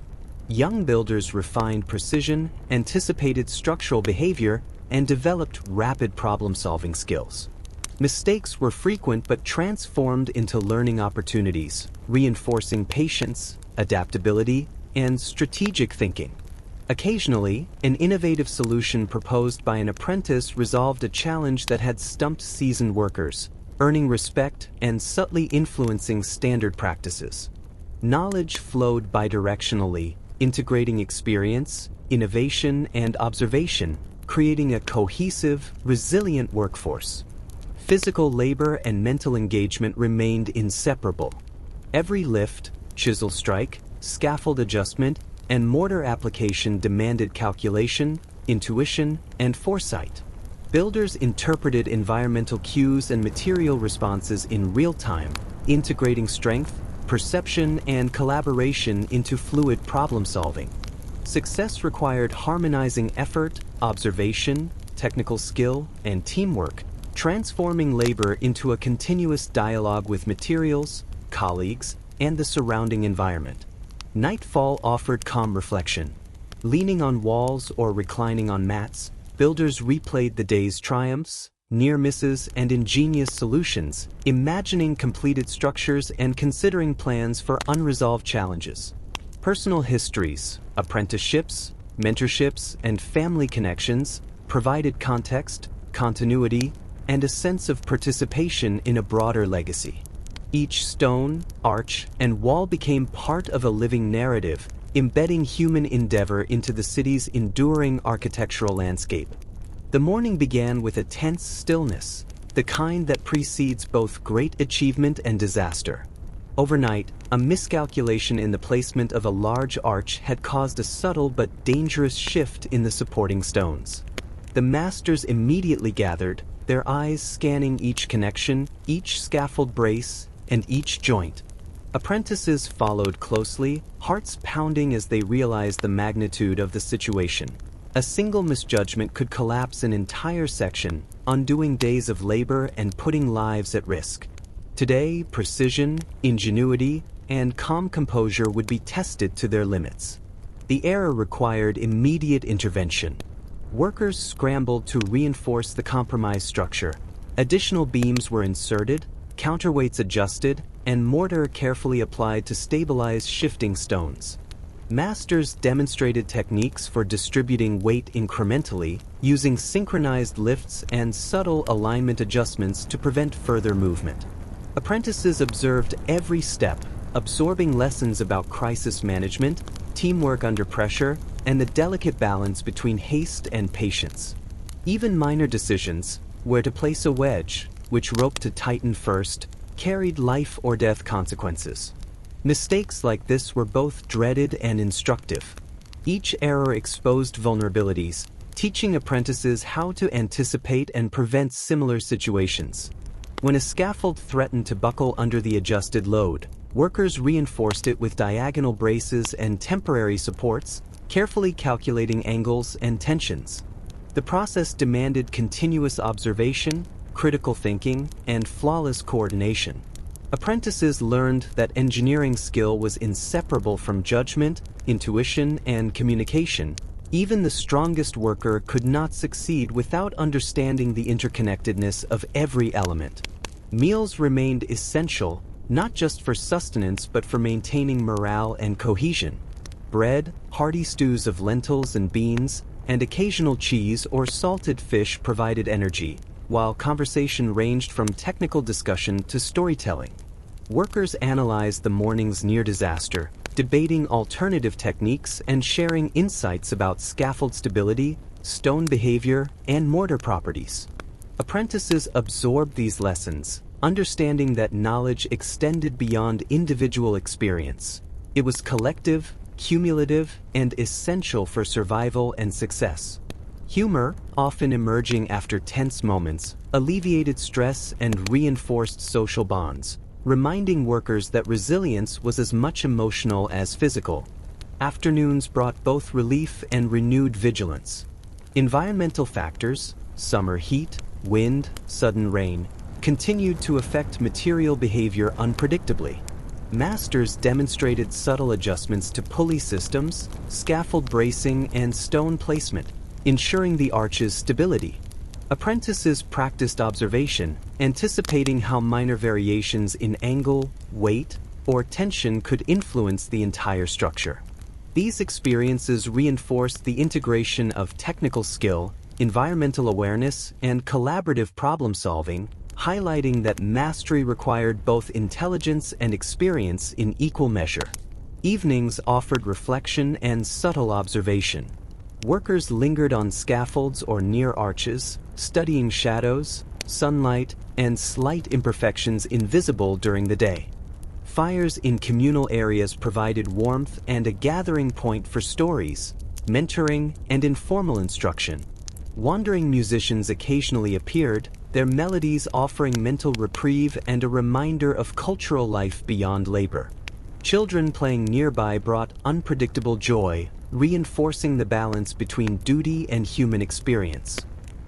S1: Young builders refined precision, anticipated structural behavior, and developed rapid problem-solving skills. Mistakes were frequent but transformed into learning opportunities, reinforcing patience, adaptability, and strategic thinking. Occasionally, an innovative solution proposed by an apprentice resolved a challenge that had stumped seasoned workers, earning respect and subtly influencing standard practices. Knowledge flowed bidirectionally, integrating experience, innovation, and observation, creating a cohesive, resilient workforce. Physical labor and mental engagement remained inseparable. Every lift, chisel strike, scaffold adjustment, and mortar application demanded calculation, intuition, and foresight. Builders interpreted environmental cues and material responses in real time, integrating strength, perception, and collaboration into fluid problem-solving. Success required harmonizing effort, observation, technical skill, and teamwork, transforming labor into a continuous dialogue with materials, colleagues, and the surrounding environment. Nightfall offered calm reflection. Leaning on walls or reclining on mats, builders replayed the day's triumphs, near misses, and ingenious solutions, imagining completed structures and considering plans for unresolved challenges. Personal histories, apprenticeships, mentorships, and family connections provided context, continuity, and a sense of participation in a broader legacy. Each stone, arch, and wall became part of a living narrative, embedding human endeavor into the city's enduring architectural landscape. The morning began with a tense stillness, the kind that precedes both great achievement and disaster. Overnight, a miscalculation in the placement of a large arch had caused a subtle but dangerous shift in the supporting stones. The masters immediately gathered, their eyes scanning each connection, each scaffold brace, and each joint. Apprentices followed closely, hearts pounding as they realized the magnitude of the situation. A single misjudgment could collapse an entire section, undoing days of labor and putting lives at risk. Today, precision, ingenuity, and calm composure would be tested to their limits. The error required immediate intervention. Workers scrambled to reinforce the compromised structure. Additional beams were inserted, counterweights adjusted, and mortar carefully applied to stabilize shifting stones. Masters demonstrated techniques for distributing weight incrementally, using synchronized lifts and subtle alignment adjustments to prevent further movement. Apprentices observed every step, absorbing lessons about crisis management, teamwork under pressure, and the delicate balance between haste and patience. Even minor decisions, where to place a wedge, which rope to tighten first, carried life or death consequences. Mistakes like this were both dreaded and instructive. Each error exposed vulnerabilities, teaching apprentices how to anticipate and prevent similar situations. When a scaffold threatened to buckle under the adjusted load, workers reinforced it with diagonal braces and temporary supports, carefully calculating angles and tensions. The process demanded continuous observation, critical thinking, and flawless coordination. Apprentices learned that engineering skill was inseparable from judgment, intuition, and communication. Even the strongest worker could not succeed without understanding the interconnectedness of every element. Meals remained essential, not just for sustenance but for maintaining morale and cohesion. Bread, hearty stews of lentils and beans, and occasional cheese or salted fish provided energy, while conversation ranged from technical discussion to storytelling. Workers analyzed the morning's near disaster, debating alternative techniques and sharing insights about scaffold stability, stone behavior, and mortar properties. Apprentices absorbed these lessons, understanding that knowledge extended beyond individual experience. It was collective, cumulative, and essential for survival and success. Humor, often emerging after tense moments, alleviated stress and reinforced social bonds, reminding workers that resilience was as much emotional as physical. Afternoons brought both relief and renewed vigilance. Environmental factors, summer heat, wind, sudden rain, continued to affect material behavior unpredictably. Masters demonstrated subtle adjustments to pulley systems, scaffold bracing, and stone placement, ensuring the arch's stability. Apprentices practiced observation, anticipating how minor variations in angle, weight, or tension could influence the entire structure. These experiences reinforced the integration of technical skill, environmental awareness, and collaborative problem-solving, highlighting that mastery required both intelligence and experience in equal measure. Evenings offered reflection and subtle observation. Workers lingered on scaffolds or near arches, studying shadows, sunlight, and slight imperfections invisible during the day. Fires in communal areas provided warmth and a gathering point for stories, mentoring, and informal instruction. Wandering musicians occasionally appeared, their melodies offering mental reprieve and a reminder of cultural life beyond labor. Children playing nearby brought unpredictable joy, reinforcing the balance between duty and human experience.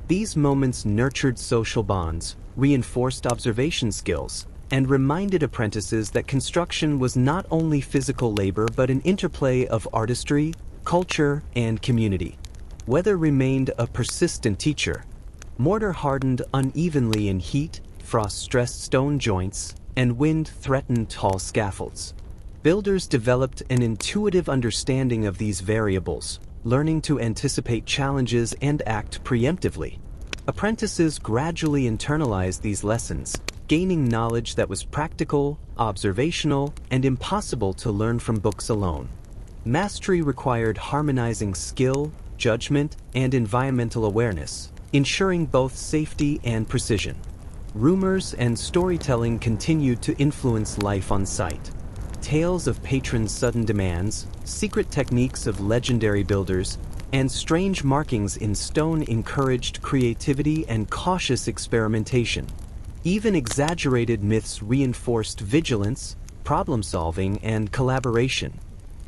S1: These moments nurtured social bonds, reinforced observation skills, and reminded apprentices that construction was not only physical labor but an interplay of artistry, culture, and community. Weather remained a persistent teacher. Mortar hardened unevenly in heat, frost stressed stone joints, and wind threatened tall scaffolds. Builders developed an intuitive understanding of these variables, learning to anticipate challenges and act preemptively. Apprentices gradually internalized these lessons, gaining knowledge that was practical, observational, and impossible to learn from books alone. Mastery required harmonizing skill, judgment, and environmental awareness, ensuring both safety and precision. Rumors and storytelling continued to influence life on site. Tales of patrons' sudden demands, secret techniques of legendary builders, and strange markings in stone encouraged creativity and cautious experimentation. Even exaggerated myths reinforced vigilance, problem-solving, and collaboration.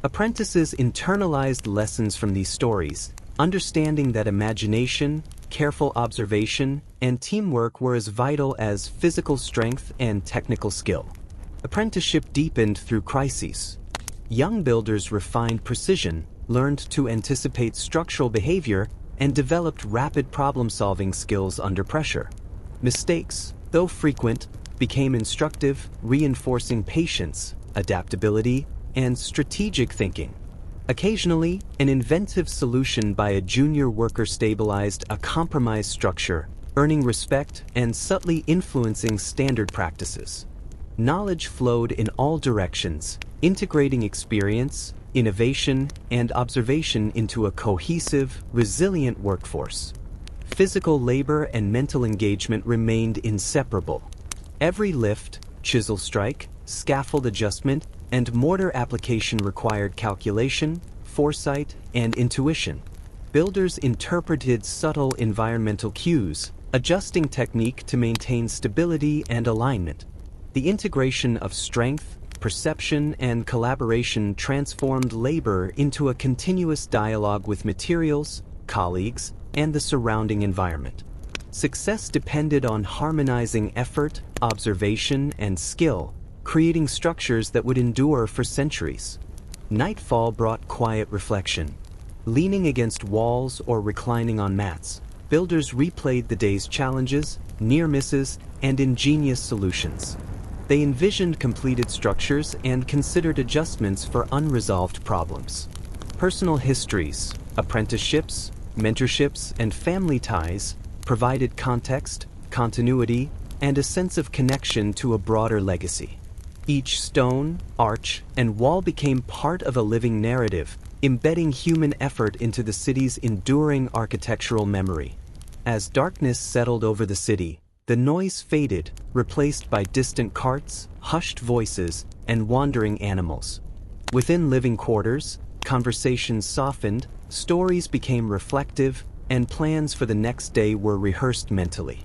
S1: Apprentices internalized lessons from these stories, understanding that imagination, careful observation, and teamwork were as vital as physical strength and technical skill. Apprenticeship deepened through crises. Young builders refined precision, learned to anticipate structural behavior, and developed rapid problem-solving skills under pressure. Mistakes, though frequent, became instructive, reinforcing patience, adaptability, and strategic thinking. Occasionally, an inventive solution by a junior worker stabilized a compromised structure, earning respect and subtly influencing standard practices. Knowledge flowed in all directions, integrating experience, innovation, and observation into a cohesive, resilient workforce. Physical labor and mental engagement remained inseparable. Every lift, chisel strike, scaffold adjustment, and mortar application required calculation, foresight, and intuition. Builders interpreted subtle environmental cues, adjusting technique to maintain stability and alignment. The integration of strength, perception, and collaboration transformed labor into a continuous dialogue with materials, colleagues, and the surrounding environment. Success depended on harmonizing effort, observation, and skill, creating structures that would endure for centuries. Nightfall brought quiet reflection. Leaning against walls or reclining on mats, builders replayed the day's challenges, near misses, and ingenious solutions. They envisioned completed structures and considered adjustments for unresolved problems. Personal histories, apprenticeships, mentorships, and family ties provided context, continuity, and a sense of connection to a broader legacy. Each stone, arch, and wall became part of a living narrative, embedding human effort into the city's enduring architectural memory. As darkness settled over the city, the noise faded, replaced by distant carts, hushed voices, and wandering animals. Within living quarters, conversations softened, stories became reflective, and plans for the next day were rehearsed mentally.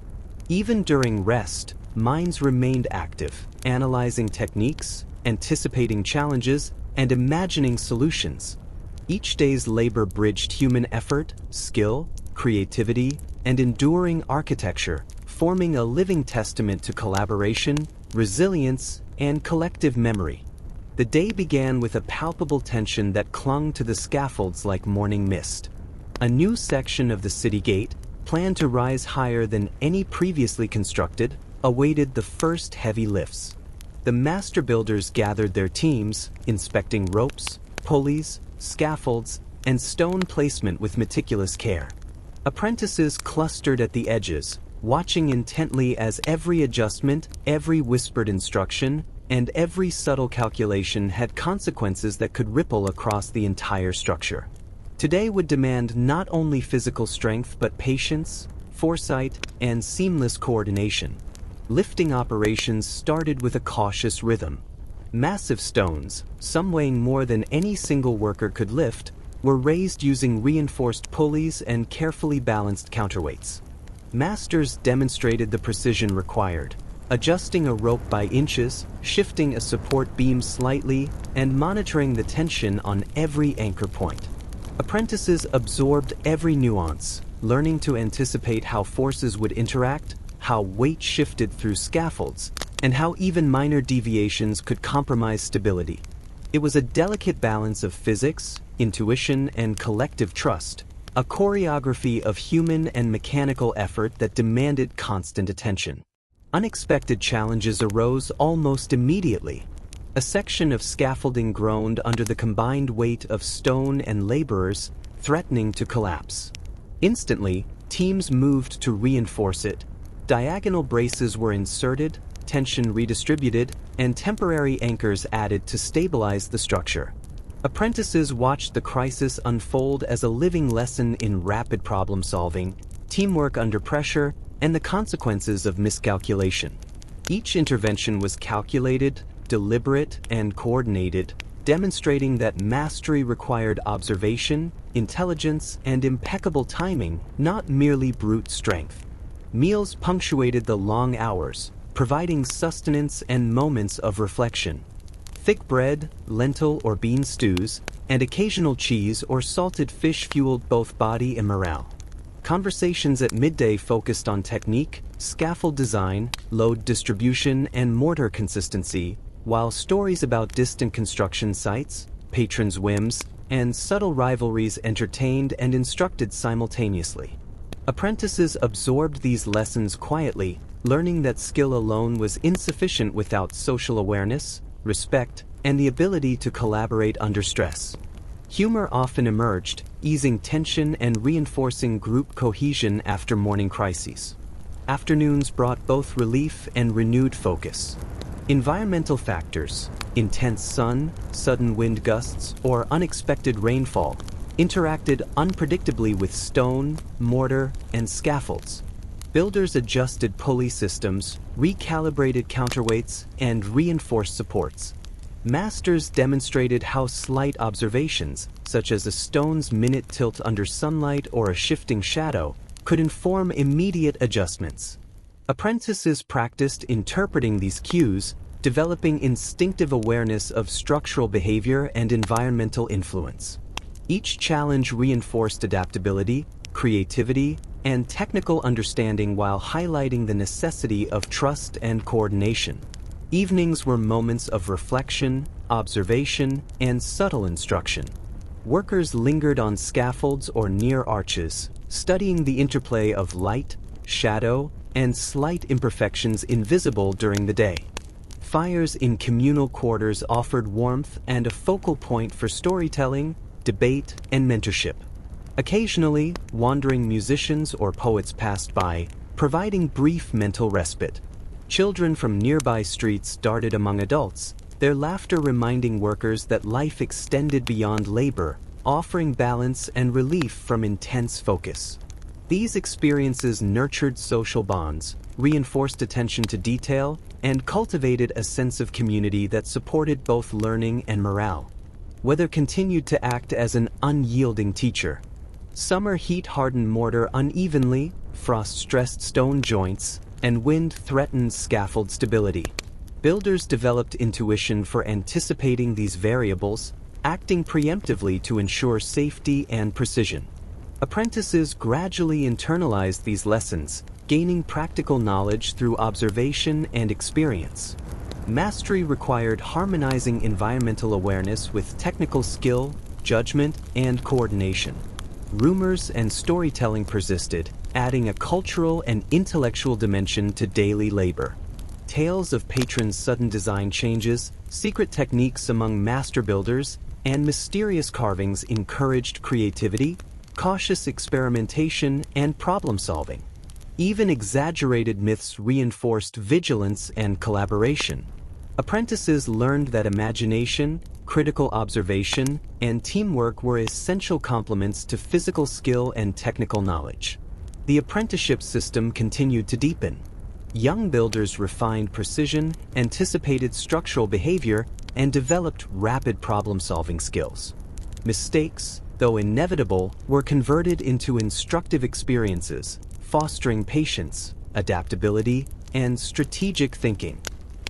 S1: Even during rest, minds remained active, analyzing techniques, anticipating challenges, and imagining solutions. Each day's labor bridged human effort, skill, creativity, and enduring architecture, forming a living testament to collaboration, resilience, and collective memory. The day began with a palpable tension that clung to the scaffolds like morning mist. A new section of the city gate, planned to rise higher than any previously constructed, awaited the first heavy lifts. The master builders gathered their teams, inspecting ropes, pulleys, scaffolds, and stone placement with meticulous care. Apprentices clustered at the edges, watching intently as every adjustment, every whispered instruction, and every subtle calculation had consequences that could ripple across the entire structure. Today would demand not only physical strength but patience, foresight, and seamless coordination. Lifting operations started with a cautious rhythm. Massive stones, some weighing more than any single worker could lift, were raised using reinforced pulleys and carefully balanced counterweights. Masters demonstrated the precision required, adjusting a rope by inches, shifting a support beam slightly, and monitoring the tension on every anchor point. Apprentices absorbed every nuance, learning to anticipate how forces would interact, how weight shifted through scaffolds, and how even minor deviations could compromise stability. It was a delicate balance of physics, intuition, and collective trust, a choreography of human and mechanical effort that demanded constant attention. Unexpected challenges arose almost immediately. A section of scaffolding groaned under the combined weight of stone and laborers, threatening to collapse. Instantly, teams moved to reinforce it. Diagonal braces were inserted, tension redistributed, and temporary anchors added to stabilize the structure. Apprentices watched the crisis unfold as a living lesson in rapid problem solving, teamwork under pressure, and the consequences of miscalculation. Each intervention was calculated, deliberate, and coordinated, demonstrating that mastery required observation, intelligence, and impeccable timing, not merely brute strength. Meals punctuated the long hours, providing sustenance and moments of reflection. Thick bread, lentil or bean stews, and occasional cheese or salted fish fueled both body and morale. Conversations at midday focused on technique, scaffold design, load distribution, and mortar consistency, while stories about distant construction sites, patrons' whims, and subtle rivalries entertained and instructed simultaneously. Apprentices absorbed these lessons quietly, learning that skill alone was insufficient without social awareness, respect, and the ability to collaborate under stress. Humor often emerged, easing tension and reinforcing group cohesion after morning crises. Afternoons brought both relief and renewed focus. Environmental factors, intense sun, sudden wind gusts, or unexpected rainfall, interacted unpredictably with stone, mortar, and scaffolds. Builders adjusted pulley systems, recalibrated counterweights, and reinforced supports. Masters demonstrated how slight observations, such as a stone's minute tilt under sunlight or a shifting shadow, could inform immediate adjustments. Apprentices practiced interpreting these cues, developing instinctive awareness of structural behavior and environmental influence. Each challenge reinforced adaptability, creativity, and technical understanding while highlighting the necessity of trust and coordination. Evenings were moments of reflection, observation, and subtle instruction. Workers lingered on scaffolds or near arches, studying the interplay of light, shadow, and slight imperfections invisible during the day. Fires in communal quarters offered warmth and a focal point for storytelling, debate, and mentorship. Occasionally, wandering musicians or poets passed by, providing brief mental respite. Children from nearby streets darted among adults, their laughter reminding workers that life extended beyond labor, offering balance and relief from intense focus. These experiences nurtured social bonds, reinforced attention to detail, and cultivated a sense of community that supported both learning and morale. Weather continued to act as an unyielding teacher. Summer heat hardened mortar unevenly, frost stressed stone joints, and wind threatened scaffold stability. Builders developed intuition for anticipating these variables, acting preemptively to ensure safety and precision. Apprentices gradually internalized these lessons, gaining practical knowledge through observation and experience. Mastery required harmonizing environmental awareness with technical skill, judgment, and coordination. Rumors and storytelling persisted, adding a cultural and intellectual dimension to daily labor. Tales of patrons' sudden design changes, secret techniques among master builders, and mysterious carvings encouraged creativity, cautious experimentation, and problem-solving. Even exaggerated myths reinforced vigilance and collaboration. Apprentices learned that imagination, critical observation, and teamwork were essential complements to physical skill and technical knowledge. The apprenticeship system continued to deepen. Young builders refined precision, anticipated structural behavior, and developed rapid problem-solving skills. Mistakes, though inevitable, were converted into instructive experiences, fostering patience, adaptability, and strategic thinking.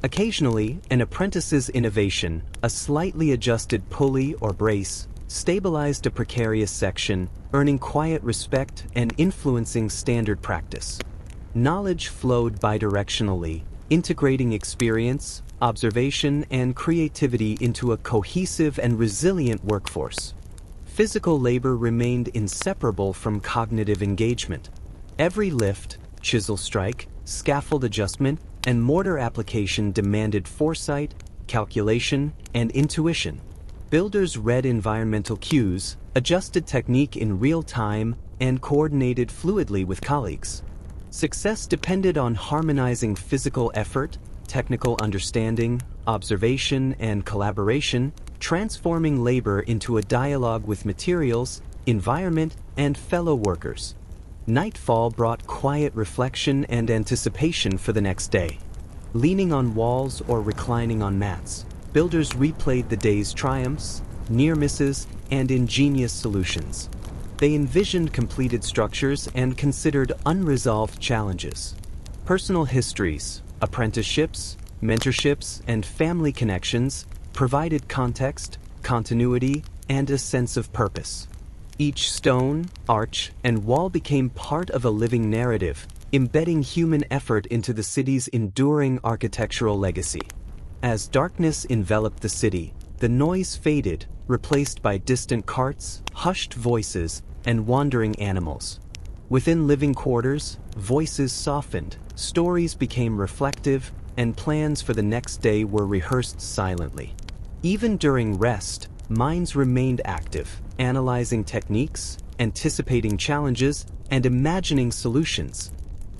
S1: Occasionally, an apprentice's innovation, a slightly adjusted pulley or brace, stabilized a precarious section, earning quiet respect and influencing standard practice. Knowledge flowed bidirectionally, integrating experience, observation, and creativity into a cohesive and resilient workforce. Physical labor remained inseparable from cognitive engagement. Every lift, chisel strike, scaffold adjustment, and mortar application demanded foresight, calculation, and intuition. Builders read environmental cues, adjusted technique in real time, and coordinated fluidly with colleagues. Success depended on harmonizing physical effort, technical understanding, observation, and collaboration, transforming labor into a dialogue with materials, environment, and fellow workers. Nightfall brought quiet reflection and anticipation for the next day. Leaning on walls or reclining on mats, builders replayed the day's triumphs, near misses, and ingenious solutions. They envisioned completed structures and considered unresolved challenges. Personal histories, apprenticeships, mentorships, and family connections provided context, continuity, and a sense of purpose. Each stone, arch, and wall became part of a living narrative, embedding human effort into the city's enduring architectural legacy. As darkness enveloped the city, the noise faded, replaced by distant carts, hushed voices, and wandering animals. Within living quarters, voices softened, stories became reflective, and plans for the next day were rehearsed silently. Even during rest, minds remained active, analyzing techniques, anticipating challenges, and imagining solutions.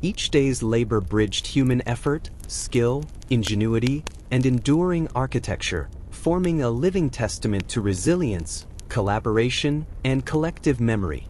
S1: Each day's labor bridged human effort, skill, ingenuity, and enduring architecture, forming a living testament to resilience, collaboration, and collective memory.